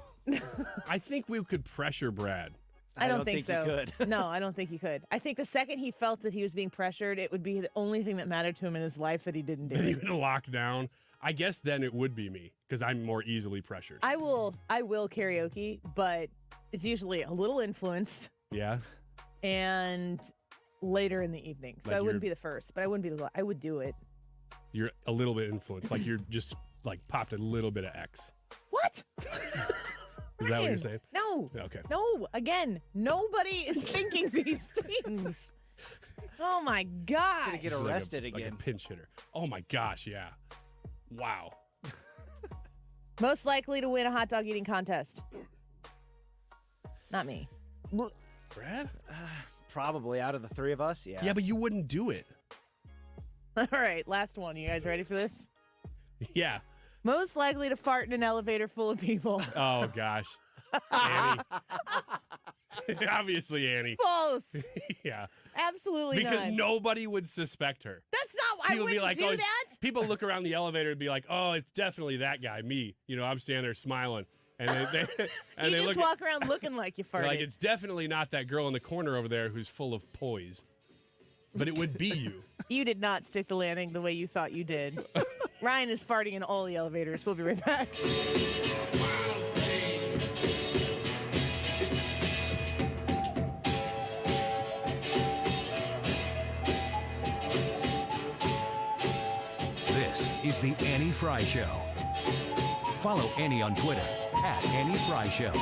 Speaker 33: I think we could pressure Brad.
Speaker 12: I don't think so.
Speaker 1: you could.
Speaker 12: No, I don't think he could. I think the second he felt that he was being pressured, it would be the only thing that mattered to him in his life that he didn't
Speaker 33: That he
Speaker 12: do.
Speaker 33: would lock down. I guess then it would be me because I'm more easily pressured.
Speaker 12: I will karaoke, but it's usually a little influenced
Speaker 33: Yeah.
Speaker 12: and later in the evening. So
Speaker 33: Like
Speaker 12: I wouldn't
Speaker 33: you're-
Speaker 12: be the first, but I would do it.
Speaker 33: You're a little bit influenced. Like you're just like popped a little bit of X.
Speaker 12: What?
Speaker 33: Is that what you're saying?
Speaker 12: No.
Speaker 33: Okay.
Speaker 12: No. Again, nobody is thinking these things. Oh my gosh.
Speaker 1: Gonna get
Speaker 33: This is
Speaker 1: arrested
Speaker 33: like
Speaker 1: again.
Speaker 33: a pinch hitter. Oh my gosh, yeah. Wow.
Speaker 12: Most likely to win a hot dog eating contest. Not me.
Speaker 33: Brad?
Speaker 1: Probably out of the three of us, yeah.
Speaker 33: Yeah, but you wouldn't do it.
Speaker 12: All right, last one. You guys ready for this?
Speaker 33: Yeah.
Speaker 12: Most likely to fart in an elevator full of people.
Speaker 33: Oh gosh. Annie. Obviously Annie.
Speaker 12: False.
Speaker 33: Yeah.
Speaker 12: Absolutely
Speaker 33: Because
Speaker 12: not.
Speaker 33: nobody would suspect her.
Speaker 12: That's not. I
Speaker 33: People would
Speaker 12: wouldn't
Speaker 33: be like,
Speaker 12: do
Speaker 33: oh,
Speaker 12: that.
Speaker 33: people look around the elevator and be like, oh, it's definitely that guy, me. You know, I'm standing there smiling. And they and
Speaker 12: You
Speaker 33: they
Speaker 12: just
Speaker 33: look
Speaker 12: walk around looking like you
Speaker 33: they're
Speaker 12: farted.
Speaker 33: like, it's definitely not that girl in the corner over there who's full of poise. But it would be you.
Speaker 12: You did not stick the landing the way you thought you did. Ryan is farting in all the elevators. We'll be right back.
Speaker 5: This is the Annie Frey Show. Follow Annie on Twitter at Annie Frey Show.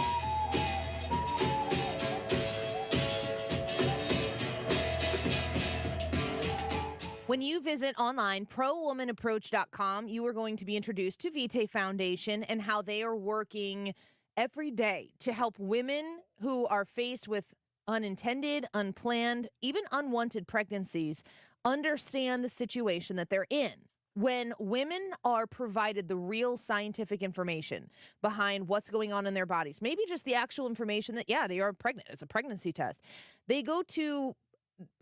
Speaker 12: When you visit online, prowomanaapproach.com, you are going to be introduced to Vitae Foundation and how they are working every day to help women who are faced with unintended, unplanned, even unwanted pregnancies understand the situation that they're in. When women are provided the real scientific information behind what's going on in their bodies, maybe just the actual information that, yeah, they are pregnant, it's a pregnancy test, they go to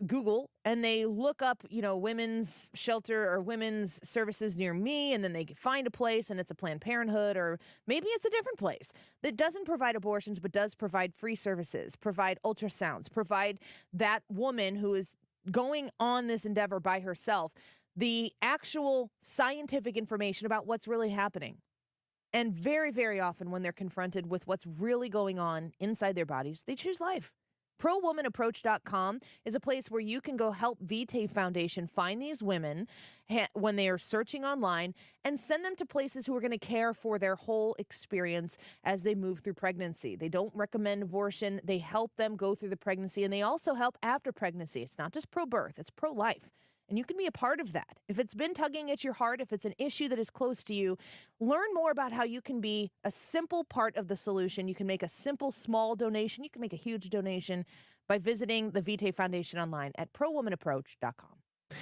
Speaker 12: Google and they look up, women's shelter or women's services near me, and then they find a place and it's a Planned Parenthood, or maybe it's a different place that doesn't provide abortions but does provide free services, provide ultrasounds, provide that woman who is going on this endeavor by herself the actual scientific information about what's really happening. And very, very often when they're confronted with what's really going on inside their bodies, they choose life. ProWomanApproach.com is a place where you can go help Vitae Foundation find these women when they are searching online and send them to places who are going to care for their whole experience as they move through pregnancy. They don't recommend abortion. They help them go through the pregnancy, and they also help after pregnancy. It's not just pro-birth, it's pro-life. and you can be a part of that. If it's been tugging at your heart, if it's an issue that is close to you, learn more about how you can be a simple part of the solution. You can make a simple, small donation. You can make a huge donation by visiting the Vitae Foundation online at prowomanaapproach.com.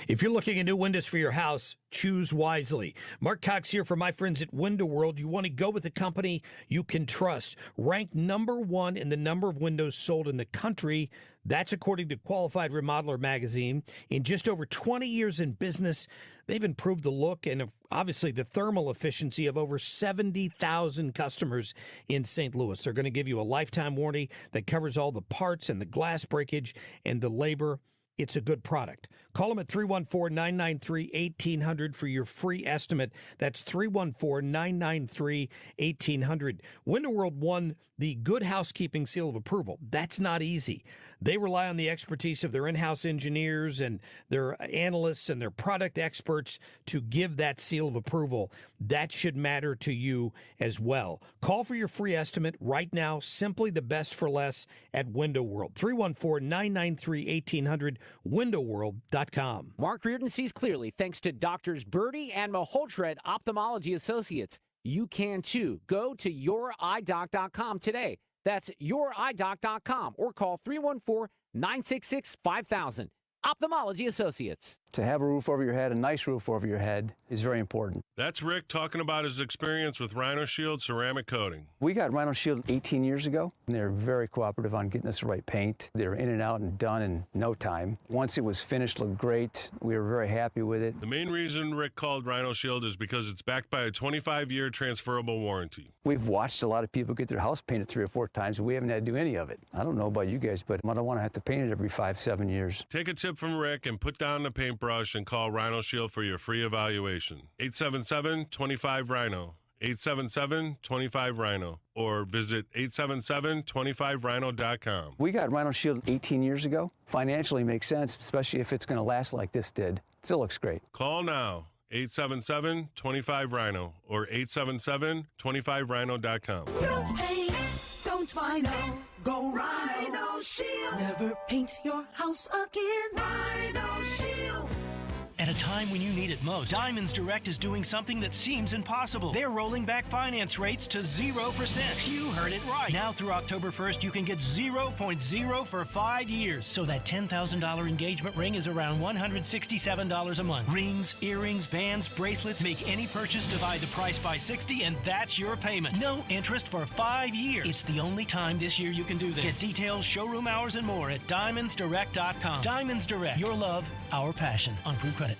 Speaker 10: If you're looking at new windows for your house, choose wisely. Mark Cox here for my friends at Window World. You want to go with a company you can trust. Ranked number one in the number of windows sold in the country. That's according to Qualified Remodeler magazine. In just over 20 years in business, they've improved the look and obviously the thermal efficiency of over 70,000 customers in St. Louis. They're going to give you a lifetime warranty that covers all the parts and the glass breakage and the labor. It's a good product. Call them at 314-993-1800 for your free estimate. That's 314-993-1800. Window World won the Good Housekeeping Seal of Approval. That's not easy. They rely on the expertise of their in-house engineers and their analysts and their product experts to give that seal of approval. That should matter to you as well. Call for your free estimate right now. Simply the best for less at Window World. 314-993-1800, windowworld.com.
Speaker 16: Mark Reardon sees clearly thanks to Doctors Birdie and Maholtred Ophthalmology Associates. You can too. Go to youridoc.com today. That's youridoc.com or call 314-966-5000. Ophthalmology Associates.
Speaker 2: To have a roof over your head, a nice roof over your head, is very important.
Speaker 3: That's Rick talking about his experience with Rhino Shield ceramic coating.
Speaker 2: We got Rhino Shield 18 years ago, and they're very cooperative on getting us the right paint. They're in and out and done in no time. Once it was finished, looked great. We were very happy with it.
Speaker 3: The main reason Rick called Rhino Shield is because it's backed by a 25-year transferable warranty.
Speaker 2: We've watched a lot of people get their house painted 3 or 4 times, and we haven't had to do any of it. I don't know about you guys, but I don't want to have to paint it every 5-7 years.
Speaker 3: Take a tip from Rick and put down the paintbrush and call Rhino Shield for your free evaluation. 877-25-RHINO. 877-25-RHINO. Or visit 877-25rhino.com.
Speaker 2: We got Rhino Shield 18 years ago. Financially makes sense, especially if it's going to last like this did. Still looks great.
Speaker 3: Call now. 877-25-RHINO or 877-25rhino.com.
Speaker 31: No paint, don't Rhino. Go Rhino Shield. Never paint your house again. Rhino Shield.
Speaker 4: At a time when you need it most, Diamonds Direct is doing something that seems impossible. They're rolling back finance rates to 0%. You heard it right. Now through October 1st, you can get 0.0 for 5 years. So that $10,000 engagement ring is around $167 a month. Rings, earrings, bands, bracelets, make any purchase, divide the price by 60, and that's your payment. No interest for 5 years. It's the only time this year you can do this. Get details, showroom hours, and more at DiamondsDirect.com. Diamonds Direct. Your love, our passion. On Approved Credit.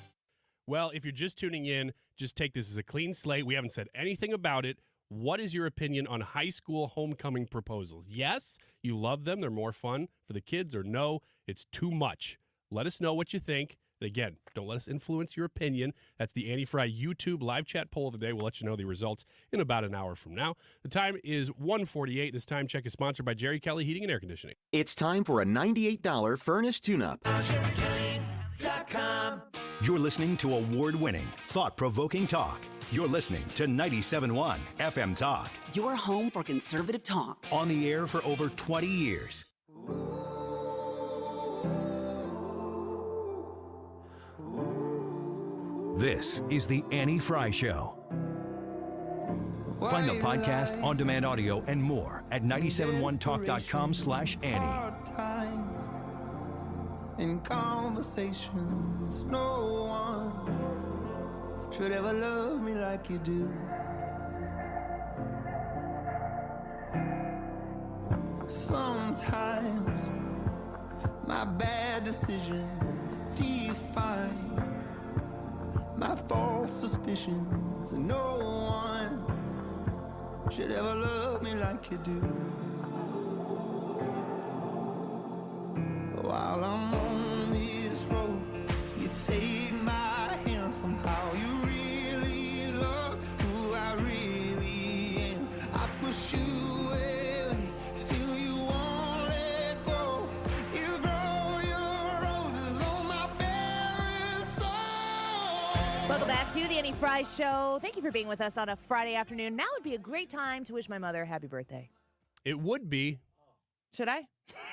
Speaker 33: Well, if you're just tuning in, just take this as a clean slate. We haven't said anything about it. What is your opinion on high school homecoming proposals? Yes, you love them. They're more fun for the kids, or no, it's too much. Let us know what you think. And again, don't let us influence your opinion. That's the Annie Frey YouTube live chat poll of the day. We'll let you know the results in about an hour from now. The time is 1:48. This time check is sponsored by Jerry Kelly Heating and Air Conditioning.
Speaker 6: It's time for a $98 furnace tune-up.
Speaker 5: You're listening to award-winning, thought-provoking talk. You're listening to 97.1 FM Talk.
Speaker 19: Your home for conservative talk.
Speaker 5: On the air for over 20 years. This is the Annie Frey Show. Find the podcast, on-demand audio, and more at 971talk.com/Annie.
Speaker 7: In conversations, no one should ever love me like you do. Sometimes my bad decisions define my false suspicions, and no one should ever love me like you do. While I'm on this road, you take my hand somehow. You really love who I really am. I push you away, still you won't let go. You grow your roses on my bare soul.
Speaker 12: Welcome back to the Annie Frey Show. Thank you for being with us on a Friday afternoon. Now would be a great time to wish my mother a happy birthday.
Speaker 33: It would be.
Speaker 12: Should I?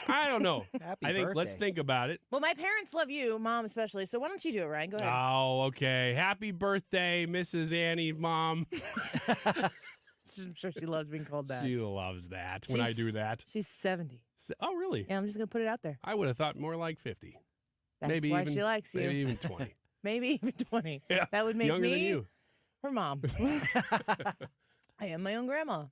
Speaker 33: I don't know.
Speaker 1: Happy
Speaker 33: I think let's
Speaker 1: birthday.
Speaker 33: think about it.
Speaker 12: Well, my parents love you, Mom especially. So why don't you do it, Ryan? Go ahead.
Speaker 33: Oh, okay. Happy birthday, Mrs. Annie, Mom.
Speaker 12: I'm sure she loves being called that.
Speaker 33: She loves that when I
Speaker 12: She's-
Speaker 33: do that.
Speaker 12: She's 70.
Speaker 33: Oh, really?
Speaker 12: Yeah, I'm just gonna put it out there.
Speaker 33: I would have thought more like 50.
Speaker 12: That's
Speaker 33: maybe
Speaker 12: why
Speaker 33: even,
Speaker 12: she likes you.
Speaker 33: Maybe even 20.
Speaker 12: Maybe even 20.
Speaker 33: Yeah,
Speaker 12: That would make
Speaker 33: younger
Speaker 12: me
Speaker 33: than you.
Speaker 12: her mom. I am my own grandma.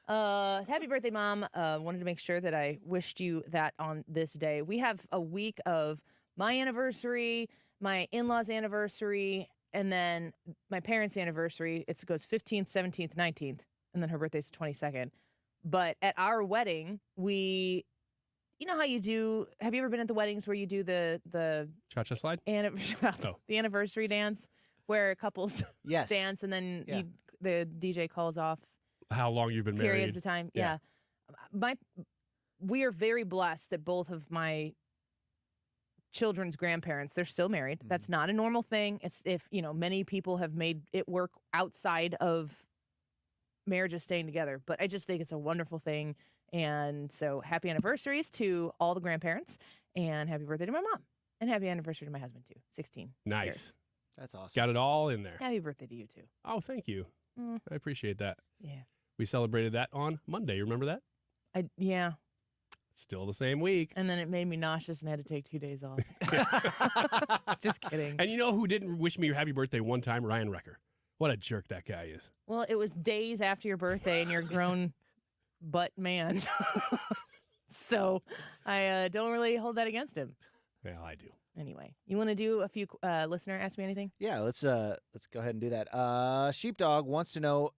Speaker 12: Happy birthday, Mom. Wanted to make sure that I wished you that on this day. We have a week of my anniversary, my in-laws' anniversary, and then my parents' anniversary. It goes 15th, 17th, 19th, and then her birthday's the 22nd. But at our wedding, you know how you do, have you ever been at the weddings where you do the
Speaker 33: Cha-cha slide?
Speaker 12: the anniversary dance where couples
Speaker 1: Yes.
Speaker 12: dance and then
Speaker 33: Yeah.
Speaker 12: the DJ calls off
Speaker 33: How long you've been married?
Speaker 12: periods of time. Yeah. We are very blessed that both of my children's grandparents, they're still married. That's not a normal thing. It's if, many people have made it work outside of marriages staying together, but I just think it's a wonderful thing. And so happy anniversaries to all the grandparents and happy birthday to my mom and happy anniversary to my husband too. 16.
Speaker 33: Nice.
Speaker 12: years.
Speaker 1: That's awesome.
Speaker 33: Got it all in there.
Speaker 12: Happy birthday to you too.
Speaker 33: Oh, thank you.
Speaker 12: Mm.
Speaker 33: I appreciate that.
Speaker 12: Yeah.
Speaker 33: We celebrated that on Monday. You remember that?
Speaker 12: Yeah.
Speaker 33: Still the same week.
Speaker 12: And then it made me nauseous and had to take 2 days off. Just kidding.
Speaker 33: And you know who didn't wish me happy birthday one time? Ryan Wrecker. What a jerk that guy is.
Speaker 12: Well, it was days after your birthday and you're a grown butt man. So I don't really hold that against him.
Speaker 33: Well, I do.
Speaker 12: Anyway, you want to do a few listener ask me anything?
Speaker 1: Yeah, let's go ahead and do that. Sheepdog wants to know,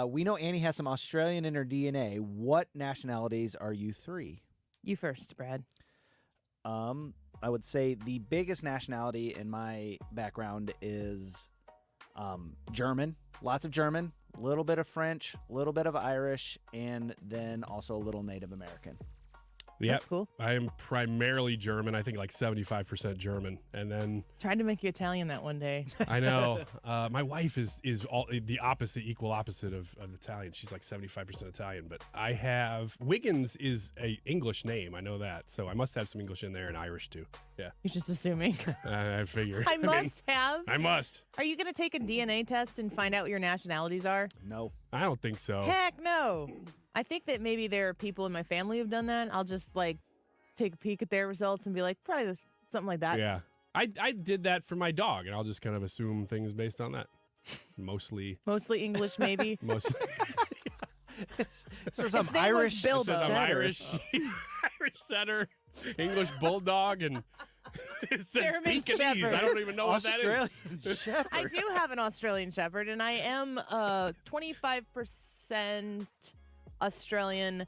Speaker 1: we know Annie has some Australian in her DNA. What nationalities are you three?
Speaker 12: You first, Brad.
Speaker 1: I would say the biggest nationality in my background is German. Lots of German, a little bit of French, a little bit of Irish, and then also a little Native American.
Speaker 33: Yeah,
Speaker 12: That's cool.
Speaker 33: I am primarily German. I think like 75% German. And then
Speaker 12: Tried to make you Italian that one day.
Speaker 33: I know my wife is all the opposite, equal opposite of Italian. She's like 75% Italian. But I have Wiggins is a English name. I know that. So I must have some English in there and Irish too. Yeah.
Speaker 12: You're just assuming.
Speaker 33: I figure.
Speaker 12: I must have.
Speaker 33: I must.
Speaker 12: Are you going to take a DNA test and find out what your nationalities are?
Speaker 1: No.
Speaker 33: I don't think so.
Speaker 12: Heck no. I think that maybe there are people in my family who've done that. I'll just take a peek at their results and be like, probably something like that.
Speaker 33: Yeah. I did that for my dog, and I'll just kind of assume things based on that. Mostly
Speaker 12: English, maybe.
Speaker 33: Mostly.
Speaker 1: So some
Speaker 12: His name was
Speaker 1: Irish
Speaker 12: Bilbo.
Speaker 33: Some
Speaker 1: setter.
Speaker 33: Irish setter, English bulldog, and it says
Speaker 12: German
Speaker 33: Pekingese.
Speaker 12: Shepherd.
Speaker 33: I don't even know what that
Speaker 1: Australian
Speaker 33: is.
Speaker 1: Shepherd.
Speaker 12: I do have an Australian Shepherd, and I am 25% Australian,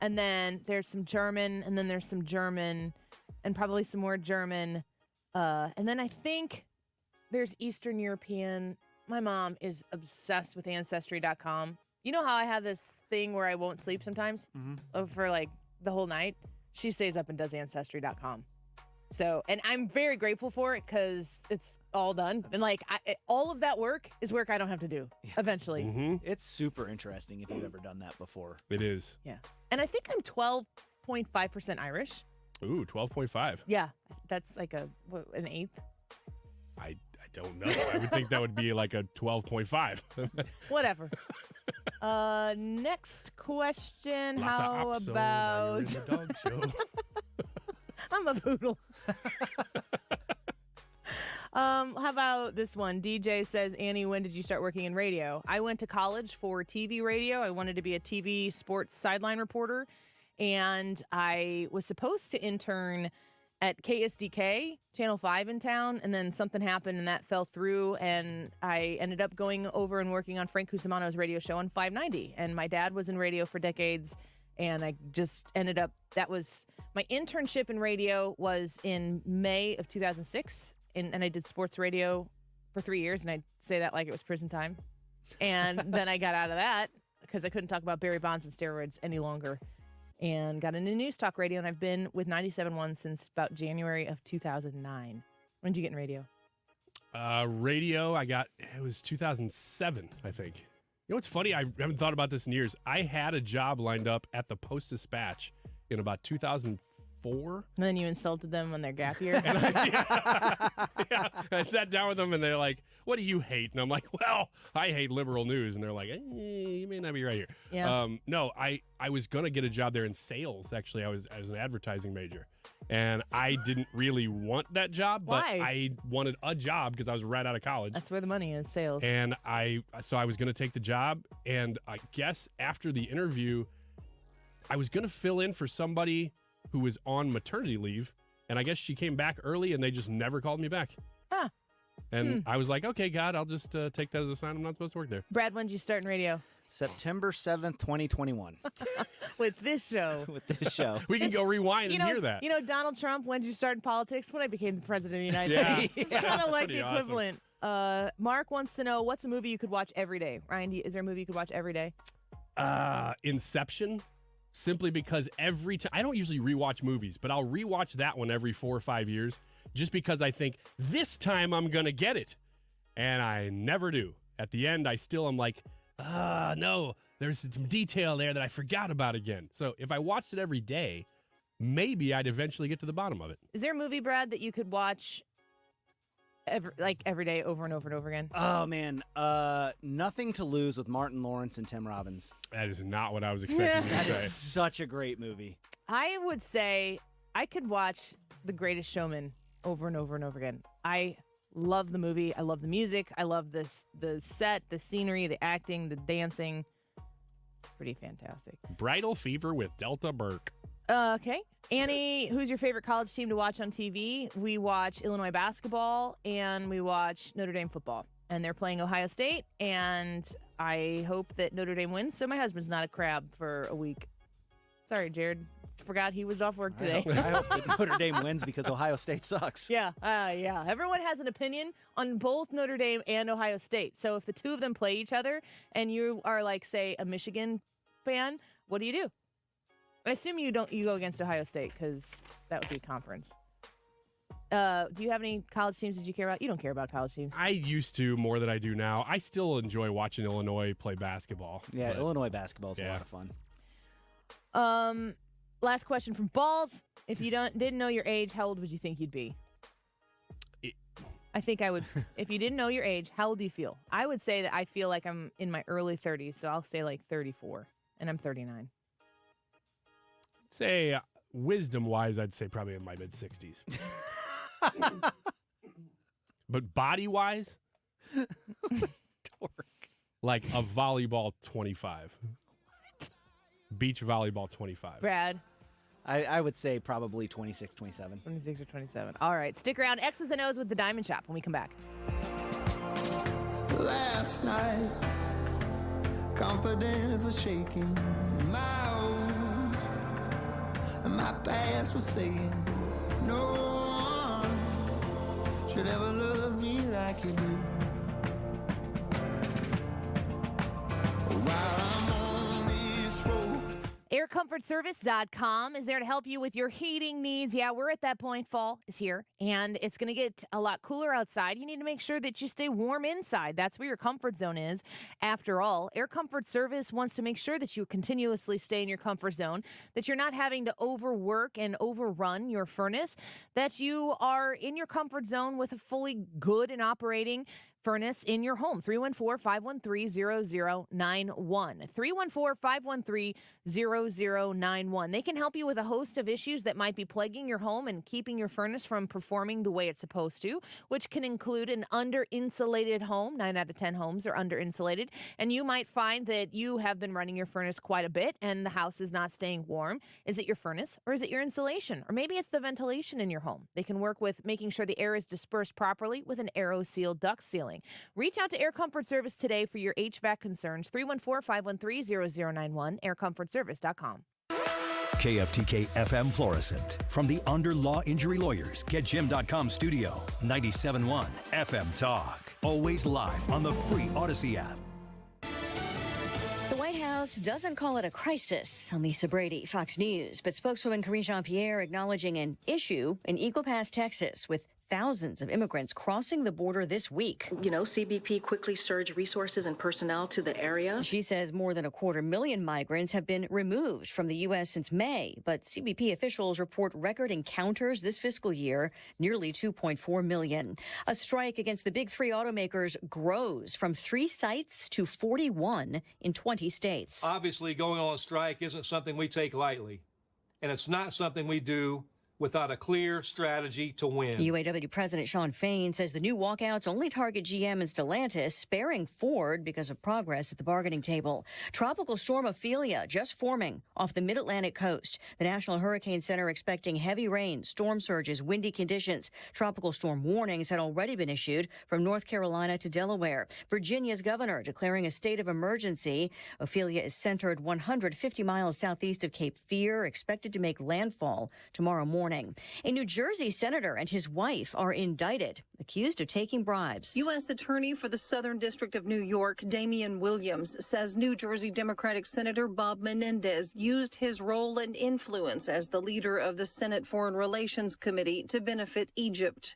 Speaker 12: and then there's some German, and then there's some German, and probably some more German, and then I think there's Eastern European. My mom is obsessed with Ancestry.com. You know how I have this thing where I won't sleep sometimes for the whole night? She stays up and does Ancestry.com. So, and I'm very grateful for it because it's all done. And all of that work is work I don't have to do eventually.
Speaker 33: Mm-hmm.
Speaker 1: It's super interesting if you've ever done that before.
Speaker 33: It is.
Speaker 12: Yeah. And I think I'm 12.5% Irish.
Speaker 33: Ooh, 12.5.
Speaker 12: Yeah. That's like an eighth.
Speaker 33: I don't know. I would think that would be like a 12.5.
Speaker 12: Whatever. Next question.
Speaker 33: Lassa
Speaker 12: How
Speaker 33: Opso,
Speaker 12: about...
Speaker 33: now you're in the dog show.
Speaker 12: I'm a poodle. How about this one? DJ says, Annie, when did you start working in radio? I went to college for TV radio. I wanted to be a TV sports sideline reporter. And I was supposed to intern at KSDK, Channel 5 in town. And then something happened and that fell through. And I ended up going over and working on Frank Cusimano's radio show on 590. And my dad was in radio for decades. And I just ended up, that was my internship in radio was in May of 2006. And I did sports radio for 3 years. And I say that like it was prison time. And then I got out of that because I couldn't talk about Barry Bonds and steroids any longer. And got into news talk radio. And I've been with 97.1 since about January of 2009. When did you get in radio?
Speaker 33: Radio, it was 2007, I think. You know what's funny? I haven't thought about this in years. I had a job lined up at the Post-Dispatch in about 2004.
Speaker 12: And then you insulted them on their gap year.
Speaker 33: I sat down with them and they're like, "What do you hate?" And I'm like, "Well, I hate liberal news." And they're like, "You may not be right here."
Speaker 12: Yeah.
Speaker 33: No, I was gonna get a job there in sales. Actually, I was an advertising major, and I didn't really want that job, but
Speaker 12: Why?
Speaker 33: I wanted a job because I was right out of college.
Speaker 12: That's where the money is, sales.
Speaker 33: And I was gonna take the job, and I guess after the interview, I was gonna fill in for somebody who was on maternity leave, and I guess she came back early, and they just never called me back.
Speaker 12: Huh.
Speaker 33: And I was like, okay, God, I'll just take that as a sign I'm not supposed to work there.
Speaker 12: Brad, when did you start in radio?
Speaker 1: September 7th, 2021.
Speaker 12: With this show.
Speaker 1: With this show.
Speaker 33: We can go rewind and hear that.
Speaker 12: You know, Donald Trump, when did you start in politics? When I became the president of the United States. It's kind of like
Speaker 33: Pretty
Speaker 12: the equivalent. Mark wants to know, what's a movie you could watch every day? Ryan, is there a movie you could watch every day?
Speaker 33: Inception. Simply because every time, I don't usually rewatch movies, but I'll rewatch that one every 4 or 5 years just because I think this time I'm going to get it. And I never do. At the end, I still am like, no, there's some detail there that I forgot about again. So if I watched it every day, maybe I'd eventually get to the bottom of it.
Speaker 12: Is there a movie, Brad, that you could watch every day over and over and over again?
Speaker 1: Oh, man. Nothing to Lose with Martin Lawrence and Tim Robbins.
Speaker 33: That is not what I was expecting you to
Speaker 1: That
Speaker 33: say.
Speaker 1: is such a great movie.
Speaker 12: I would say I could watch The Greatest Showman over and over and over again. I love the movie. I love the music. I love the set, the scenery, the acting, the dancing. Pretty fantastic.
Speaker 33: Bridal Fever with Delta Burke.
Speaker 12: Okay. Annie, who's your favorite college team to watch on TV? We watch Illinois basketball and we watch Notre Dame football. And they're playing Ohio State, and I hope that Notre Dame wins so my husband's not a crab for a week. Sorry, Jared. Forgot he was off work today.
Speaker 1: I hope that Notre Dame wins because Ohio State sucks.
Speaker 12: Yeah. Everyone has an opinion on both Notre Dame and Ohio State. So if the two of them play each other and you are like, say, a Michigan fan, what do? I assume you go against Ohio State because that would be a conference. Do you have any college teams that you care about? You don't care about college teams.
Speaker 33: I used to more than I do now. I still enjoy watching Illinois play basketball.
Speaker 1: Yeah,
Speaker 33: but
Speaker 1: Illinois basketball is a lot of fun.
Speaker 12: Last question from Balls. If you didn't know your age, how old would you think you'd be? I think I would. If you didn't know your age, how old do you feel? I would say that I feel like I'm in my early 30s, so I'll say like 34, and I'm 39.
Speaker 33: Say, wisdom-wise, I'd say probably in my mid-60s. But body-wise? Like a volleyball 25. What? Beach volleyball 25.
Speaker 12: Brad?
Speaker 1: I would say probably 26, 27.
Speaker 12: 26 or 27. All right. Stick around. X's and O's with the Diamond Shop when we come back.
Speaker 7: Last night, confidence was shaking. My old, and my past was saying, no one should ever love me like you do. While I'm on this road.
Speaker 15: AirComfortService.com is there to help you with your heating needs. Yeah, we're at that point. Fall is here, and it's going to get a lot cooler outside. You need to make sure that you stay warm inside. That's where your comfort zone is. After all, Air Comfort Service wants to make sure that you continuously stay in your comfort zone, that you're not having to overwork and overrun your furnace, that you are in your comfort zone with a fully good and operating furnace in your home. 314-513-0091. 314-513-0091. They can help you with a host of issues that might be plaguing your home and keeping your furnace from performing the way it's supposed to, which can include an under-insulated home. 9 out of 10 homes are under-insulated. And you might find that you have been running your furnace quite a bit and the house is not staying warm. Is it your furnace or is it your insulation? Or maybe it's the ventilation in your home. They can work with making sure the air is dispersed properly with an AeroSeal duct sealing. Reach out to Air Comfort Service today for your HVAC concerns. 314-513-0091, aircomfortservice.com.
Speaker 5: KFTK FM Florissant. From the Under Law Injury Lawyers, GetJim.com studio. 97.1 FM Talk. Always live on the free Odyssey app.
Speaker 17: The White House doesn't call it a crisis. I'm Lisa Brady, Fox News. But spokeswoman Karine Jean-Pierre acknowledging an issue in Eagle Pass, Texas, with thousands of immigrants crossing the border this week.
Speaker 8: You know, CBP quickly surged resources and personnel to the area.
Speaker 17: She says more than 250,000 migrants have been removed from the U.S. since May, but CBP officials report record encounters this fiscal year, nearly 2.4 million. A strike against the big three automakers grows from 3 sites to 41 in 20 states.
Speaker 18: Obviously, going on strike isn't something we take lightly, and it's not something we do without a clear strategy to win.
Speaker 17: UAW President Shawn Fain says the new walkouts only target GM and Stellantis, sparing Ford because of progress at the bargaining table. Tropical storm Ophelia just forming off the mid-Atlantic coast. The National Hurricane Center expecting heavy rain, storm surges, windy conditions. Tropical storm warnings had already been issued from North Carolina to Delaware. Virginia's governor declaring a state of emergency. Ophelia is centered 150 miles southeast of Cape Fear, expected to make landfall tomorrow morning. A New Jersey senator and his wife are indicted, accused of taking bribes.
Speaker 21: U.S. Attorney for the Southern District of New York, Damian Williams, says New Jersey Democratic Senator Bob Menendez used his role and influence as the leader of the Senate Foreign Relations Committee to benefit Egypt.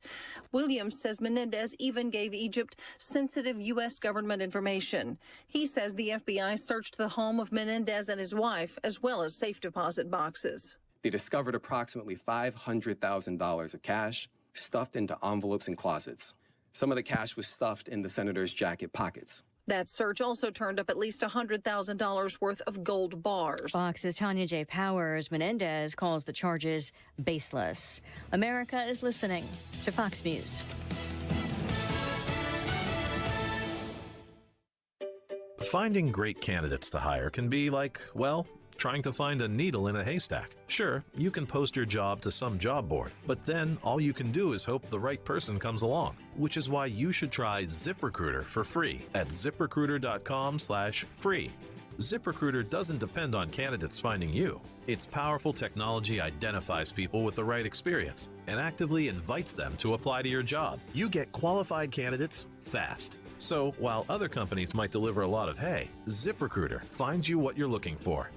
Speaker 21: Williams says Menendez even gave Egypt sensitive U.S. government information. He says the FBI searched the home of Menendez and his wife, as well as safe deposit boxes.
Speaker 22: They discovered approximately $500,000 of cash stuffed into envelopes and closets. Some of the cash was stuffed in the senator's jacket pockets.
Speaker 21: That search also turned up at least $100,000 worth of gold bars.
Speaker 17: Fox's Tanya J. Powers. Menendez calls the charges baseless. America is listening to Fox News.
Speaker 23: Finding great candidates to hire can be like, well, trying to find a needle in a haystack. Sure, you can post your job to some job board, but then all you can do is hope the right person comes along, which is why you should try ZipRecruiter for free at ziprecruiter.com/free. ZipRecruiter doesn't depend on candidates finding you. Its powerful technology identifies people with the right experience and actively invites them to apply to your job. You get qualified candidates fast. So while other companies might deliver a lot of hay, ZipRecruiter finds you what you're looking for.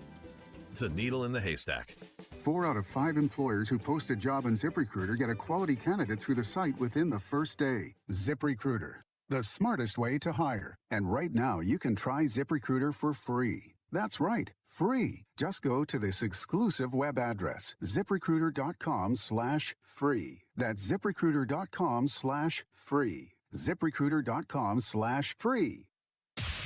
Speaker 23: The needle in the haystack.
Speaker 24: 4 out of 5 employers who post a job on ZipRecruiter get a quality candidate through the site within the first day. ZipRecruiter, the smartest way to hire. And right now, you can try ZipRecruiter for free. That's right, free. Just go to this exclusive web address, ziprecruiter.com/free. That's ziprecruiter.com/free. ziprecruiter.com/free.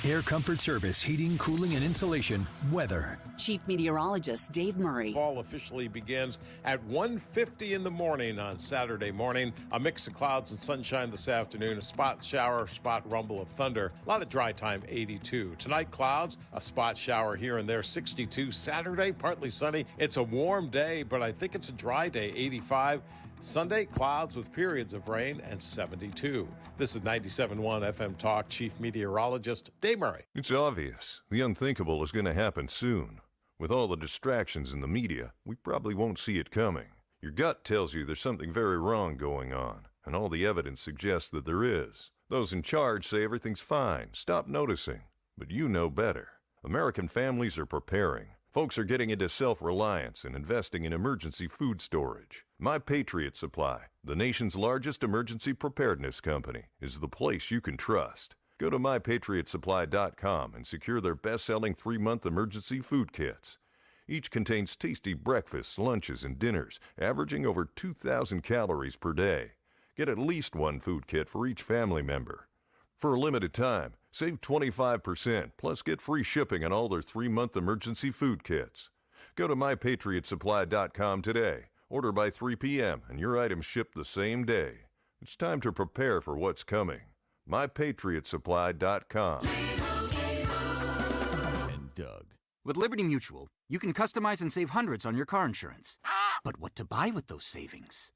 Speaker 25: Air Comfort Service, heating, cooling, and insulation, weather.
Speaker 19: Chief Meteorologist Dave Murray.
Speaker 26: Fall officially begins at 1:50 in the morning on Saturday morning. A mix of clouds and sunshine this afternoon. A spot shower, spot rumble of thunder. A lot of dry time, 82. Tonight, clouds, a spot shower here and there, 62. Saturday, partly sunny. It's a warm day, but I think it's a dry day, 85. Sunday, clouds with periods of rain and 72. This is 97.1 FM Talk, Chief Meteorologist Dave Murray.
Speaker 27: It's obvious. The unthinkable is going to happen soon. With all the distractions in the media, we probably won't see it coming. Your gut tells you there's something very wrong going on, and all the evidence suggests that there is. Those in charge say everything's fine. Stop noticing. But you know better. American families are preparing. Folks are getting into self-reliance and investing in emergency food storage. My Patriot Supply, the nation's largest emergency preparedness company, is the place you can trust. Go to mypatriotsupply.com and secure their best-selling 3-month emergency food kits. Each contains tasty breakfasts, lunches, and dinners, averaging over 2,000 calories per day. Get at least one food kit for each family member. For a limited time, save 25%, plus get free shipping on all their 3-month emergency food kits. Go to mypatriotsupply.com today. Order by 3 p.m. and your items ship the same day. It's time to prepare for what's coming. mypatriotsupply.com.
Speaker 28: And Doug. With Liberty Mutual, you can customize and save hundreds on your car insurance. But what to buy with those savings?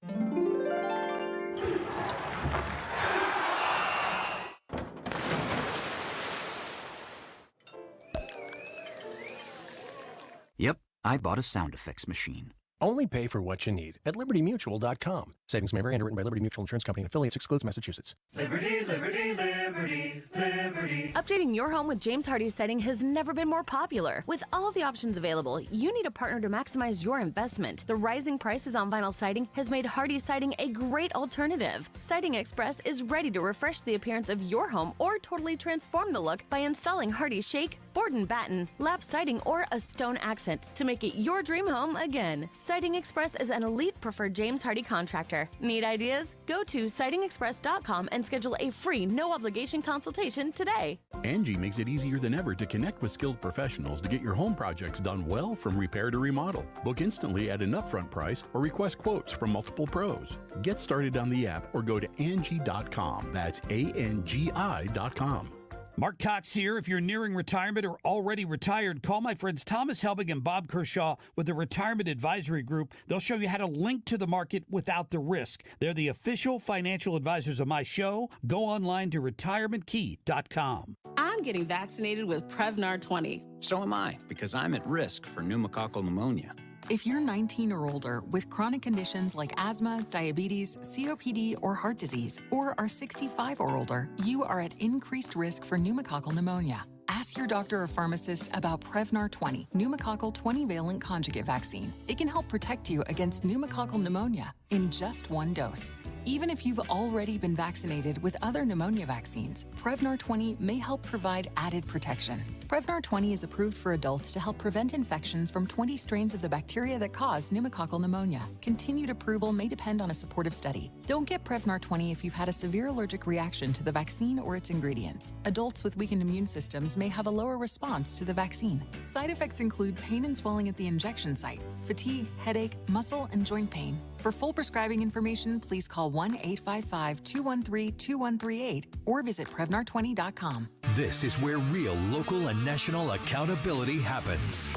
Speaker 28: Yep, I bought a sound effects machine.
Speaker 2: Only pay for what you need at libertymutual.com. Savings may vary. Underwritten by Liberty Mutual Insurance Company and affiliates. Excludes Massachusetts.
Speaker 7: Liberty, liberty, liberty, liberty.
Speaker 3: Updating your home with James Hardie Siding has never been more popular. With all of the options available, you need a partner to maximize your investment. The rising prices on vinyl siding has made Hardie Siding a great alternative. Siding Express is ready to refresh the appearance of your home or totally transform the look by installing Hardie Shake, board and batten, lap siding, or a stone accent to make it your dream home again. Siding Express is an elite preferred James Hardie contractor. Need ideas? Go to sidingexpress.com and schedule a free, no-obligation consultation today.
Speaker 9: Angie makes it easier than ever to connect with skilled professionals to get your home projects done well, from repair to remodel. Book instantly at an upfront price or request quotes from multiple pros. Get started on the app or go to Angie.com. That's ANGI.com.
Speaker 10: Mark Cox here. If you're nearing retirement or already retired, call my friends Thomas Helbig and Bob Kershaw with the Retirement Advisory Group. They'll show you how to link to the market without the risk. They're the official financial advisors of my show. Go online to retirementkey.com.
Speaker 11: I'm getting vaccinated with Prevnar 20.
Speaker 13: So am I, because I'm at risk for pneumococcal pneumonia.
Speaker 19: If you're 19 or older with chronic conditions like asthma, diabetes, COPD, or heart disease, or are 65 or older, you are at increased risk for pneumococcal pneumonia. Ask your doctor or pharmacist about Prevnar 20, pneumococcal 20-valent conjugate vaccine. It can help protect you against pneumococcal pneumonia in just one dose. Even if you've already been vaccinated with other pneumonia vaccines, Prevnar 20 may help provide added protection. Prevnar 20 is approved for adults to help prevent infections from 20 strains of the bacteria that cause pneumococcal pneumonia. Continued approval may depend on a supportive study. Don't get Prevnar 20 if you've had a severe allergic reaction to the vaccine or its ingredients. Adults with weakened immune systems may have a lower response to the vaccine. Side effects include pain and swelling at the injection site, fatigue, headache, muscle, and joint pain. For full prescribing information, please call 1-855-213-2138 or visit Prevnar20.com.
Speaker 5: This is where real local and national accountability happens.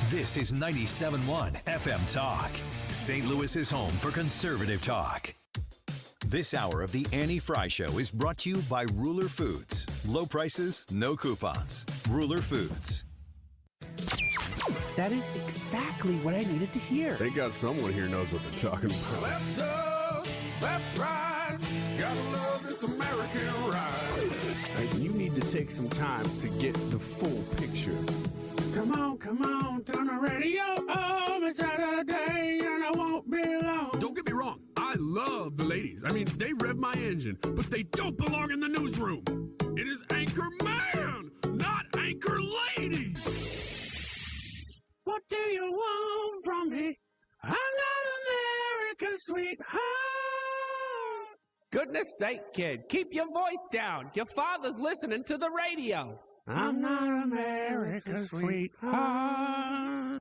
Speaker 5: This is 97.1 FM Talk, St. Louis's home for conservative talk. This hour of the Annie Frey Show is brought to you by Ruler Foods. Low prices, no coupons. Ruler Foods.
Speaker 14: That is exactly what I needed to hear.
Speaker 16: They got someone here knows what they're talking about.
Speaker 7: Left up, left right, gotta love this American ride.
Speaker 14: Like, you need to take some time to get the full picture.
Speaker 7: Come on, turn the radio on. It's Saturday and I won't be long.
Speaker 16: Don't get me wrong, I love the ladies. I mean, they rev my engine, but they don't belong in the newsroom. It is Anchor Man, not Anchor Lady.
Speaker 7: What do you want from me? I'm not America's sweetheart.
Speaker 14: Goodness sake, kid, keep your voice down. Your father's listening to the radio.
Speaker 7: I'm not America's sweetheart.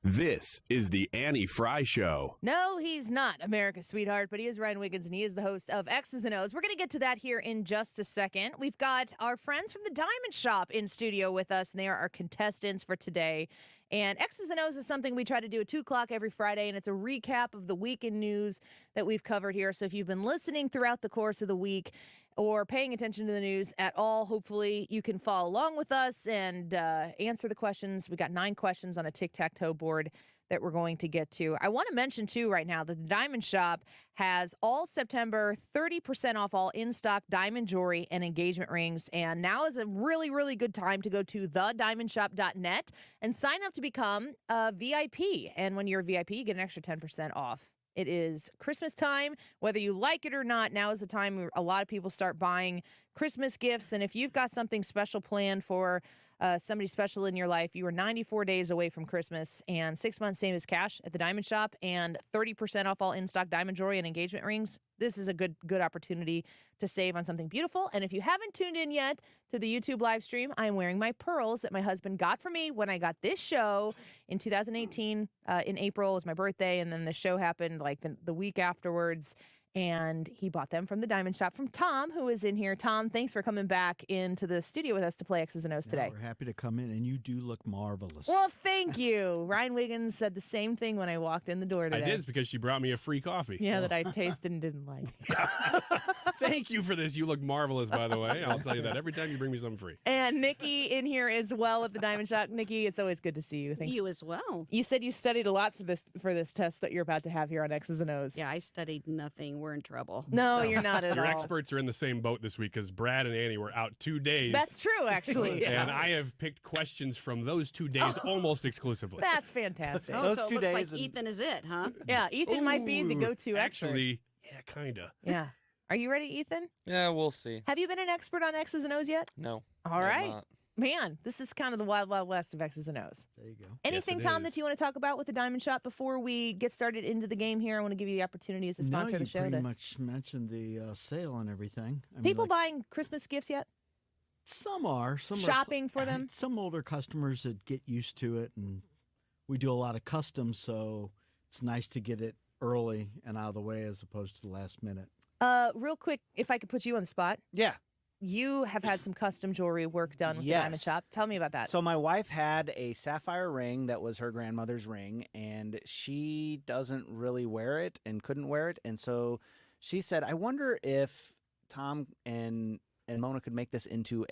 Speaker 16: This is the Annie Frey Show.
Speaker 12: No, he's not America's sweetheart, but he is Ryan Wiggins, and he is the host of X's and O's. We're going to get to that here in just a second. We've got our friends from the Diamond Shop in studio with us, and they are our contestants for today. And X's and O's is something we try to do at 2 o'clock every Friday, and it's a recap of the week in news that we've covered here. So if you've been listening throughout the course of the week or paying attention to the news at all, hopefully you can follow along with us and answer the questions. We got 9 questions on a tic-tac-toe board that we're going to get to. I want to mention, too, right now that the Diamond Shop has all September 30% off all in-stock diamond jewelry and engagement rings. And now is a really, really good time to go to thediamondshop.net and sign up to become a VIP. And when you're a VIP, you get an extra 10% off. It is Christmas time. Whether you like it or not, now is the time where a lot of people start buying Christmas gifts. And if you've got something special planned for somebody special in your life, you are 94 days away from Christmas, and 6 months same as cash at the Diamond Shop, and 30% off all in-stock diamond jewelry and engagement rings. This is a good opportunity to save on something beautiful. And if you haven't tuned in yet to the YouTube live stream, I am wearing my pearls that my husband got for me when I got this show in 2018. In April was my birthday, and then the show happened like the week afterwards. And he bought them from the Diamond Shop from Tom, who is in here. Tom, thanks for coming back into the studio with us to play X's and O's today.
Speaker 1: We're happy to come in, and you do look marvelous.
Speaker 12: Well, thank you. Ryan Wiggins said the same thing when I walked in the door today.
Speaker 4: I did. It's because she brought me a free coffee.
Speaker 12: Yeah, that I tasted and didn't like.
Speaker 4: Thank you for this. You look marvelous, by the way. I'll tell you that every time you bring me something free.
Speaker 12: And Nikki in here as well at the Diamond Shop. Nikki, it's always good to see you. Thanks.
Speaker 6: You as well.
Speaker 12: You said you studied a lot for this test that you're about to have here on X's and O's.
Speaker 6: Yeah, I studied nothing. We're in trouble.
Speaker 12: No, you're not at all.
Speaker 4: Your experts are in the same boat this week because Brad and Annie were out 2 days.
Speaker 12: That's true, actually.
Speaker 4: And I have picked questions from those 2 days almost exclusively.
Speaker 12: That's fantastic.
Speaker 6: Oh, so it looks like Ethan is it, huh?
Speaker 12: Yeah, Ethan might be the go-to expert.
Speaker 4: Actually, yeah, kind of.
Speaker 12: Yeah. Are you ready, Ethan?
Speaker 8: Yeah, we'll see.
Speaker 12: Have you been an expert on X's and O's yet?
Speaker 8: No.
Speaker 12: All right. Man, this is kind of the wild, wild west of X's and O's.
Speaker 1: There you go.
Speaker 12: Anything, Tom, that you want to talk about with the Diamond Shop before we get started into the game here? I want to give you the opportunity as a sponsor of the show.
Speaker 1: You pretty much mentioned the sale and everything. I mean,
Speaker 12: people buying Christmas gifts yet?
Speaker 1: Some are. Some
Speaker 12: shopping for them?
Speaker 1: Some older customers that get used to it, and we do a lot of custom, so it's nice to get it early and out of the way as opposed to the last minute.
Speaker 12: Real quick, if I could put you on the spot.
Speaker 15: Yeah.
Speaker 12: You have had some custom jewelry work done with the Diamond Shop. Tell me about that.
Speaker 15: So my wife had a sapphire ring that was her grandmother's ring, and she doesn't really wear it and couldn't wear it. And so she said, I wonder if Tom and Mona could make this into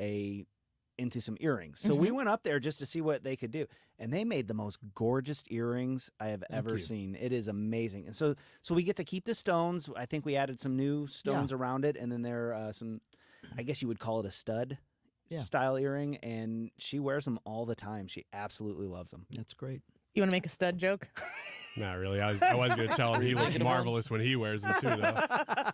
Speaker 15: some earrings. So we went up there just to see what they could do. And they made the most gorgeous earrings I have ever seen. It is amazing. And so we get to keep the stones. I think we added some new stones around it. And then there are some, I guess you would call it a stud style earring. And she wears them all the time. She absolutely loves them.
Speaker 1: That's great.
Speaker 12: You want to make a stud joke?
Speaker 4: Not really. I was going to tell him he looks marvelous when he wears them, too, though.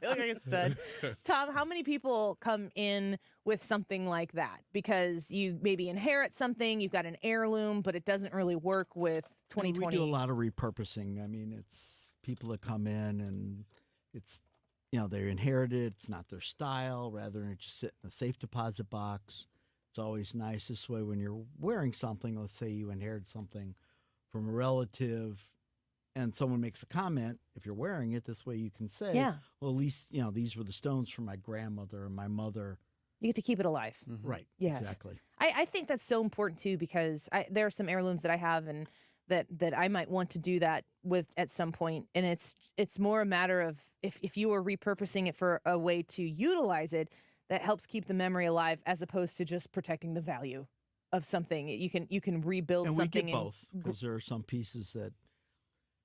Speaker 12: You look like a stud. Tom, how many people come in with something like that? Because you maybe inherit something, you've got an heirloom, but it doesn't really work with 2020.
Speaker 1: We do a lot of repurposing. I mean, it's people that come in and it's, they're inherited. It's not their style. Rather than just sit in a safe deposit box. It's always nice this way when you're wearing something. Let's say you inherit something from a relative and someone makes a comment, if you're wearing it, this way you can say, well, at least, these were the stones from my grandmother and my mother.
Speaker 12: You get to keep it alive.
Speaker 1: Right.
Speaker 12: Yes.
Speaker 1: Exactly.
Speaker 12: I think that's so important, too, because there are some heirlooms that I have and that I might want to do that with at some point. And it's more a matter of if you are repurposing it for a way to utilize it, that helps keep the memory alive as opposed to just protecting the value of something. You can rebuild
Speaker 1: and
Speaker 12: something.
Speaker 1: We get both, because there are some pieces that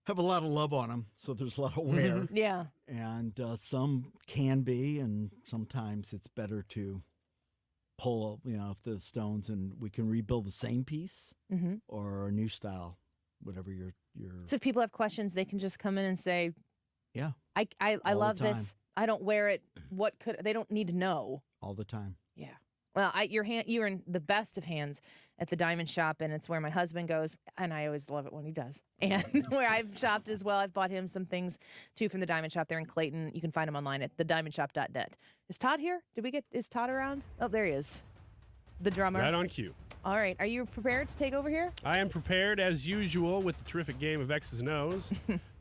Speaker 1: have a lot of love on them, so there's a lot of wear.
Speaker 12: Yeah.
Speaker 1: And some can be, and sometimes it's better to pull, the stones, and we can rebuild the same piece or a new style, whatever your.
Speaker 12: So if people have questions, they can just come in and say,
Speaker 1: "Yeah,
Speaker 12: I love this. I don't wear it. They don't need to know
Speaker 1: all the time."
Speaker 12: Yeah. Well, you're in the best of hands at the Diamond Shop, and it's where my husband goes, and I always love it when he does. And where I've shopped as well. I've bought him some things, too, from the Diamond Shop there in Clayton. You can find him online at thediamondshop.net. Is Todd here? Is Todd around? Oh, there he is. The drummer.
Speaker 4: Right on cue.
Speaker 12: All right. Are you prepared to take over here?
Speaker 4: I am prepared, as usual, with the terrific game of X's and O's.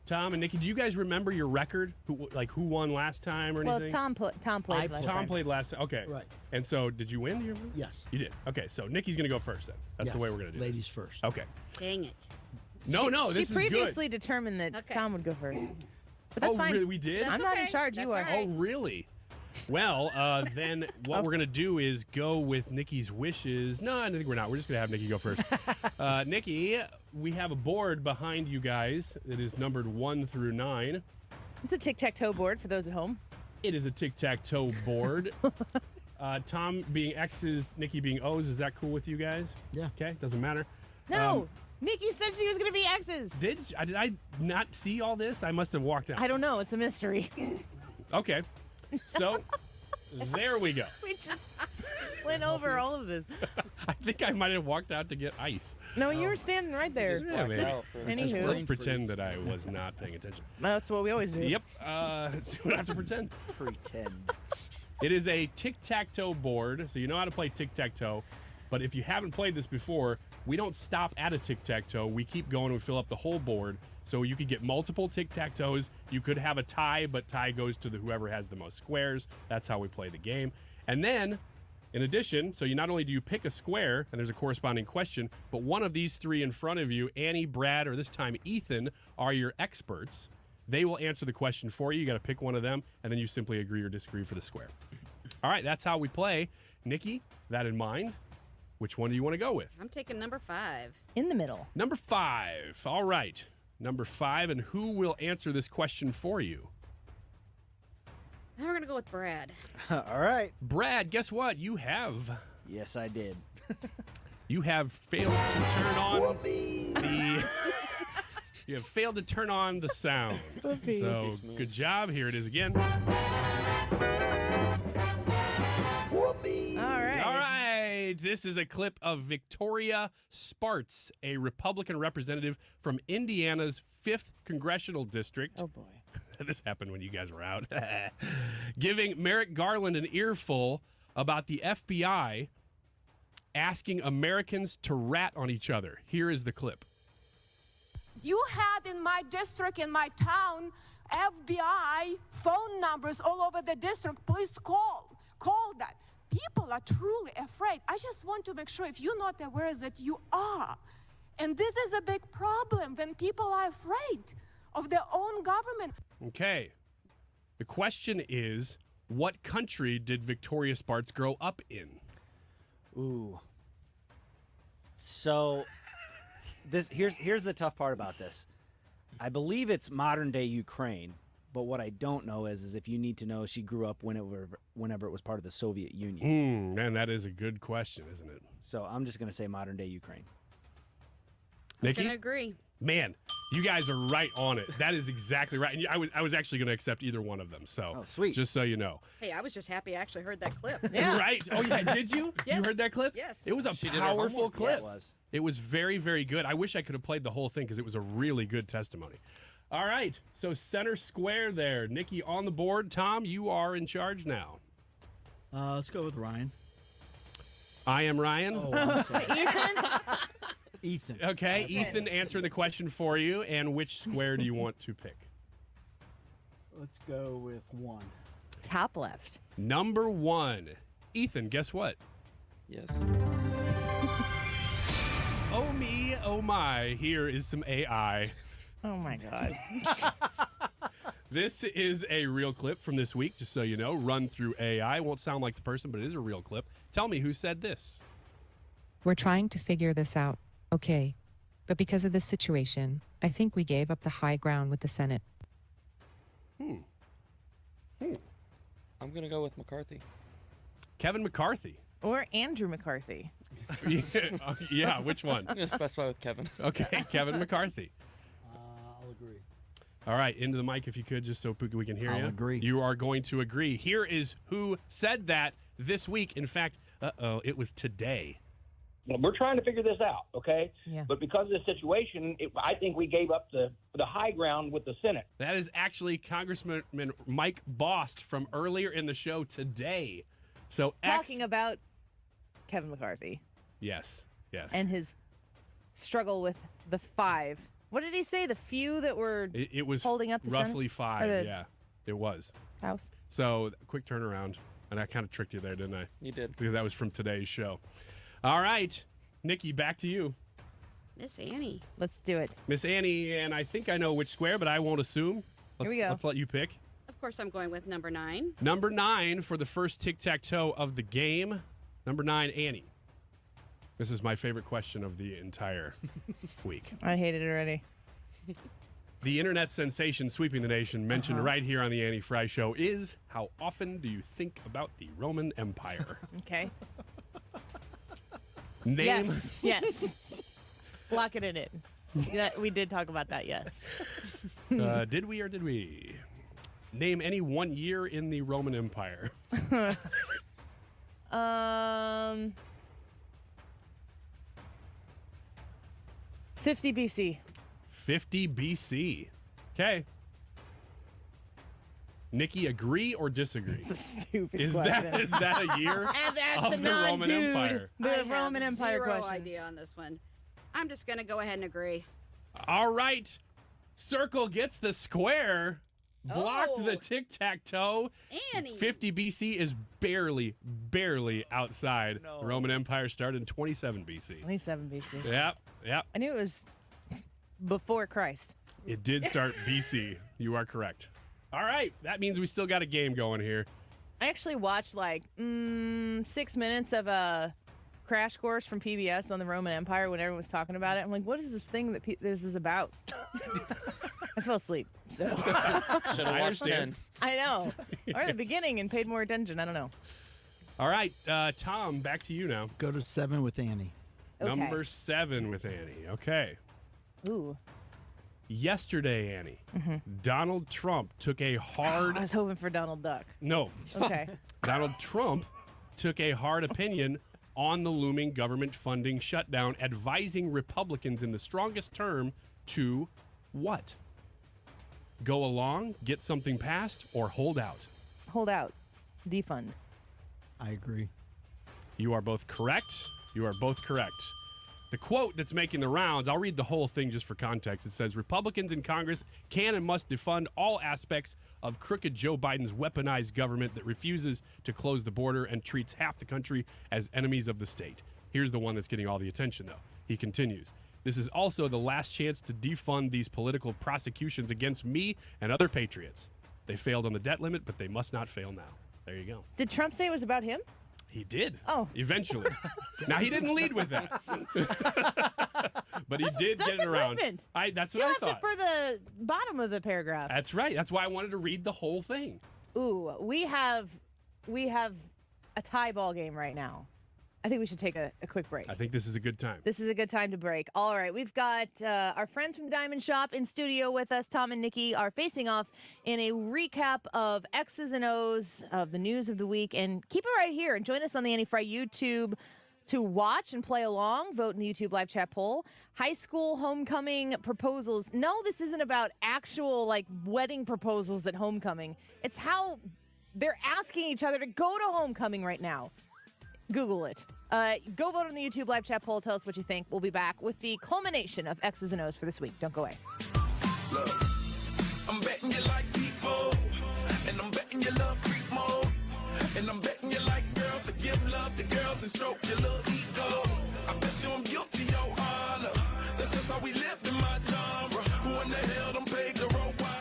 Speaker 4: Tom and Nikki, do you guys remember your record? Who won last time or anything?
Speaker 12: Well, Tom played last time.
Speaker 4: Tom played last time. Okay.
Speaker 1: Right.
Speaker 4: And so, did you win? Do you remember?
Speaker 1: Yes.
Speaker 4: You did. Okay, so Nikki's going to go first then. That's the way we're going to do
Speaker 1: Ladies
Speaker 4: this.
Speaker 1: first.
Speaker 4: Okay.
Speaker 6: Dang it.
Speaker 4: No, this is good.
Speaker 12: She previously determined that Tom would go first. But that's fine.
Speaker 4: Really? We did?
Speaker 12: I'm not in charge. You are.
Speaker 4: Oh, really? Well, then what we're going to do is go with Nikki's wishes. No, I think we're not. We're just going to have Nikki go first. Nikki, we have a board behind you guys that is numbered 1 through 9.
Speaker 12: It's a tic-tac-toe board for those at home.
Speaker 4: It is a tic-tac-toe board. Tom being X's, Nikki being O's. Is that cool with you guys?
Speaker 1: Yeah.
Speaker 4: Okay, doesn't matter.
Speaker 12: No, Nikki said she was going to be X's.
Speaker 4: Did I not see all this? I must have walked out.
Speaker 12: I don't know. It's a mystery.
Speaker 4: Okay. So, there we go.
Speaker 12: We just went over all of this.
Speaker 4: I think I might have walked out to get ice.
Speaker 12: No, you were standing right there.
Speaker 4: Yeah, maybe.
Speaker 12: Anywho.
Speaker 4: Let's pretend that I was not paying attention.
Speaker 12: That's what we always do.
Speaker 4: Yep. So we don't have to pretend.
Speaker 15: Pretend.
Speaker 4: It is a tic-tac-toe board, so you know how to play tic-tac-toe. But if you haven't played this before, we don't stop at a tic-tac-toe. We keep going and we fill up the whole board. So you could get multiple tic-tac-toes. You could have a tie, but tie goes to whoever has the most squares. That's how we play the game. And then, in addition, so you not only do you pick a square, and there's a corresponding question, but one of these three in front of you, Annie, Brad, or this time Ethan, are your experts. They will answer the question for you. You got to pick one of them, and then you simply agree or disagree for the square. All right, that's how we play. Nikki, that in mind, which one do you want to go with?
Speaker 6: I'm taking number 5.
Speaker 12: In the middle.
Speaker 4: Number 5. All right. Number 5, and who will answer this question for you?
Speaker 6: Now we're going to go with Brad.
Speaker 15: All right.
Speaker 4: Brad, guess what? You have...
Speaker 15: Yes, I did.
Speaker 4: You have failed to turn on the... You have failed to turn on the sound. So, good job. Here it is again. All right. This is a clip of Victoria Spartz, a Republican representative from Indiana's 5th Congressional District.
Speaker 12: Oh, boy.
Speaker 4: This happened when you guys were out. Giving Merrick Garland an earful about the FBI asking Americans to rat on each other. Here is the clip.
Speaker 8: You had in my district, in my town, FBI phone numbers all over the district. Please call that. People are truly afraid. I just want to make sure if you're not aware that you are. And this is a big problem when people are afraid of their own government.
Speaker 4: Okay. The question is, what country did Victoria Spartz grow up in?
Speaker 15: Ooh. So here's the tough part about this. I believe it's modern day Ukraine, but what I don't know is if you need to know she grew up whenever it was part of the Soviet Union.
Speaker 4: Man, that is a good question, isn't it?
Speaker 15: So I'm just going to say modern day Ukraine.
Speaker 4: Nikki?
Speaker 6: I'm going to agree.
Speaker 4: Man, you guys are right on it. That is exactly right. And I was actually going to accept either one of them. So,
Speaker 15: sweet.
Speaker 4: Just so you know.
Speaker 6: Hey, I was just happy I actually heard that clip.
Speaker 4: Right? Oh, yeah. Did you?
Speaker 6: Yes.
Speaker 4: You heard that clip?
Speaker 6: Yes.
Speaker 4: It was a
Speaker 6: She did her
Speaker 4: powerful
Speaker 6: homework.
Speaker 4: clip.
Speaker 6: Yes. It was.
Speaker 4: It was very, very good. I wish I could have played the whole thing because it was a really good testimony. All right. So center square there. Nikki on the board. Tom, you are in charge now.
Speaker 1: Let's go with Ryan.
Speaker 4: I am Ryan.
Speaker 1: Oh, I'm sorry. Ethan.
Speaker 4: Okay, Ethan answering the question for you. And which square do you want to pick?
Speaker 1: Let's go with 1.
Speaker 12: Top left.
Speaker 4: Number 1. Ethan, guess what?
Speaker 17: Yes.
Speaker 4: Oh me, oh my, here is some AI.
Speaker 12: Oh my God.
Speaker 4: This is a real clip from this week, just so you know. Run through AI. Won't sound like the person, but it is a real clip. Tell me who said this.
Speaker 18: We're trying to figure this out, okay. But because of this situation, I think we gave up the high ground with the Senate.
Speaker 17: I'm going to go with McCarthy.
Speaker 4: Kevin McCarthy.
Speaker 12: Or Andrew McCarthy.
Speaker 4: Yeah, which one?
Speaker 17: I'm going to specify with Kevin.
Speaker 4: Okay, Kevin McCarthy.
Speaker 1: I'll agree.
Speaker 4: All right, into the mic if you could, just so we can hear you.
Speaker 1: I'll agree.
Speaker 4: You are going to agree. Here is who said that this week. In fact, it was today.
Speaker 20: We're trying to figure this out, okay?
Speaker 12: Yeah.
Speaker 20: But because of the situation, I think we gave up the high ground with the Senate.
Speaker 4: That is actually Congressman Mike Bost from earlier in the show today. So
Speaker 12: Talking about Kevin McCarthy.
Speaker 4: Yes.
Speaker 12: And his struggle with the 5. What did he say? The few that were
Speaker 4: it was
Speaker 12: holding up the
Speaker 4: roughly
Speaker 12: Senate?
Speaker 4: 5. Yeah, it was.
Speaker 12: House.
Speaker 4: So quick turnaround. And I kind of tricked you there, didn't I?
Speaker 17: You did.
Speaker 4: Because that was from today's show. All right. Nikki, back to you.
Speaker 6: Miss Annie.
Speaker 12: Let's do it.
Speaker 4: Miss Annie, and I think I know which square, but I won't assume.
Speaker 6: Here we go.
Speaker 4: Let's let you pick.
Speaker 6: Of course, I'm going with number 9.
Speaker 4: Number 9 for the first tic-tac-toe of the game. Number 9, Annie. This is my favorite question of the entire week.
Speaker 12: I hated it already.
Speaker 4: The internet sensation sweeping the nation mentioned right here on the Annie Frey Show is, how often do you think about the Roman Empire?
Speaker 12: Okay.
Speaker 4: Name.
Speaker 12: Yes. Lock it in it. Yeah, we did talk about that, yes.
Speaker 4: Did we or did we? Name any one year in the Roman Empire.
Speaker 12: 50 BC.
Speaker 4: 50 BC. Okay. Nikki, agree or disagree?
Speaker 12: It's a stupid
Speaker 4: Is
Speaker 12: question.
Speaker 4: that a year
Speaker 12: And that's
Speaker 4: of
Speaker 12: the
Speaker 4: the Roman
Speaker 12: non-dude.
Speaker 4: Empire?
Speaker 12: The
Speaker 6: I have
Speaker 12: Roman Empire
Speaker 6: zero
Speaker 12: question.
Speaker 6: idea on this one. I'm just going to go ahead and agree.
Speaker 4: All right. Circle gets the square. Blocked
Speaker 6: Oh.
Speaker 4: the tic-tac-toe.
Speaker 6: Annie.
Speaker 4: 50 BC is barely outside. The Roman Empire started in 27 BC.
Speaker 12: 27 BC.
Speaker 4: Yep.
Speaker 12: I knew it was before Christ.
Speaker 4: It did start BC. You are correct. All right. That means we still got a game going here.
Speaker 12: I actually watched like 6 minutes of a crash course from PBS on the Roman Empire when everyone was talking about it. I'm like, what is this thing that this is about? I fell asleep. So
Speaker 17: Should have watched 10.
Speaker 12: I know. Or at the beginning and paid more attention. I don't know.
Speaker 4: All right. Tom, back to you now.
Speaker 1: Go to 7 with Annie.
Speaker 12: Okay.
Speaker 4: Number 7 with Annie. Okay.
Speaker 12: Ooh.
Speaker 4: Yesterday, Annie, Donald Trump took a
Speaker 12: I
Speaker 4: hard...
Speaker 12: was hoping for Donald Duck.
Speaker 4: No.
Speaker 12: Okay.
Speaker 4: Donald Trump took a hard opinion on the looming government funding shutdown, advising Republicans in the strongest term to what? Go along, get something passed, or hold out?
Speaker 12: Hold out. Defund.
Speaker 1: I agree.
Speaker 4: You are both correct. You are both correct. The quote that's making the rounds, I'll read the whole thing just for context. It says, Republicans in Congress can and must defund all aspects of crooked Joe Biden's weaponized government that refuses to close the border and treats half the country as enemies of the state. Here's the one that's getting all the attention, though. He continues, this is also the last chance to defund these political prosecutions against me and other patriots. They failed on the debt limit, but they must not fail now. There you go.
Speaker 12: Did Trump say it was about him?
Speaker 4: He did.
Speaker 12: Oh.
Speaker 4: Eventually. Now, he didn't lead with that. But he did get it around.
Speaker 12: Improvement.
Speaker 4: That's what
Speaker 12: You
Speaker 4: I
Speaker 12: left
Speaker 4: thought.
Speaker 12: it for the bottom of the paragraph.
Speaker 4: That's right. That's why I wanted to read the whole thing.
Speaker 12: Ooh, we have a tie ball game right now. I think we should take a quick break.
Speaker 4: I think this is a good time.
Speaker 12: This is a good time to break. All right, we've got our friends from the Diamond Shop in studio with us. Tom and Nikki are facing off in a recap of X's and O's of the news of the week. And keep it right here and join us on the Annie Frey YouTube to watch and play along. Vote in the YouTube live chat poll. High school homecoming proposals. No, this isn't about actual like wedding proposals at homecoming. It's how they're asking each other to go to homecoming right now. Google it. Go vote on the YouTube live chat poll. Tell us what you think. We'll be back with the culmination of X's and O's for this week. Don't go away.
Speaker 7: Look, I'm betting you like people, and I'm betting you love freak mode, and I'm betting you like girls to give love to girls and stroke your little ego. I bet you I'm guilty, your honor. That's just how we live in my genre. Who in the hell done paved the road wider?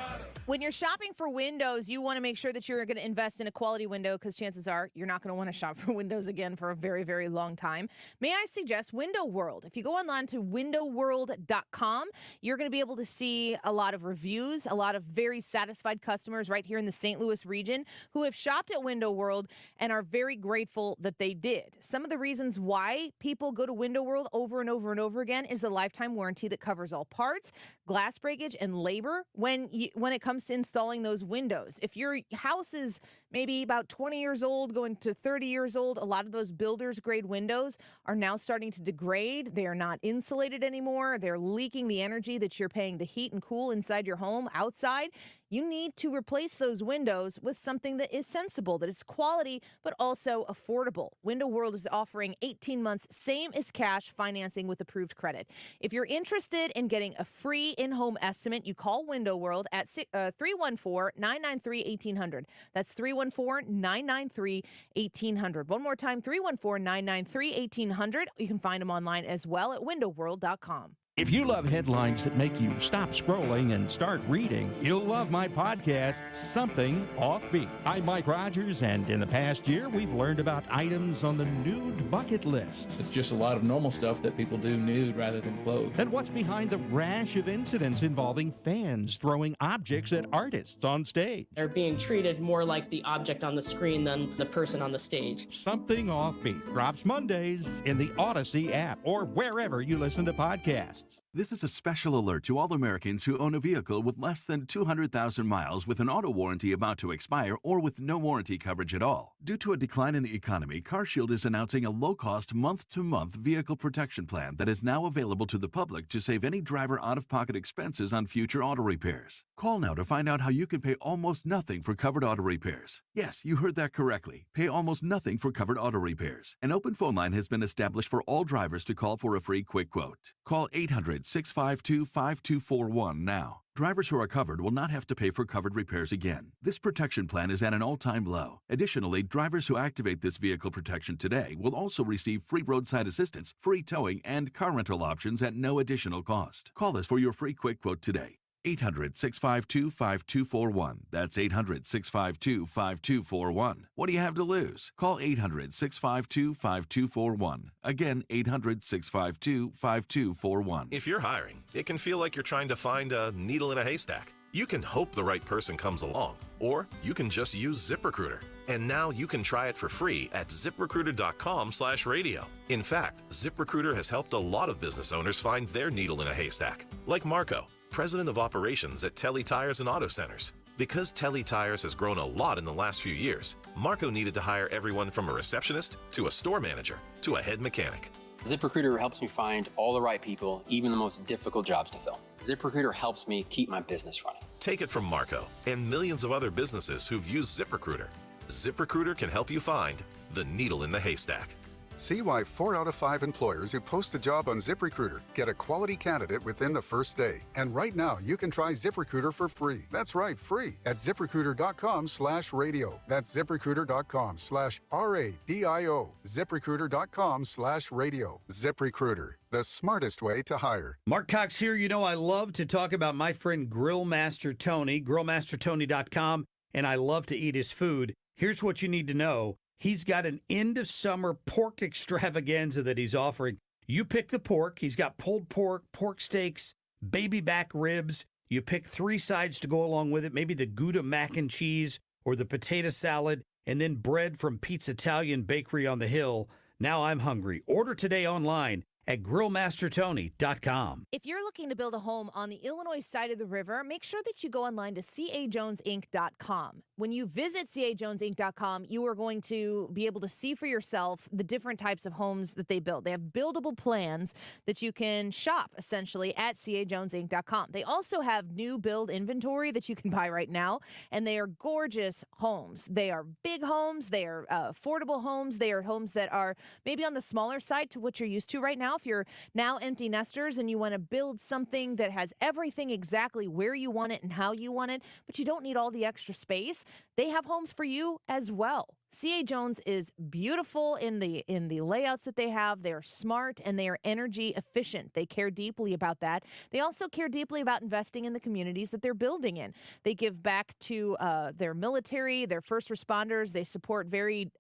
Speaker 12: When you're shopping for windows, you want to make sure that you're going to invest in a quality window because chances are you're not going to want to shop for windows again for a very, very long time. May I suggest Window World? If you go online to windowworld.com, you're going to be able to see a lot of reviews, a lot of very satisfied customers right here in the St. Louis region who have shopped at Window World and are very grateful that they did. Some of the reasons why people go to Window World over and over and over again is the lifetime warranty that covers all parts, glass breakage, and labor when it comes to installing those windows. If your house is maybe about 20 years old, going to 30 years old, a lot of those builder's grade windows are now starting to degrade. They are not insulated anymore. They're leaking the energy that you're paying to heat and cool inside your home outside. You need to replace those windows with something that is sensible, that is quality, but also affordable. Window World is offering 18 months, same as cash financing with approved credit. If you're interested in getting a free in-home estimate, you call Window World at 314-993-1800. That's 314-993-1800. One more time, 314-993-1800. You can find them online as well at windowworld.com.
Speaker 21: If you love headlines that make you stop scrolling and start reading, you'll love my podcast, Something Offbeat. I'm Mike Rogers, and in the past year, we've learned about items on the nude bucket list.
Speaker 22: It's just a lot of normal stuff that people do nude rather than clothed.
Speaker 21: And what's behind the rash of incidents involving fans throwing objects at artists on stage.
Speaker 23: They're being treated more like the object on the screen than the person on the stage.
Speaker 21: Something Offbeat drops Mondays in the Odyssey app or wherever you listen to podcasts.
Speaker 2: This is a special alert to all Americans who own a vehicle with less than 200,000 miles with an auto warranty about to expire or with no warranty coverage at all. Due to a decline in the economy, CarShield is announcing a low-cost month-to-month vehicle protection plan that is now available to the public to save any driver out-of-pocket expenses on future auto repairs. Call now to find out how you can pay almost nothing for covered auto repairs. Yes, you heard that correctly. Pay almost nothing for covered auto repairs. An open phone line has been established for all drivers to call for a free quick quote. Call 800-652-5241 now. Drivers who are covered will not have to pay for covered repairs again. This protection plan is at an all-time low. Additionally, drivers who activate this vehicle protection today will also receive free roadside assistance, free towing, and car rental options at no additional cost. Call us for your free quick quote today. 800-652-5241. That's 800-652-5241. What do you have to lose? Call 800-652-5241. Again, 800-652-5241.
Speaker 3: If you're hiring, it can feel like you're trying to find a needle in a haystack. You can hope the right person comes along, or you can just use ZipRecruiter. And now you can try it for free at ZipRecruiter.com/radio. In fact, ZipRecruiter has helped a lot of business owners find their needle in a haystack, like Marco, president of operations at Telly Tires and Auto Centers. Because Telly Tires has grown a lot in the last few years, Marco needed to hire everyone from a receptionist to a store manager to a head mechanic.
Speaker 9: ZipRecruiter helps me find all the right people, even the most difficult jobs to fill. ZipRecruiter helps me keep my business running.
Speaker 3: Take it from Marco and millions of other businesses who've used ZipRecruiter. ZipRecruiter can help you find the needle in the haystack.
Speaker 24: See why 4 out of 5 employers who post a job on ZipRecruiter get a quality candidate within the first day. And right now, you can try ZipRecruiter for free. That's right, free at ZipRecruiter.com/radio. That's ZipRecruiter.com/RADIO. ZipRecruiter.com/radio. ZipRecruiter, the smartest way to hire.
Speaker 10: Mark Cox here. You know I love to talk about my friend Grillmaster Tony, grillmastertony.com, and I love to eat his food. Here's what you need to know. He's got an end-of-summer pork extravaganza that he's offering. You pick the pork. He's got pulled pork, pork steaks, baby back ribs. You pick 3 sides to go along with it, maybe the Gouda mac and cheese or the potato salad, and then bread from Pizza Italian Bakery on the Hill. Now I'm hungry. Order today online at grillmastertony.com.
Speaker 12: If you're looking to build a home on the Illinois side of the river, make sure that you go online to cajonesinc.com. When you visit cajonesinc.com, you are going to be able to see for yourself the different types of homes that they build. They have buildable plans that you can shop, essentially, at cajonesinc.com. They also have new build inventory that you can buy right now, and they are gorgeous homes. They are big homes. They are affordable homes. They are homes that are maybe on the smaller side to what you're used to right now. If you're now empty nesters and you want to build something that has everything exactly where you want it and how you want it, but you don't need all the extra space, they have homes for you as well. C.A. Jones is beautiful in the layouts that they have. They are smart and they are energy efficient. They care deeply about that. They also care deeply about investing in the communities that they're building in. They give back to their military, their first responders. They support very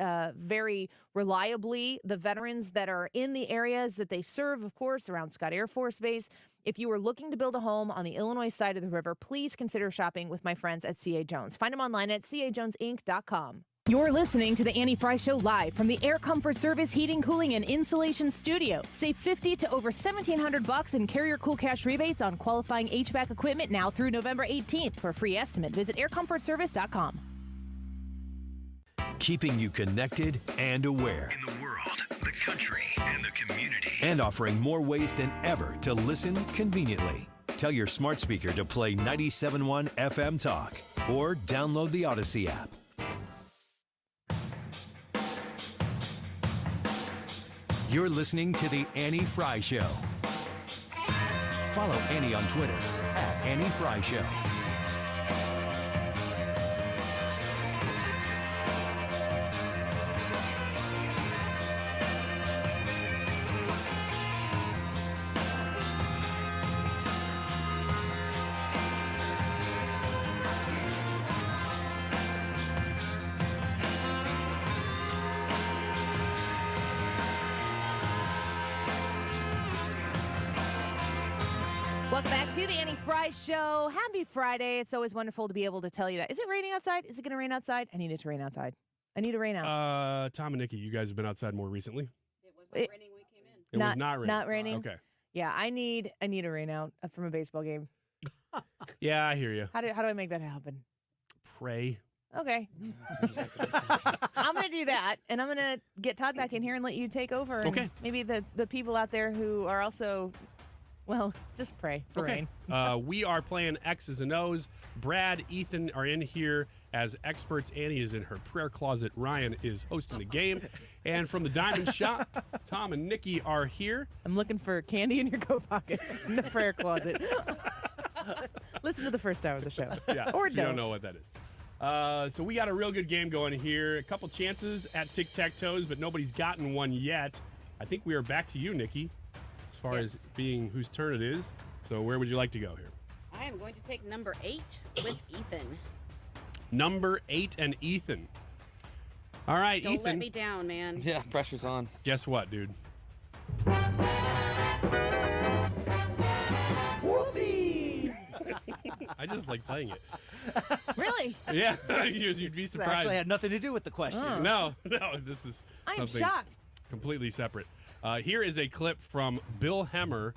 Speaker 12: reliably the veterans that are in the areas that they serve, of course, around Scott Air Force Base. If you are looking to build a home on the Illinois side of the river, please consider shopping with my friends at C.A. Jones. Find them online at cajonesinc.com.
Speaker 25: You're listening to the Annie Frey Show live from the Air Comfort Service Heating, Cooling, and Insulation Studio. Save $50 to over $1,700 in Carrier Cool Cash rebates on qualifying HVAC equipment now through November 18th. For a free estimate, visit aircomfortservice.com.
Speaker 5: Keeping you connected and aware.
Speaker 26: In the world, the country, and the community.
Speaker 5: And offering more ways than ever to listen conveniently. Tell your smart speaker to play 97.1 FM Talk or download the Odyssey app. You're listening to The Annie Frey Show. Follow Annie on Twitter at Annie Frey Show.
Speaker 12: Welcome back to the Annie Frey Show. Happy Friday. It's always wonderful to be able to tell you that. Is it raining outside? Is it going to rain outside? I need it to rain outside. I need a rain out.
Speaker 4: Tom and Nikki, you guys have been outside more recently.
Speaker 6: It wasn't raining when we came in.
Speaker 4: It was not raining.
Speaker 12: Not raining?
Speaker 4: Okay.
Speaker 12: Yeah, I need a rain out from a baseball game.
Speaker 4: Yeah, I hear you.
Speaker 12: How do I make that happen?
Speaker 4: Pray.
Speaker 12: Okay. I'm going to do that, and I'm going to get Todd back in here and let you take over. And
Speaker 4: Okay.
Speaker 12: maybe the people out there who are also, well, just pray for rain.
Speaker 4: We are playing X's and O's. Brad, Ethan are in here as experts. Annie is in her prayer closet. Ryan is hosting the game. And from the Diamond Shop, Tom and Nikki are here.
Speaker 12: I'm looking for candy in your coat pockets in the prayer closet. Listen to the first hour of the show.
Speaker 4: Yeah,
Speaker 12: Or
Speaker 4: if you don't know what that is. So we got a real good game going here. A couple chances at tic-tac-toes, but nobody's gotten one yet. I think we are back to you, Nikki, as far as being whose turn it is. So where would you like to go here?
Speaker 6: I am going to take number 8 with Ethan.
Speaker 4: Number 8 and Ethan. All right,
Speaker 6: Don't
Speaker 4: Ethan.
Speaker 6: let me down, man.
Speaker 17: Yeah, pressure's on.
Speaker 4: Guess what, dude?
Speaker 12: Whoopee!
Speaker 4: I just like playing it.
Speaker 12: Really?
Speaker 4: Yeah, you'd be
Speaker 15: That
Speaker 4: surprised.
Speaker 15: actually had nothing to do with the question.
Speaker 4: No, this is
Speaker 12: I am
Speaker 4: something
Speaker 12: shocked.
Speaker 4: completely separate. Here is a clip from Bill Hemmer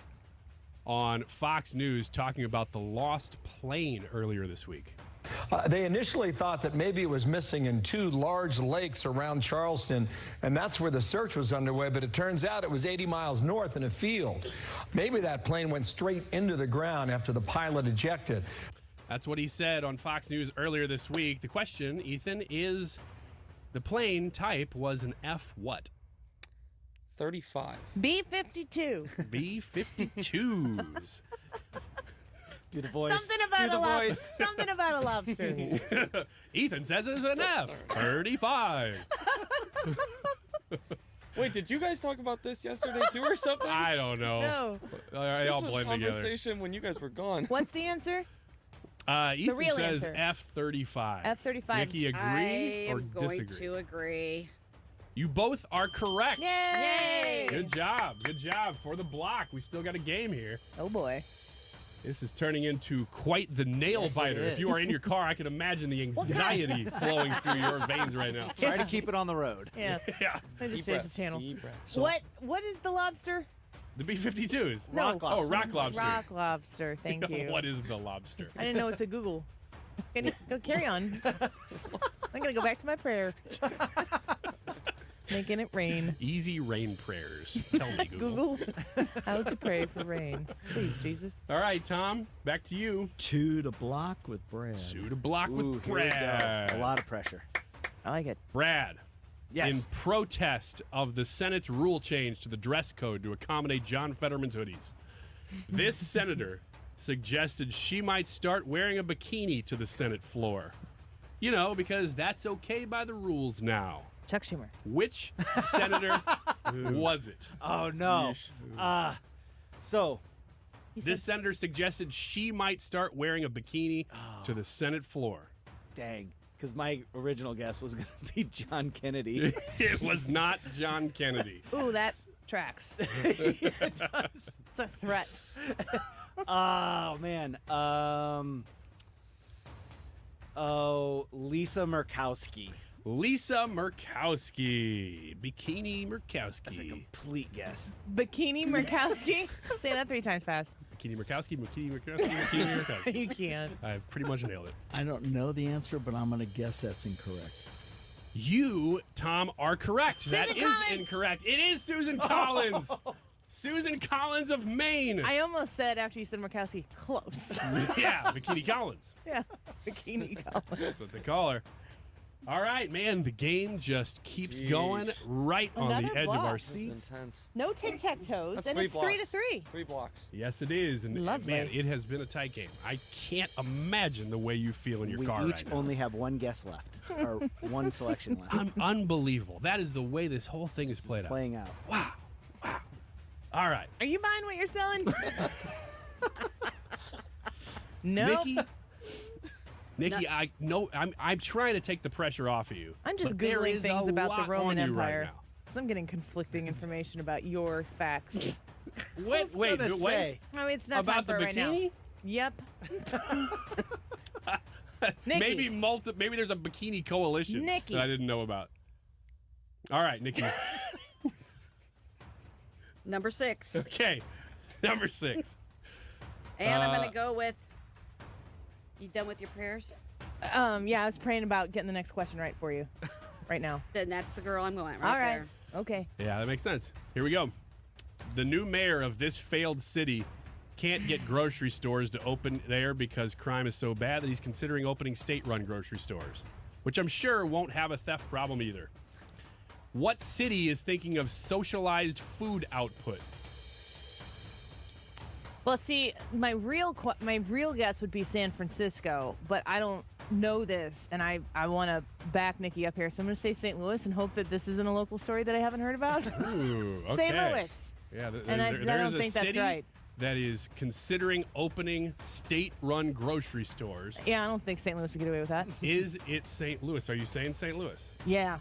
Speaker 4: on Fox News talking about the lost plane earlier this week.
Speaker 8: They initially thought that maybe it was missing in 2 large lakes around Charleston, and that's where the search was underway, but it turns out it was 80 miles north in a field. Maybe that plane went straight into the ground after the pilot ejected.
Speaker 4: That's what he said on Fox News earlier this week. The question, Ethan, is the plane type was an F what?
Speaker 17: 35.
Speaker 12: B-52.
Speaker 4: B-52s.
Speaker 15: Do the voice.
Speaker 12: Something about
Speaker 15: Do
Speaker 12: a
Speaker 15: the voice.
Speaker 12: Something about a lobster.
Speaker 4: Ethan says it's an F. 35.
Speaker 17: Wait, did you guys talk about this yesterday too or something?
Speaker 4: I don't know.
Speaker 12: No.
Speaker 4: They all
Speaker 17: This was
Speaker 4: blend together.
Speaker 17: conversation when you guys were gone.
Speaker 12: What's the answer?
Speaker 4: Ethan
Speaker 12: real
Speaker 4: says
Speaker 12: answer.
Speaker 4: F-35.
Speaker 12: F-35.
Speaker 4: Nikki, agree
Speaker 6: I
Speaker 4: or
Speaker 6: am going
Speaker 4: disagree?
Speaker 6: to agree.
Speaker 4: You both are correct.
Speaker 12: Yay!
Speaker 4: Good job. Good job for the block. We still got a game here.
Speaker 12: Oh, boy.
Speaker 4: This is turning into quite the nail
Speaker 15: Yes, it
Speaker 4: biter. If you
Speaker 15: is.
Speaker 4: are in your car, I can imagine the anxiety flowing through your veins right now.
Speaker 15: Try to keep it on the road.
Speaker 12: Yeah.
Speaker 4: Yeah.
Speaker 12: I just changed the channel.
Speaker 17: Deep breaths.
Speaker 12: What is the lobster?
Speaker 4: The B-52s.
Speaker 12: No.
Speaker 15: Rock lobster.
Speaker 4: Oh, rock lobster.
Speaker 12: Rock lobster. Thank you.
Speaker 4: What is the lobster?
Speaker 12: I didn't know what to Google. Go carry on. I'm going to go back to my prayer. Making it rain.
Speaker 4: Easy rain prayers. Tell me, Google.
Speaker 12: Google how to pray for rain. Please, Jesus.
Speaker 4: All right, Tom, back to you.
Speaker 1: 2 to block with Brad.
Speaker 4: 2 to block
Speaker 15: Ooh,
Speaker 4: with
Speaker 15: here we go.
Speaker 4: Brad.
Speaker 15: A lot of pressure.
Speaker 12: I like it.
Speaker 4: Brad.
Speaker 15: Yes.
Speaker 4: In protest of the Senate's rule change to the dress code to accommodate John Fetterman's hoodies, this senator suggested she might start wearing a bikini to the Senate floor. You know, because that's okay by the rules now.
Speaker 12: Chuck Schumer.
Speaker 4: Which senator was it?
Speaker 15: Oh, no. So,
Speaker 4: This senator suggested she might start wearing a bikini to the Senate floor.
Speaker 15: dang. Because my original guess was going to be John Kennedy.
Speaker 4: It was not John Kennedy.
Speaker 12: Ooh, that tracks.
Speaker 15: It does.
Speaker 12: It's a threat.
Speaker 15: Oh, man. Lisa Murkowski.
Speaker 4: Lisa Murkowski. Bikini Murkowski.
Speaker 15: That's a complete guess.
Speaker 12: Bikini Murkowski. Say that 3 times fast.
Speaker 4: Bikini Murkowski, Bikini Murkowski, Bikini Murkowski.
Speaker 12: You can't.
Speaker 4: I pretty much nailed it.
Speaker 1: I don't know the answer, but I'm going to guess that's incorrect.
Speaker 4: You, Tom, are correct.
Speaker 12: Susan
Speaker 4: That is
Speaker 12: Collins.
Speaker 4: incorrect. It is Susan Collins. Susan Collins of Maine.
Speaker 12: I almost said after you said Murkowski, close.
Speaker 4: Yeah, Bikini Collins.
Speaker 12: Yeah, Bikini Collins.
Speaker 4: That's what they call her. All right, man, the game just keeps going right on
Speaker 12: Another
Speaker 4: the edge of our
Speaker 12: block.
Speaker 17: This
Speaker 4: seats.
Speaker 17: is intense.
Speaker 12: No tic-tac-toes,
Speaker 17: That's
Speaker 12: and
Speaker 17: 3
Speaker 12: it's
Speaker 17: blocks.
Speaker 12: 3 to 3.
Speaker 17: 3 blocks.
Speaker 4: Yes, it is. And
Speaker 12: Lovely.
Speaker 4: man, it has been a tight game. I can't imagine the way you feel in your
Speaker 15: We
Speaker 4: car
Speaker 15: each
Speaker 4: right now.
Speaker 15: only have one guess left, or one selection left.
Speaker 4: Unbelievable. That is the way this whole thing is played out.
Speaker 15: Playing out.
Speaker 4: Wow. All right.
Speaker 12: Are you buying what you're selling? Nope.
Speaker 4: Nikki, I know I'm trying to take the pressure off of you.
Speaker 12: I'm just
Speaker 4: but there
Speaker 12: Googling
Speaker 4: is
Speaker 12: things
Speaker 4: a
Speaker 12: about the
Speaker 4: lot
Speaker 12: Roman
Speaker 4: on you right
Speaker 12: Empire.
Speaker 4: now.
Speaker 12: Because I'm getting conflicting information about your facts.
Speaker 4: Wait.
Speaker 12: Oh, it's not
Speaker 4: about
Speaker 12: time
Speaker 4: the
Speaker 12: for it right now.
Speaker 4: bikini?
Speaker 12: Yep.
Speaker 4: Maybe there's a bikini coalition
Speaker 12: Nikki.
Speaker 4: that I didn't know about. All right, Nikki.
Speaker 6: Number 6.
Speaker 4: Okay. Number 6.
Speaker 6: And I'm going to go with, you done with your prayers?
Speaker 12: Yeah, I was praying about getting the next question right for you right now.
Speaker 6: Then that's the girl I'm going right
Speaker 12: All right.
Speaker 6: there.
Speaker 12: Okay.
Speaker 4: Yeah, that makes sense. Here we go. The new mayor of this failed city can't get grocery stores to open there because crime is so bad that he's considering opening state-run grocery stores, which I'm sure won't have a theft problem either. What city is thinking of socialized food output?
Speaker 12: Well, see, my real guess would be San Francisco, but I don't know this, and I want to back Nikki up here, so I'm going to say St. Louis and hope that this isn't a local story that I haven't heard about.
Speaker 4: Ooh, okay.
Speaker 12: St. Louis.
Speaker 4: Yeah,
Speaker 12: And I
Speaker 4: there
Speaker 12: don't
Speaker 4: is a
Speaker 12: think that's
Speaker 4: city
Speaker 12: right.
Speaker 4: that is considering opening state-run grocery stores.
Speaker 12: Yeah, I don't think St. Louis would get away with that.
Speaker 4: Is it St. Louis? Are you saying St. Louis?
Speaker 12: Yeah.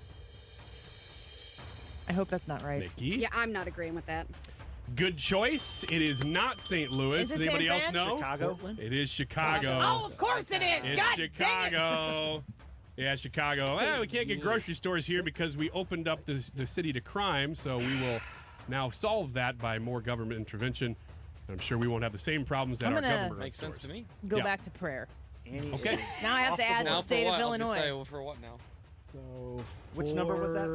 Speaker 12: I hope that's not right.
Speaker 4: Nikki?
Speaker 6: Yeah, I'm not agreeing with that.
Speaker 4: Good choice. It is not St. Louis.
Speaker 12: Is it
Speaker 4: Does anybody
Speaker 12: San
Speaker 4: else
Speaker 12: Fran?
Speaker 4: know?
Speaker 15: Chicago?
Speaker 4: It is Chicago.
Speaker 12: Oh, of course it is.
Speaker 4: It's
Speaker 12: God
Speaker 4: Chicago. Yeah, Chicago. Well, we can't get grocery stores here because we opened up the city to crime, so we will now solve that by more government intervention. I'm sure we won't have the same problems that
Speaker 12: I'm
Speaker 4: our
Speaker 12: gonna-
Speaker 4: government
Speaker 17: Makes
Speaker 4: stores.
Speaker 17: sense to me.
Speaker 12: Go
Speaker 4: Yeah.
Speaker 12: back to prayer.
Speaker 4: Okay.
Speaker 12: Now I have to add the
Speaker 17: Now
Speaker 12: state
Speaker 17: for
Speaker 12: of
Speaker 17: what? I was gonna
Speaker 12: Illinois.
Speaker 17: say, well, for what now?
Speaker 1: So
Speaker 15: Which number was that?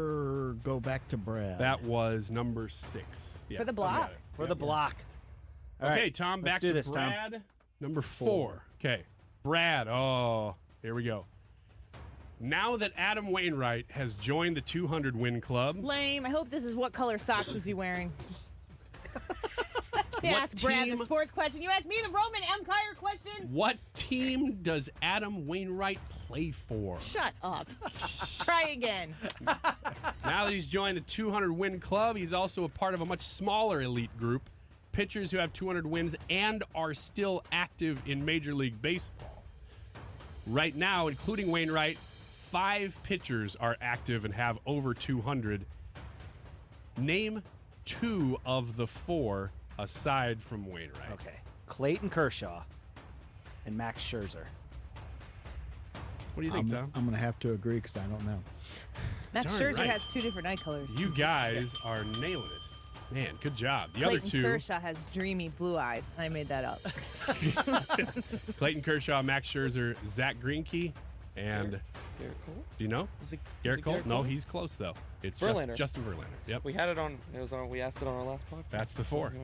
Speaker 1: Go back to Brad.
Speaker 4: That was number 6. Yeah,
Speaker 12: For the
Speaker 4: I
Speaker 12: block?
Speaker 4: got it.
Speaker 15: For the block. All
Speaker 4: Okay,
Speaker 15: right,
Speaker 4: Tom,
Speaker 15: let's
Speaker 4: back
Speaker 15: do
Speaker 4: to
Speaker 15: this, Tom.
Speaker 4: Brad. Number 4. Okay, Brad. Oh, here we go. Now that Adam Wainwright has joined the 200 win club,
Speaker 12: Lame. I hope this is what color socks was he wearing? You
Speaker 4: What
Speaker 12: asked Brad
Speaker 4: team-
Speaker 12: the sports question. You asked me the Roman Empire question?
Speaker 4: what team does Adam Wainwright play for?
Speaker 12: Shut up. Try again.
Speaker 4: Now that he's joined the 200 win club, he's also a part of a much smaller elite group. Pitchers who have 200 wins and are still active in Major League Baseball. Right now, including Wainwright, 5 pitchers are active and have over 200. Name 2 of the 4 aside from Wainwright.
Speaker 15: Okay. Clayton Kershaw and Max Scherzer.
Speaker 4: What do you think, Tom?
Speaker 1: I'm going to have to agree because I don't know.
Speaker 12: Max
Speaker 4: Darn
Speaker 12: Scherzer
Speaker 4: right.
Speaker 12: has 2 different eye colors.
Speaker 4: You guys are nailing it. Man, good job. The
Speaker 12: Clayton
Speaker 4: other 2,
Speaker 12: Kershaw has dreamy blue eyes. I made that up.
Speaker 4: Clayton Kershaw, Max Scherzer, Zach Greinke, and
Speaker 17: Garrett Cole?
Speaker 4: do you know?
Speaker 17: Is it
Speaker 4: Garrett Cole?
Speaker 17: Garrett
Speaker 4: No,
Speaker 17: Cole?
Speaker 4: he's close though. It's
Speaker 17: Verlander.
Speaker 4: Justin Verlander. Yep.
Speaker 17: We had it on. It was on. We asked it on our last podcast.
Speaker 4: That's the 4.
Speaker 17: Yeah.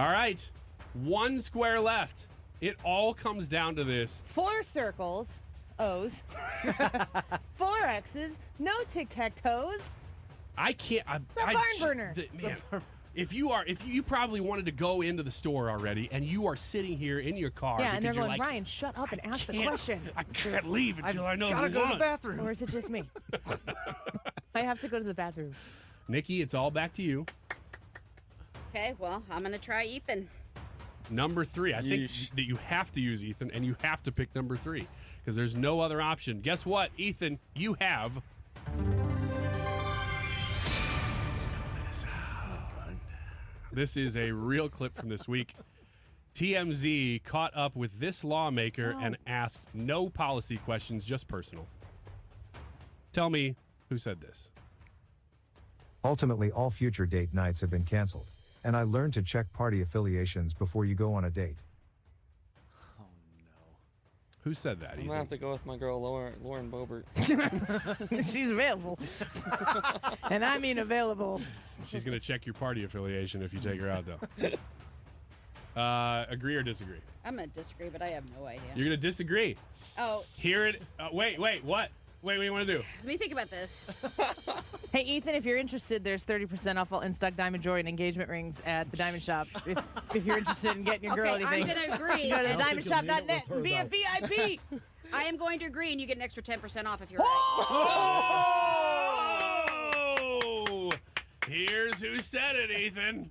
Speaker 4: All right. 1 square left. It all comes down to this.
Speaker 12: 4 circles, O's. 4 X's, no tic-tac-toes.
Speaker 4: I can't.
Speaker 12: It's a barn burner.
Speaker 4: Man, if you probably wanted to go into the store already, and you are sitting here in your car.
Speaker 12: Yeah, and they're
Speaker 4: because you're
Speaker 12: going,
Speaker 4: like,
Speaker 12: Ryan, shut up and ask the
Speaker 4: can't-
Speaker 12: question.
Speaker 4: I can't leave until I know
Speaker 15: Gotta
Speaker 4: who
Speaker 15: go to the
Speaker 4: won.
Speaker 15: bathroom.
Speaker 12: Or is it just me? I have to go to the bathroom.
Speaker 4: Nikki, it's all back to you.
Speaker 6: Okay, well, I'm going to try Ethan.
Speaker 4: Number 3. I think
Speaker 17: Yeesh.
Speaker 4: that you have to use Ethan, and you have to pick number 3 because there's no other option. Guess what, Ethan? You have. This is a real clip from this week. TMZ caught up with this lawmaker and asked no policy questions, just personal. Tell me who said this.
Speaker 11: Ultimately, all future date nights have been canceled, and I learned to check party affiliations before you go on a date.
Speaker 4: Who said that,
Speaker 17: I'm
Speaker 4: Ethan?
Speaker 17: gonna have to go with my girl Lauren Boebert.
Speaker 12: She's available. And I mean available.
Speaker 4: She's going to check your party affiliation if you take her out, though. Agree or disagree?
Speaker 6: I'm going to disagree, but I have no idea.
Speaker 4: You're going to disagree.
Speaker 6: Oh,
Speaker 4: Hear it. Wait, what? Wait, what do you want to do?
Speaker 6: let me think about this.
Speaker 12: Hey, Ethan, if you're interested, there's 30% off all in-stock diamond jewelry and engagement rings at the Diamond Shop. If you're interested in getting your girl
Speaker 6: Okay, I'm
Speaker 12: anything.
Speaker 6: gonna agree.
Speaker 12: Go to
Speaker 6: I don't think
Speaker 12: thediamondshop.net and be a VIP.
Speaker 6: I am going to agree, and you get an extra 10% off if you're right.
Speaker 4: Oh! Here's who said it, Ethan.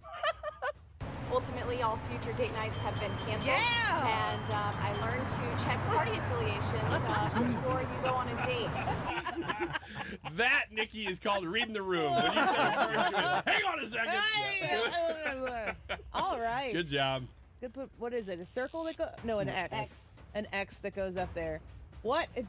Speaker 13: Ultimately, all future date nights have been canceled.
Speaker 12: Yeah!
Speaker 13: And I learned to check party affiliations before you go on a date.
Speaker 4: That, Nikki, is called reading the room. When you say first, you went, hang on a second.
Speaker 12: All right.
Speaker 4: Good job.
Speaker 12: Good put, what is it? A circle that goes? No, an X.
Speaker 6: X.
Speaker 12: An X that goes up there. What? The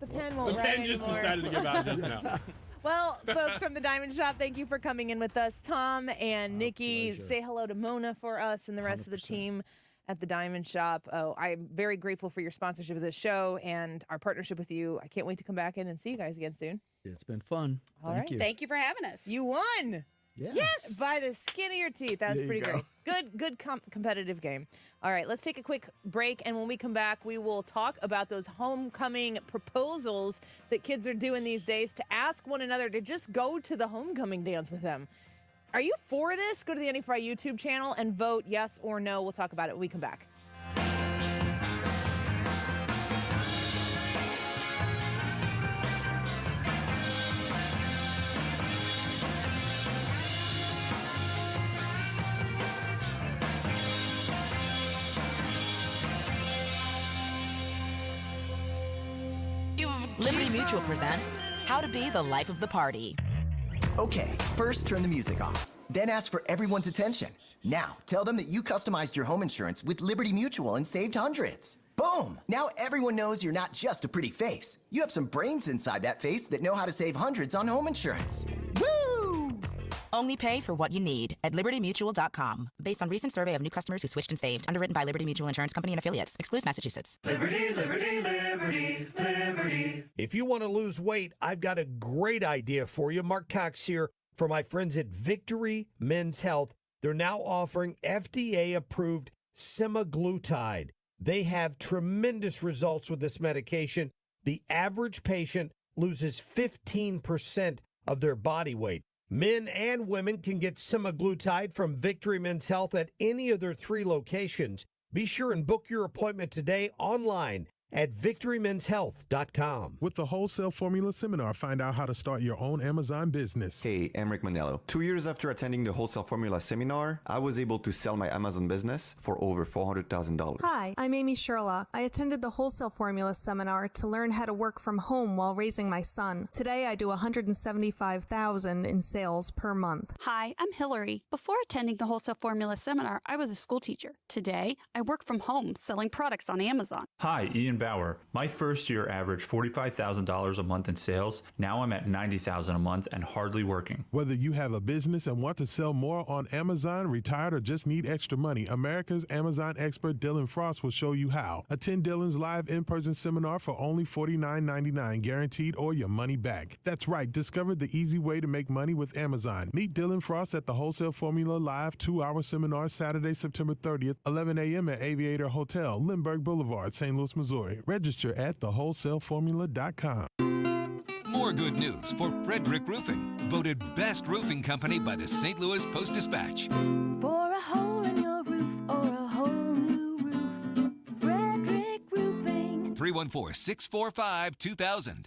Speaker 12: pen won't
Speaker 4: The
Speaker 12: write
Speaker 4: pen just
Speaker 12: anymore.
Speaker 4: decided to give out just now.
Speaker 12: Well, folks from the Diamond Shop, thank you for coming in with us. Tom and Nikki,
Speaker 1: pleasure.
Speaker 12: say hello to Mona for us and the rest of the team at the Diamond Shop. Oh, I'm very grateful for your sponsorship of this show and our partnership with you. I can't wait to come back in and see you guys again soon.
Speaker 1: It's been fun.
Speaker 12: All
Speaker 1: Thank
Speaker 12: right.
Speaker 1: you.
Speaker 6: Thank you for having us.
Speaker 12: You won.
Speaker 1: Yeah.
Speaker 6: Yes.
Speaker 12: By the skin of your teeth. That was
Speaker 1: There you
Speaker 12: pretty
Speaker 1: go.
Speaker 12: great. Good competitive game. All right, let's take a quick break. And when we come back, we will talk about those homecoming proposals that kids are doing these days to ask one another to just go to the homecoming dance with them. Are you for this? Go to the Annie Frey YouTube channel and vote yes or no. We'll talk about it when we come back.
Speaker 7: Liberty Mutual presents How to Be the Life of the Party.
Speaker 14: Okay, first turn the music off. Then ask for everyone's attention. Now, tell them that you customized your home insurance with Liberty Mutual and saved hundreds. Boom! Now everyone knows you're not just a pretty face. You have some brains inside that face that know how to save hundreds on home insurance. Woo!
Speaker 7: Only pay for what you need at libertymutual.com. Based on recent survey of new customers who switched and saved. Underwritten by Liberty Mutual Insurance Company and affiliates. Excludes Massachusetts.
Speaker 16: Liberty, liberty, liberty, liberty. If you want to lose weight, I've got a great idea for you. Mark Cox here for my friends at Victory Men's Health. They're now offering FDA-approved semaglutide. They have tremendous results with this medication. The average patient loses 15% of their body weight. Men and women can get semaglutide from Victory Men's Health at any of their 3 locations. Be sure and book your appointment today online at victorymenshealth.com.
Speaker 18: With the Wholesale Formula Seminar, find out how to start your own Amazon business.
Speaker 19: Hey, I'm Rick Manello. 2 years after attending the Wholesale Formula Seminar, I was able to sell my Amazon business for over $400,000.
Speaker 20: Hi, I'm Amy Sherla. I attended the Wholesale Formula Seminar to learn how to work from home while raising my son. Today, I do $175,000 in sales per month.
Speaker 27: Hi, I'm Hillary. Before attending the Wholesale Formula Seminar, I was a school teacher. Today, I work from home selling products on Amazon.
Speaker 28: Hi, Ian Bauer. My first year averaged $45,000 a month in sales. Now I'm at $90,000 a month and hardly working.
Speaker 18: Whether you have a business and want to sell more on Amazon, retired, or just need extra money, America's Amazon expert Dylan Frost will show you how. Attend Dylan's live in-person seminar for only $49.99, guaranteed, or your money back. That's right, discover the easy way to make money with Amazon. Meet Dylan Frost at the Wholesale Formula Live 2-hour seminar Saturday, September 30th, 11 a.m. at Aviator Hotel, Lindbergh Boulevard, St. Louis, Missouri. Register at thewholesaleformula.com.
Speaker 29: More good news for Frederick Roofing, voted best roofing company by the St. Louis Post-Dispatch.
Speaker 30: For a hole in your roof or a whole new roof, Frederick Roofing.
Speaker 29: 314-645-2000.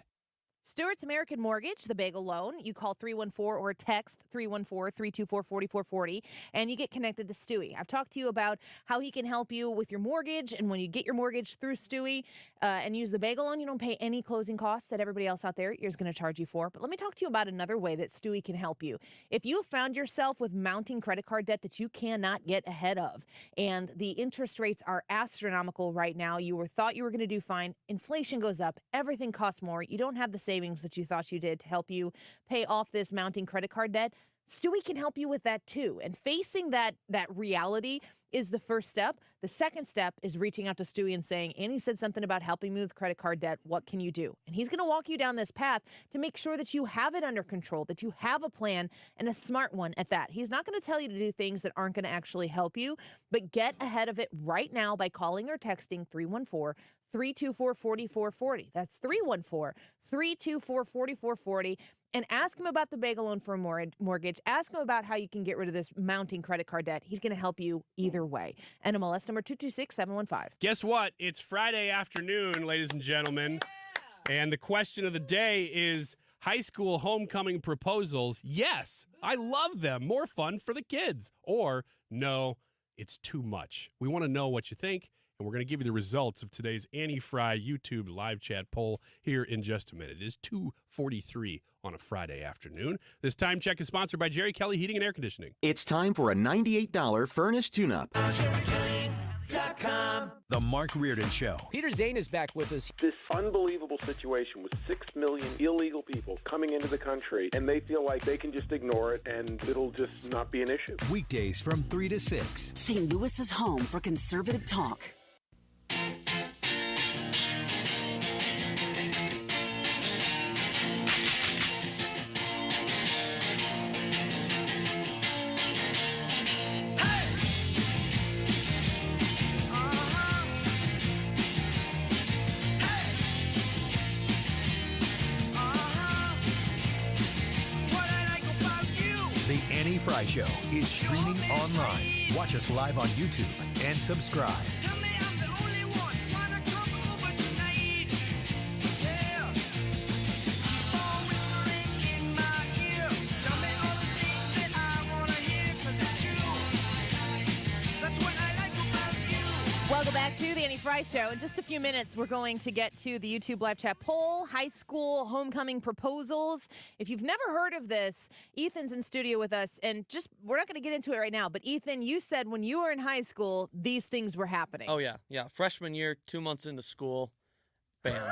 Speaker 12: Stewart's American Mortgage, the bagel loan. You call 314 or text 314-324-4440, and you get connected to Stewie. I've talked to you about how he can help you with your mortgage, and when you get your mortgage through Stewie and use the bagel loan, you don't pay any closing costs that everybody else out there is going to charge you for. But let me talk to you about another way that Stewie can help you. If you found yourself with mounting credit card debt that you cannot get ahead of, and the interest rates are astronomical right now, thought you were going to do fine, inflation goes up, everything costs more, you don't have the savings that you thought you did to help you pay off this mounting credit card debt, Stewie can help you with that too. And facing that reality is the first step. The second step is reaching out to Stewie and saying, Annie said something about helping me with credit card debt. What can you do? And he's going to walk you down this path to make sure that you have it under control, that you have a plan, and a smart one at that. He's not going to tell you to do things that aren't going to actually help you, but get ahead of it right now by calling or texting 314-324-4440. That's 314-324-4440. And ask him about the bagel loan for a mortgage. Ask him about how you can get rid of this mounting credit card debt. He's going to help you either way. NMLS number 226715.
Speaker 4: Guess what? It's Friday afternoon, ladies and gentlemen. Yeah. And the question of the day is high school homecoming proposals. Yes, I love them. More fun for the kids. Or no, it's too much. We want to know what you think. And we're going to give you the results of today's Annie Frey YouTube live chat poll here in just a minute. It is 2:43 on a Friday afternoon. This time check is sponsored by Jerry Kelly Heating and Air Conditioning.
Speaker 31: It's time for a $98 furnace tune-up.
Speaker 5: TireRack.com. The Mark Reardon Show.
Speaker 2: Peter Zane is back with us.
Speaker 3: This unbelievable situation with 6 million illegal people coming into the country, and they feel like they can just ignore it and it'll just not be an issue.
Speaker 5: Weekdays from 3 to 6.
Speaker 9: St. Louis's home for conservative talk.
Speaker 5: The Annie Frey Show is streaming online. Watch us live on YouTube and subscribe.
Speaker 12: Welcome back to the Annie Frey Show. In just a few minutes, we're going to get to the YouTube live chat poll, high school homecoming proposals. If you've never heard of this, Ethan's in studio with us, and we're not going to get into it right now, but Ethan, you said when you were in high school, these things were happening.
Speaker 17: Oh, yeah. Freshman year, 2 months into school, bam.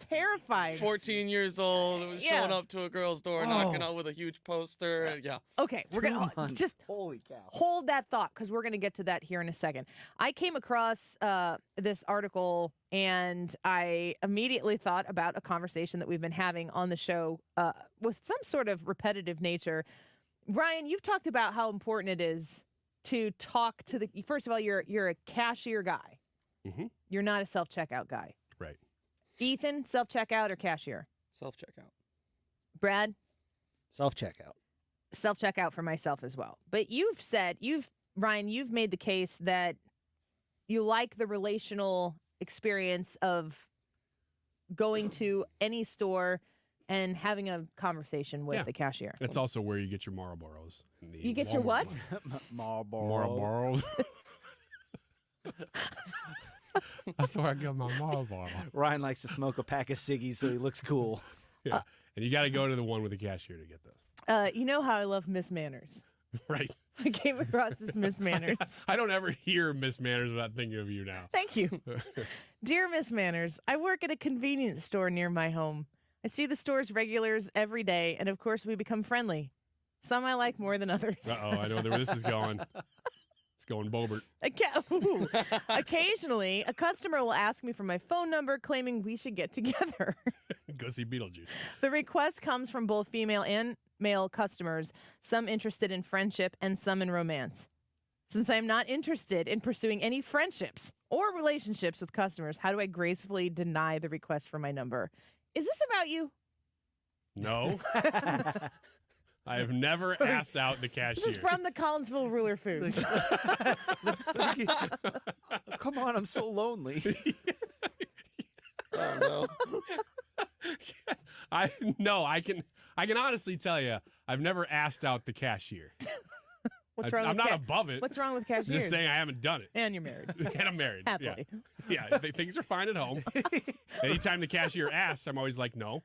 Speaker 12: Terrifying.
Speaker 17: 14 years old, showing up to a girl's door, knocking on with a huge poster. And
Speaker 12: Okay, we're going to just
Speaker 15: holy cow.
Speaker 12: Hold that thought, because we're going to get to that here in a second. I came across this article, and I immediately thought about a conversation that we've been having on the show with some sort of repetitive nature. Ryan, you've talked about how important it is to talk to the. First of all, you're a cashier guy.
Speaker 4: Mm-hmm.
Speaker 12: You're not a self-checkout guy.
Speaker 4: Right.
Speaker 12: Ethan, self-checkout or cashier?
Speaker 17: Self-checkout.
Speaker 12: Brad?
Speaker 15: Self-checkout.
Speaker 12: Self-checkout for myself as well. But Ryan, you've made the case that you like the relational experience of going to any store and having a conversation with the cashier.
Speaker 4: That's also where you get your Marlboros.
Speaker 12: You get your what?
Speaker 15: Marlboro.
Speaker 4: That's where I get my Marlboro.
Speaker 15: Ryan likes to smoke a pack of ciggies so he looks cool.
Speaker 4: Yeah. And you got to go to the one with the cashier to get those.
Speaker 12: You know how I love Miss Manners.
Speaker 4: Right.
Speaker 12: I came across this Miss Manners.
Speaker 4: I don't ever hear Miss Manners without thinking of you now.
Speaker 12: Thank you. Dear Miss Manners, I work at a convenience store near my home. I see the store's regulars every day, and of course we become friendly. Some I like more than others.
Speaker 4: Uh-oh, I know where this is going. It's going Bobert.
Speaker 12: Occasionally, a customer will ask me for my phone number, claiming we should get together.
Speaker 4: Go see Beetlejuice.
Speaker 12: The request comes from both female and male customers, some interested in friendship and some in romance. Since I am not interested in pursuing any friendships or relationships with customers, how do I gracefully deny the request for my number? Is this about you?
Speaker 4: No. I have never asked out the cashier.
Speaker 12: This is from the Collinsville Ruler Foods.
Speaker 15: Come on, I'm so lonely.
Speaker 17: Oh, no.
Speaker 4: I can honestly tell you, I've never asked out the cashier.
Speaker 12: What's wrong?
Speaker 4: I'm not above it.
Speaker 12: What's wrong with cashiers?
Speaker 4: Just saying I haven't done it.
Speaker 12: And you're married.
Speaker 4: And I'm married.
Speaker 12: Happily.
Speaker 4: Yeah. Things are fine at home. Anytime the cashier asks, I'm always like, no.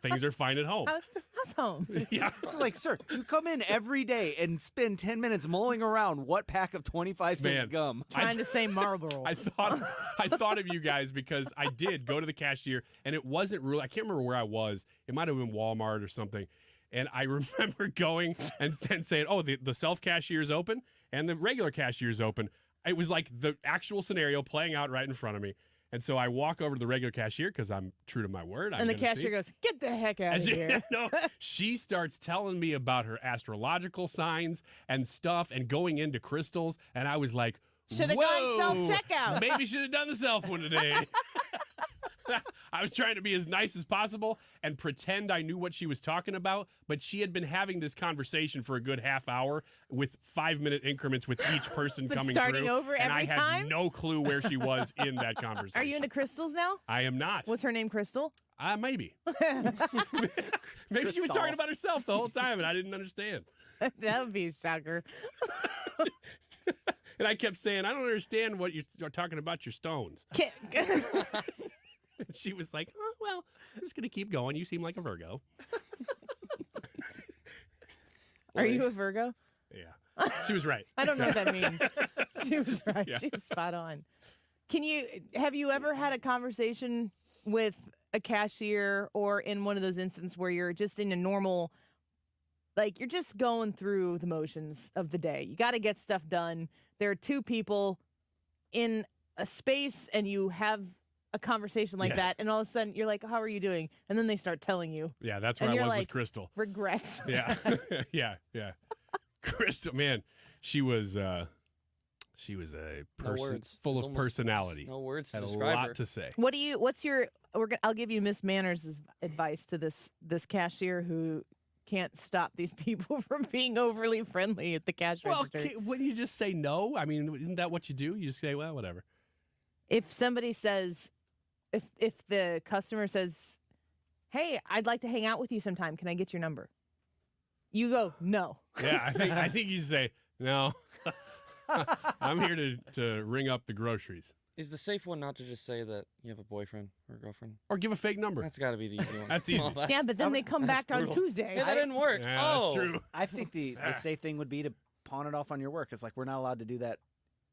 Speaker 4: Things are fine at home.
Speaker 12: How's home?
Speaker 4: Yeah.
Speaker 15: It's like, sir, you come in every day and spend 10 minutes mulling around what pack of 25-cent gum.
Speaker 12: Trying to say Marlboro.
Speaker 4: I thought of you guys because I did go to the cashier, and it wasn't really, I can't remember where I was. It might have been Walmart or something. And I remember going and then saying, oh, the self-cashier is open and the regular cashier is open. It was like the actual scenario playing out right in front of me. And so I walk over to the regular cashier because I'm true to my word.
Speaker 12: And the cashier goes, get the heck out of here.
Speaker 4: No, she starts telling me about her astrological signs and stuff and going into crystals. And I was like,
Speaker 12: should have gone self-checkout.
Speaker 4: Maybe should have done the self one today. I was trying to be as nice as possible and pretend I knew what she was talking about, but she had been having this conversation for a good half hour with 5-minute increments with each person
Speaker 12: But
Speaker 4: coming
Speaker 12: starting
Speaker 4: through.
Speaker 12: over
Speaker 4: and
Speaker 12: every
Speaker 4: I
Speaker 12: time?
Speaker 4: had no clue where she was in that conversation.
Speaker 12: Are you into crystals now?
Speaker 4: I am not.
Speaker 12: What's her name, Crystal?
Speaker 4: Maybe. Maybe she was talking about herself the whole time and I didn't understand.
Speaker 12: That would be a shocker.
Speaker 4: And I kept saying, I don't understand what you're talking about your stones. She was like, oh, well, I'm just going to keep going. You seem like a Virgo.
Speaker 12: Are you a Virgo?
Speaker 4: Yeah. She was right.
Speaker 12: I don't know what that means. She was right.
Speaker 4: Yeah.
Speaker 12: She was spot on. Have you ever had a conversation with a cashier or in one of those instances where you're just in a normal, like you're just going through the motions of the day? You got to get stuff done. There are two people in a space and you have a conversation like
Speaker 4: Yes.
Speaker 12: that, and all of a sudden you're like, how are you doing? And then they start telling you.
Speaker 4: Yeah, that's
Speaker 12: And
Speaker 4: where I
Speaker 12: you're
Speaker 4: was
Speaker 12: like,
Speaker 4: with Crystal.
Speaker 12: Regrets.
Speaker 4: Yeah. Yeah. Crystal, man, she was a person
Speaker 17: words.
Speaker 4: full
Speaker 17: There's
Speaker 4: of
Speaker 17: almost
Speaker 4: personality.
Speaker 17: no words to
Speaker 4: Had a
Speaker 17: describe
Speaker 4: lot
Speaker 17: her.
Speaker 4: to say.
Speaker 12: I'll give you Miss Manners' advice to this cashier who can't stop these people from being overly friendly at the cash
Speaker 4: Well,
Speaker 12: register.
Speaker 4: wouldn't you just say no? I mean, isn't that what you do? You just say, well, whatever.
Speaker 12: If somebody says, if the customer says, hey, I'd like to hang out with you sometime, can I get your number? You go, no.
Speaker 4: Yeah, I think you say, no, I'm here to ring up the groceries.
Speaker 17: Is the safe one not to just say that you have a boyfriend or a girlfriend?
Speaker 4: Or give a fake number.
Speaker 17: That's got to be the easy one.
Speaker 4: That's easy.
Speaker 17: Oh,
Speaker 12: Yeah, but then they come back on
Speaker 17: brutal.
Speaker 12: Tuesday.
Speaker 17: Yeah, that didn't work.
Speaker 4: Yeah,
Speaker 17: oh,
Speaker 4: that's true.
Speaker 15: I think the safe thing would be to pawn it off on your work. It's like we're not allowed to do that.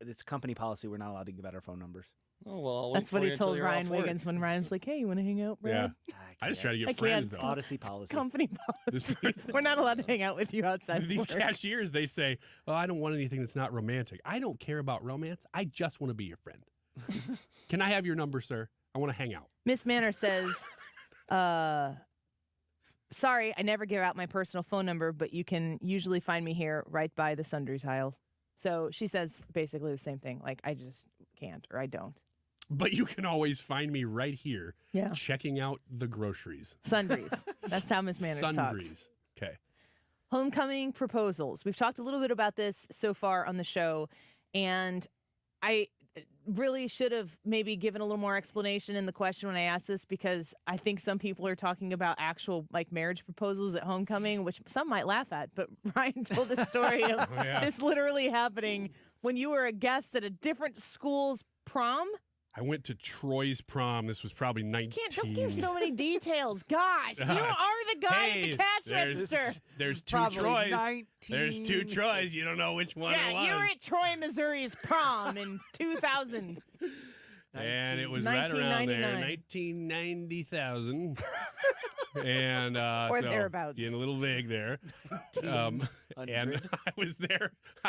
Speaker 15: It's company policy. We're not allowed to give out our phone numbers.
Speaker 17: Oh, well, I'll wait
Speaker 12: That's what
Speaker 17: for
Speaker 12: he
Speaker 17: you until
Speaker 12: told
Speaker 17: you're
Speaker 12: Ryan
Speaker 17: off work.
Speaker 12: Wiggins when Ryan's like, hey, you want to hang out, Brad?
Speaker 4: Yeah. I just try to
Speaker 12: I
Speaker 4: get
Speaker 12: can't.
Speaker 4: friends,
Speaker 12: It's
Speaker 4: though.
Speaker 15: Odyssey policy.
Speaker 12: Company
Speaker 4: This-
Speaker 12: policy. We're not allowed to hang out with you outside
Speaker 4: These
Speaker 12: of work.
Speaker 4: cashiers, they say, oh, I don't want anything that's not romantic. I don't care about romance. I just want to be your friend. Can I have your number, sir? I want to hang out.
Speaker 12: Miss Manor says, sorry, I never give out my personal phone number, but you can usually find me here right by the sundries aisle. So she says basically the same thing. Like, I just can't or I don't.
Speaker 4: But you can always find me right here
Speaker 12: Yeah.
Speaker 4: checking out the groceries.
Speaker 12: Sundries. That's how Miss Manners talks.
Speaker 4: Sundries. Okay.
Speaker 12: Homecoming proposals. We've talked a little bit about this so far on the show, and I really should have maybe given a little more explanation in the question when I asked this, because I think some people are talking about actual like marriage proposals at homecoming, which some might laugh at. But Ryan told the story of
Speaker 4: Oh, yeah.
Speaker 12: this literally happening when you were a guest at a different school's prom.
Speaker 4: I went to Troy's prom. This was probably 19.
Speaker 12: Don't give so many details. Gosh, you are the guy at the cash register.
Speaker 4: There's two
Speaker 15: probably
Speaker 4: Troys.
Speaker 15: 19.
Speaker 4: There's two Troys. You don't know which one it
Speaker 12: Yeah,
Speaker 4: was.
Speaker 12: you were at Troy, Missouri's prom in 2000.
Speaker 4: And it was right around there,
Speaker 12: 1999.
Speaker 4: 1990,000. And
Speaker 12: Or
Speaker 4: so
Speaker 12: thereabouts.
Speaker 4: getting a little vague there. And I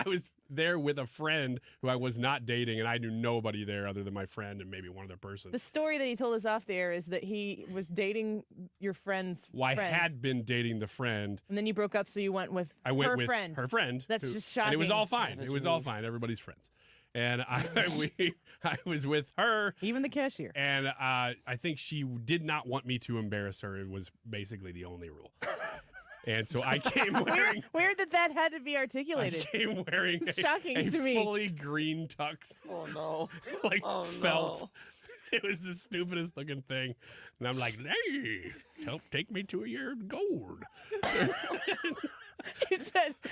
Speaker 4: was there with a friend who I was not dating, and I knew nobody there other than my friend and maybe one other person.
Speaker 12: The story that he told us off the air is that he was dating your friend's
Speaker 4: Well, I
Speaker 12: friend.
Speaker 4: had been dating the friend.
Speaker 12: And then you broke up, so you went with
Speaker 4: I went
Speaker 12: her
Speaker 4: with
Speaker 12: friend.
Speaker 4: her friend.
Speaker 12: That's
Speaker 4: who-
Speaker 12: just shocking.
Speaker 4: And it was all fine.
Speaker 17: Savage
Speaker 4: It was all
Speaker 17: move.
Speaker 4: fine. Everybody's friends. And I was with her.
Speaker 12: Even the cashier.
Speaker 4: And I think she did not want me to embarrass her. It was basically the only rule. And so I came wearing.
Speaker 12: Weird that had to be articulated.
Speaker 4: I came wearing
Speaker 12: Shocking
Speaker 4: a
Speaker 12: to me.
Speaker 4: fully green tux.
Speaker 17: Oh, no.
Speaker 4: Like
Speaker 17: Oh,
Speaker 4: felt.
Speaker 17: no.
Speaker 4: It was the stupidest looking thing. And I'm like, hey, help take me to your gold.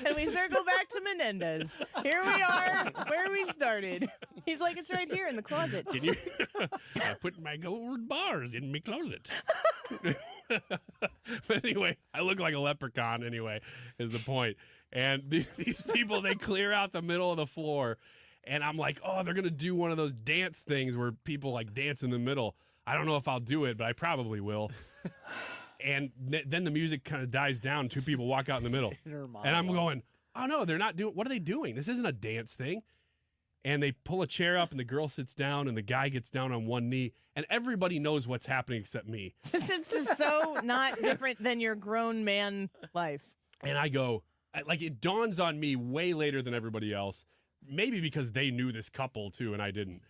Speaker 12: And we circle back to Menendez. Here we are, where we started. He's like, it's right here in the closet.
Speaker 4: Can you? I put my gold bars in my closet. But anyway, I look like a leprechaun anyway, is the point. And these people, they clear out the middle of the floor. And I'm like, oh, they're going to do one of those dance things where people like dance in the middle. I don't know if I'll do it, but I probably will. And then the music kind of dies down. Two people walk out in the middle. And I'm going, oh, no, they're not doing. What are they doing? This isn't a dance thing. And they pull a chair up and the girl sits down and the guy gets down on one knee. And everybody knows what's happening except me.
Speaker 12: This is just so not different than your grown man life.
Speaker 4: And I go, like, it dawns on me way later than everybody else. Maybe because they knew this couple too and I didn't.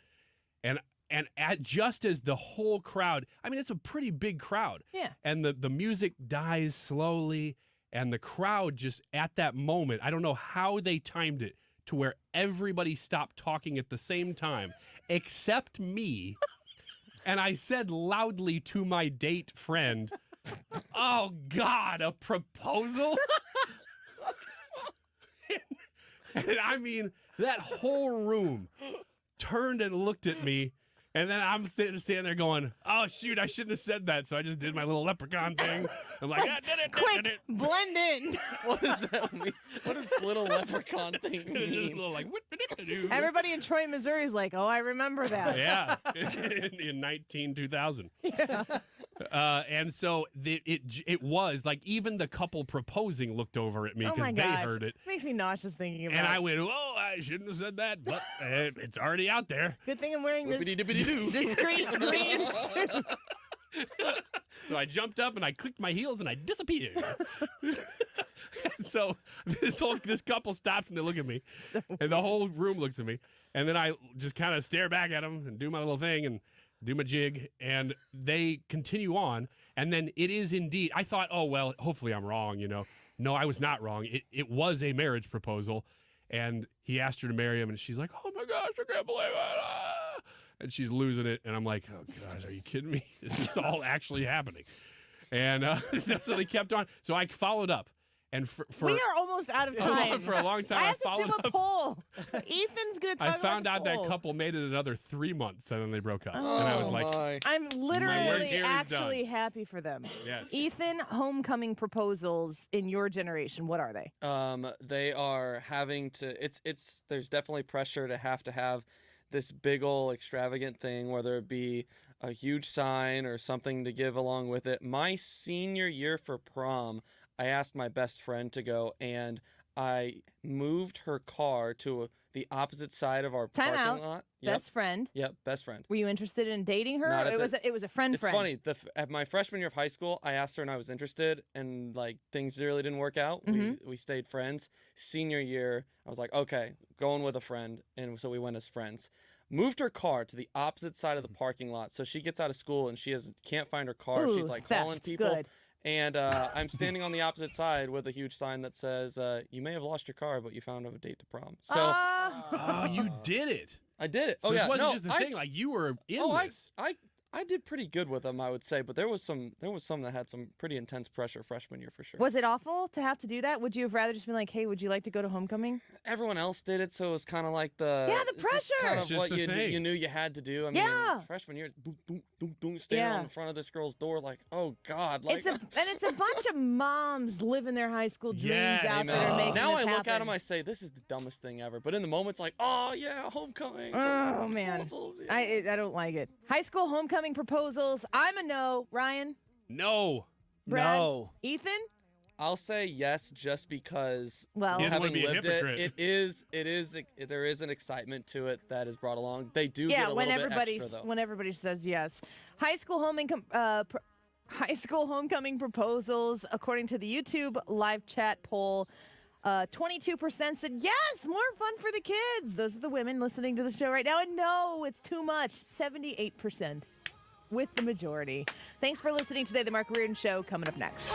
Speaker 4: And just as the whole crowd, I mean, it's a pretty big crowd.
Speaker 12: Yeah.
Speaker 4: And the music dies slowly and the crowd just at that moment, I don't know how they timed it to where everybody stopped talking at the same time except me. And I said loudly to my date friend, oh God, a proposal? And I mean, that whole room turned and looked at me, And then I'm standing there going, oh, shoot, I shouldn't have said that. So I just did my little leprechaun thing. I'm like,
Speaker 12: quick, blend in.
Speaker 17: What does that mean? What does little leprechaun thing mean?
Speaker 4: Just a little like,
Speaker 12: Everybody in Troy, Missouri is like, oh, I remember that.
Speaker 4: Yeah, in 2000.
Speaker 12: Yeah.
Speaker 4: And so it was like even the couple proposing looked over at me
Speaker 12: Oh
Speaker 4: because
Speaker 12: my
Speaker 4: they
Speaker 12: gosh.
Speaker 4: heard it.
Speaker 12: Makes me nauseous thinking about it.
Speaker 4: And I went, oh, I shouldn't have said that, but it's already out there.
Speaker 12: Good thing I'm wearing this
Speaker 17: Whippity-dippity-doo.
Speaker 12: discreet green suit.
Speaker 4: So I jumped up and I clicked my heels and I disappeared. So this couple stops and they look at me, and the whole room looks at me, and then I just kind of stare back at them and do my little thing and do my jig, and they continue on, and then it is indeed. I thought, oh well, hopefully I'm wrong, No, I was not wrong. It was a marriage proposal, and he asked her to marry him, and she's like, oh my gosh, I can't believe it. And she's losing it, and I'm like, oh gosh, are you kidding me? This is all actually happening. And so they kept on. So I followed up. And for
Speaker 12: we are almost out of time.
Speaker 4: For a long time,
Speaker 12: I have to
Speaker 4: followed
Speaker 12: do a
Speaker 4: up.
Speaker 12: poll. Ethan's going to talk
Speaker 4: I found
Speaker 12: about
Speaker 4: out
Speaker 12: the
Speaker 4: that
Speaker 12: poll.
Speaker 4: couple made it another 3 months, and then they broke up. And I was like,
Speaker 12: I'm
Speaker 4: my work
Speaker 12: literally
Speaker 4: here is
Speaker 12: actually
Speaker 4: done.
Speaker 12: happy for them.
Speaker 4: Yes.
Speaker 12: Ethan, homecoming proposals in your generation, what are they?
Speaker 17: They are having to. There's definitely pressure to have this big ol' extravagant thing, whether it be a huge sign or something to give along with it. My senior year for prom, I asked my best friend to go, and I moved her car to the opposite side of our
Speaker 12: Time
Speaker 17: parking
Speaker 12: out.
Speaker 17: lot. Yep.
Speaker 12: Best friend.
Speaker 17: Yep, best friend.
Speaker 12: Were you interested in dating her?
Speaker 17: Not at
Speaker 12: It was
Speaker 17: the-
Speaker 12: a friend.
Speaker 17: It's funny. At my freshman year of high school, I asked her and I was interested, and like things really didn't work out. We stayed friends. Senior year, I was like, okay, going with a friend, and so we went as friends. Moved her car to the opposite side of the parking lot, so she gets out of school and she can't find her car.
Speaker 12: Ooh,
Speaker 17: She's like
Speaker 12: theft.
Speaker 17: calling people.
Speaker 12: Good.
Speaker 17: And I'm standing on the opposite side with a huge sign that says, you may have lost your car, but you found a date to prom. So
Speaker 4: oh, you did it.
Speaker 17: I did it.
Speaker 4: So
Speaker 17: oh, yeah.
Speaker 4: it wasn't
Speaker 17: no,
Speaker 4: just the thing. Like you were in this.
Speaker 17: I did pretty good with them, I would say, but there was some that had some pretty intense pressure freshman year for sure.
Speaker 12: Was it awful to have to do that? Would you have rather just been like, hey, would you like to go to homecoming?
Speaker 17: Everyone else did it, so it was kind of like the
Speaker 12: pressure.
Speaker 17: Kind
Speaker 4: It's
Speaker 17: of
Speaker 4: just
Speaker 17: what
Speaker 4: the thing.
Speaker 17: you knew you had to do. I mean, freshman year, standing on the front of this girl's door, like, oh God, like
Speaker 12: It's a bunch of moms living their high school dreams
Speaker 17: Yes.
Speaker 12: out that are making
Speaker 17: Now
Speaker 12: this
Speaker 17: I look
Speaker 12: happen.
Speaker 17: at them, I say, this is the dumbest thing ever. But in the moment, it's like, oh yeah, homecoming.
Speaker 12: Oh man,
Speaker 17: proposals, yeah.
Speaker 12: I don't like it. High school homecoming proposals. I'm a no. Ryan,
Speaker 4: No.
Speaker 12: Brad,
Speaker 15: No.
Speaker 12: Ethan.
Speaker 17: I'll say yes, just because
Speaker 12: Well,
Speaker 4: You don't wanna
Speaker 17: having
Speaker 4: be a
Speaker 17: lived
Speaker 4: hypocrite.
Speaker 17: there is an excitement to it that is brought along. They do
Speaker 12: yeah,
Speaker 17: get a
Speaker 12: when
Speaker 17: little bit
Speaker 12: everybody
Speaker 17: extra though.
Speaker 12: when everybody says yes. High school high school homecoming proposals, according to the YouTube live chat poll. 22% said yes, more fun for the kids. Those are the women listening to the show right now. And no, it's too much. 78% with the majority. Thanks for listening today. The Mark Reardon Show coming up next.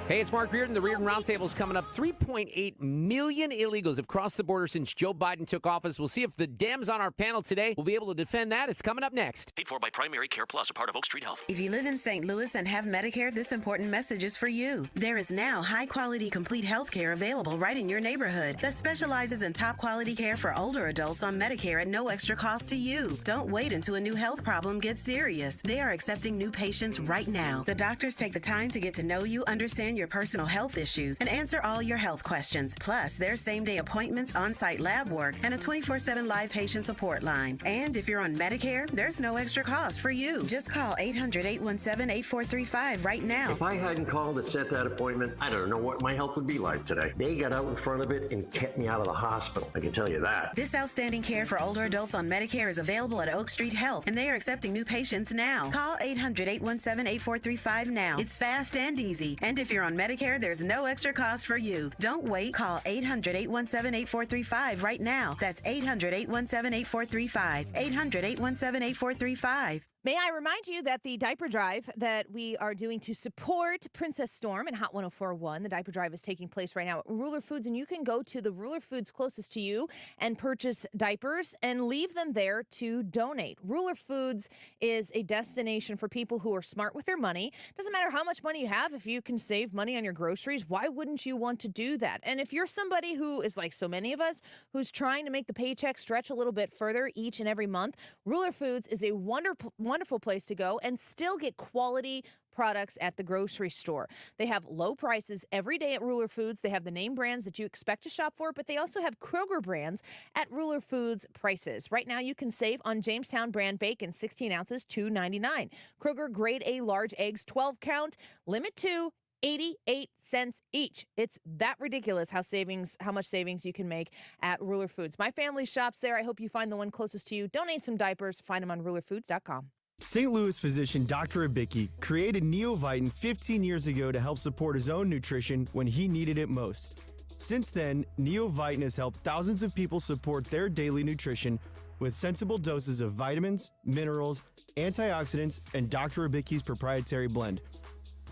Speaker 2: Hey, it's Mark Reardon. The Reardon Roundtable is coming up. 3.8 million illegals have crossed the border since Joe Biden took office. We'll see if the Dems on our panel today will be able to defend that. It's coming up next.
Speaker 8: Paid for by Primary Care Plus, a part of Oak Street Health.
Speaker 10: If you live in St. Louis and have Medicare, this important message is for you. There is now high-quality complete health care available right in your neighborhood that specializes in top-quality care for older adults on Medicare at no extra cost to you. Don't wait until a new health problem gets serious. They are accepting new patients right now. The doctors take the time to get to know you, understand your personal health issues, and answer all your health questions. Plus, there's same-day appointments, on-site lab work, and a 24/7 live patient support line. And if you're on Medicare, there's no extra cost for you. Just call 800-817-8435 right now.
Speaker 11: If I hadn't called and set that appointment, I don't know what my health would be like today. They got out in front of it and kept me out of the hospital. I can tell you that.
Speaker 10: This outstanding care for older adults on Medicare is available at Oak Street Health, and they are accepting new patients now. Call 800-817-8435 now. It's fast and easy. And if you're on Medicare, there's no extra cost for you. Don't wait. Call 800-817-8435 right now. That's 800-817-8435. 800-817-8435.
Speaker 12: May I remind you that the diaper drive that we are doing to support Princess Storm and Hot 104.1, the diaper drive is taking place right now at Ruler Foods, and you can go to the Ruler Foods closest to you and purchase diapers and leave them there to donate. Ruler Foods is a destination for people who are smart with their money. Doesn't matter how much money you have, if you can save money on your groceries, why wouldn't you want to do that? And if you're somebody who is like so many of us, who's trying to make the paycheck stretch a little bit further each and every month, Ruler Foods is a wonderful place to go and still get quality products at the grocery store. They have low prices every day at Ruler Foods. They have the name brands that you expect to shop for, but they also have Kroger brands at Ruler Foods prices. Right now, you can save on Jamestown brand bacon, 16 ounces, $2.99. Kroger grade A large eggs, 12 count, limit 2, 88 cents each. It's that ridiculous how much savings you can make at Ruler Foods. My family shops there. I hope you find the one closest to you. Donate some diapers. Find them on rulerfoods.com.
Speaker 1: St. Louis physician Dr. Abicki created Neovitin 15 years ago to help support his own nutrition when he needed it most. Since then, Neovitin has helped thousands of people support their daily nutrition with sensible doses of vitamins, minerals, antioxidants, and Dr. Abicki's proprietary blend.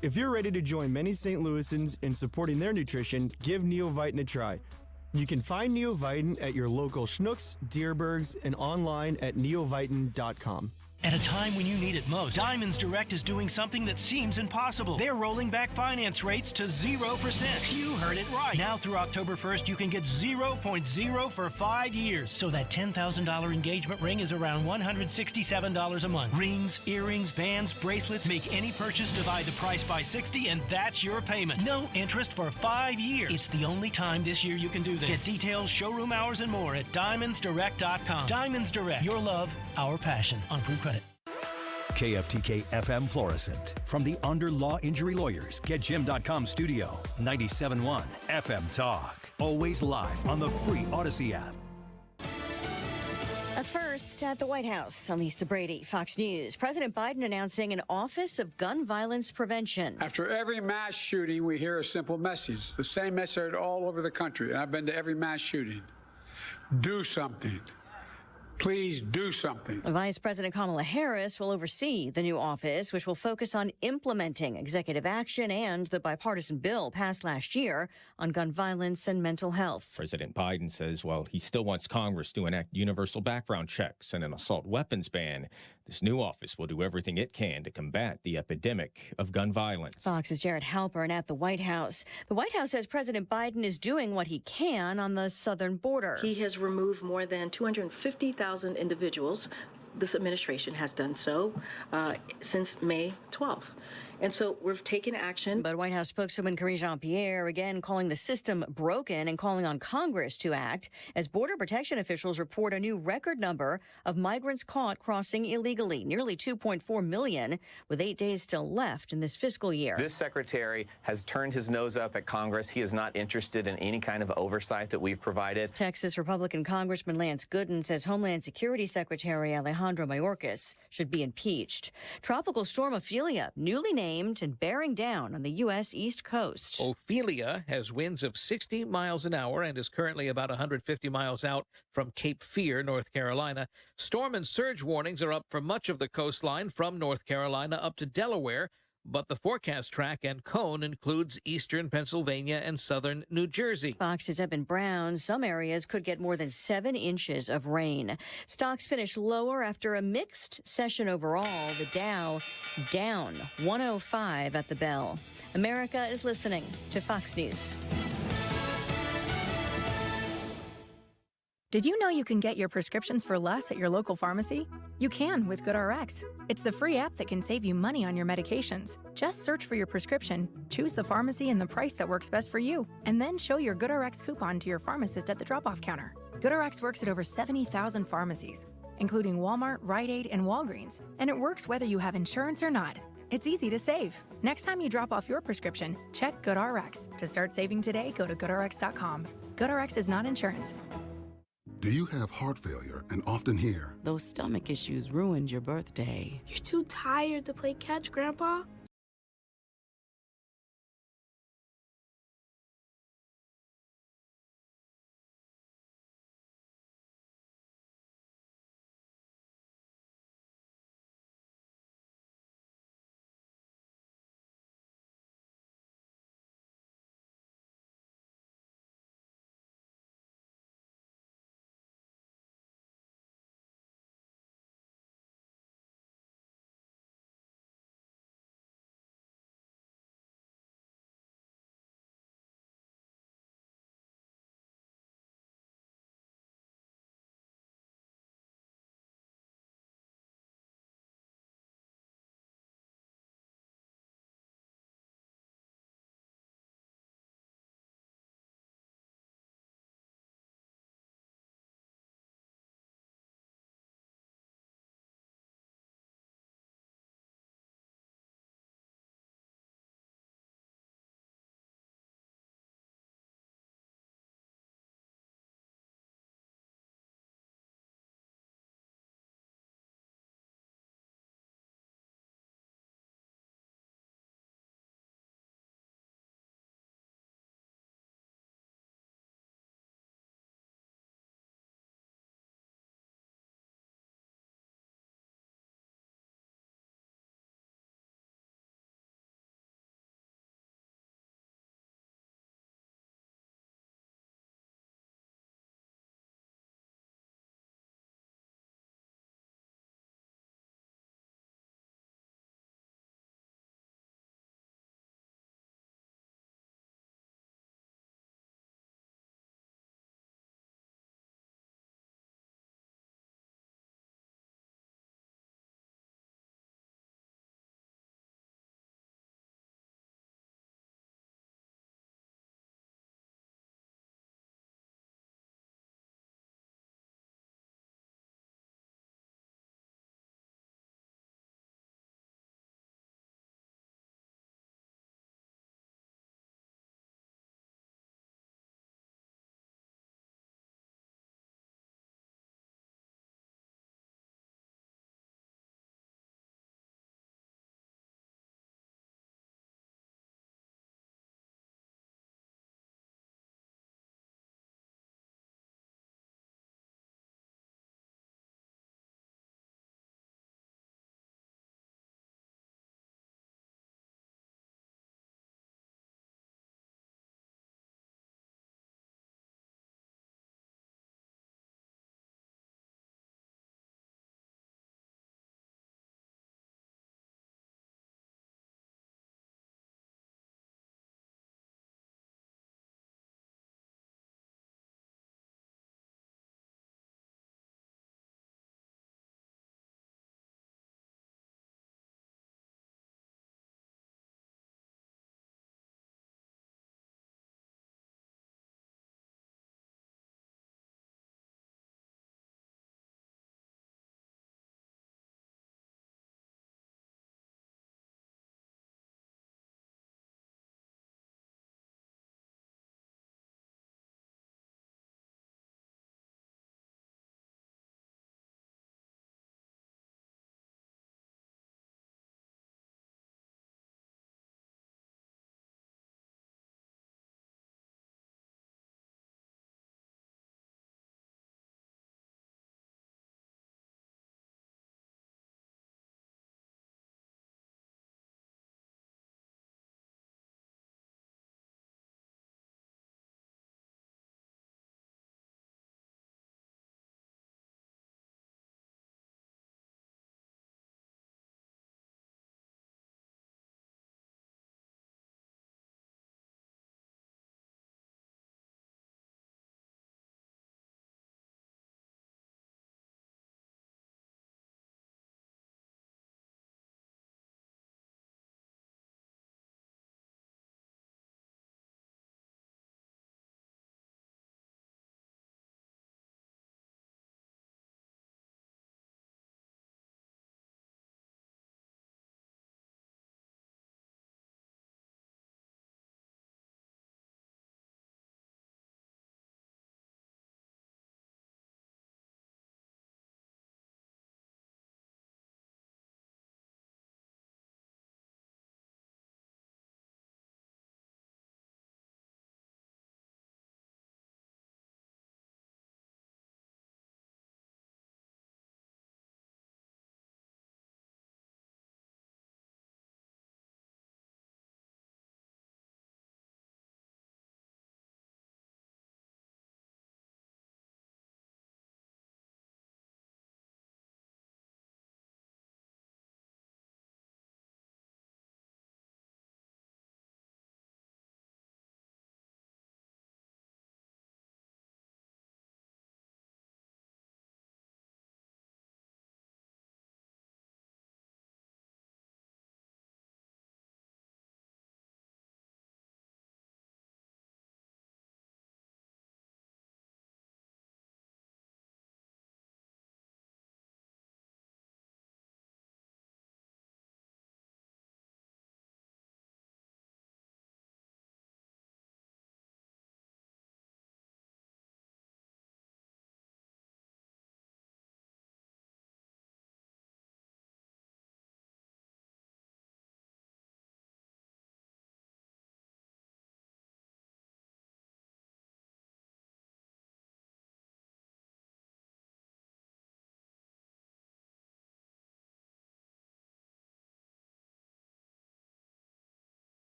Speaker 1: If you're ready to join many St. Louisans in supporting their nutrition, give Neovitin a try. You can find Neovitin at your local Schnucks, Dierbergs, and online at neovitin.com.
Speaker 6: At a time when you need it most, Diamonds Direct is doing something that seems impossible. They're rolling back finance rates to 0%. You heard it right. Now through October 1st, you can get 0.0 for 5 years. So that $10,000 engagement ring is around $167 a month. Rings, earrings, bands, bracelets, make any purchase, divide the price by 60, and that's your payment. No interest for 5 years. It's the only time this year you can do this. Get details, showroom hours, and more at diamondsdirect.com. Diamonds Direct. Your love, our passion. On Proof Credit.
Speaker 5: KFTK FM Florissant. From the Under Law Injury Lawyers, GetJim.com studio. 97.1 FM Talk. Always live on the free Odyssey app.
Speaker 13: At first, at the White House, I'm Lisa Brady, Fox News. President Biden announcing an Office of Gun Violence Prevention.
Speaker 14: After every mass shooting, we hear a simple message, the same message all over the country. And I've been to every mass shooting. Do something. Please do something.
Speaker 13: Vice President Kamala Harris will oversee the new office, which will focus on implementing executive action and the bipartisan bill passed last year on gun violence and mental health.
Speaker 21: President Biden says while he still wants Congress to enact universal background checks and an assault weapons ban, this new office will do everything it can to combat the epidemic of gun violence.
Speaker 13: Fox's Jared Halpern at the White House. The White House says President Biden is doing what he can on the southern border.
Speaker 22: He has removed more than 250,000 individuals. This administration has done so since May 12th. And so we've taken action.
Speaker 13: But White House spokeswoman Karine Jean-Pierre again calling the system broken and calling on Congress to act as Border Protection officials report a new record number of migrants caught crossing illegally, nearly 2.4 million, with 8 days still left in this fiscal year.
Speaker 23: This secretary has turned his nose up at Congress. He is not interested in any kind of oversight that we've provided.
Speaker 13: Texas Republican Congressman Lance Gooden says Homeland Security Secretary Alejandro Mayorkas should be impeached. Tropical storm Ophelia, newly named and bearing down on the U.S. East Coast.
Speaker 24: Ophelia has winds of 60 miles an hour and is currently about 150 miles out from Cape Fear, North Carolina. Storm and surge warnings are up for much of the coastline from North Carolina up to Delaware, but the forecast track and cone includes eastern Pennsylvania and southern New Jersey.
Speaker 13: Fox's Eben Brown. Some areas could get more than 7 inches of rain. Stocks finish lower after a mixed session overall. The Dow down 105 at the bell. America is listening to Fox News.
Speaker 25: Did you know you can get your prescriptions for less at your local pharmacy? You can with GoodRx. It's the free app that can save you money on your medications. Just search for your prescription, choose the pharmacy and the price that works best for you, and then show your GoodRx coupon to your pharmacist at the drop-off counter. GoodRx works at over 70,000 pharmacies, including Walmart, Rite Aid, and Walgreens, and it works whether you have insurance or not. It's easy to save. Next time you drop off your prescription, check GoodRx. To start saving today, go to GoodRx.com. GoodRx is not insurance.
Speaker 26: Do you have heart failure and often hear,
Speaker 31: "Those stomach issues ruined your birthday"?
Speaker 32: "You're too tired to play catch, Grandpa"?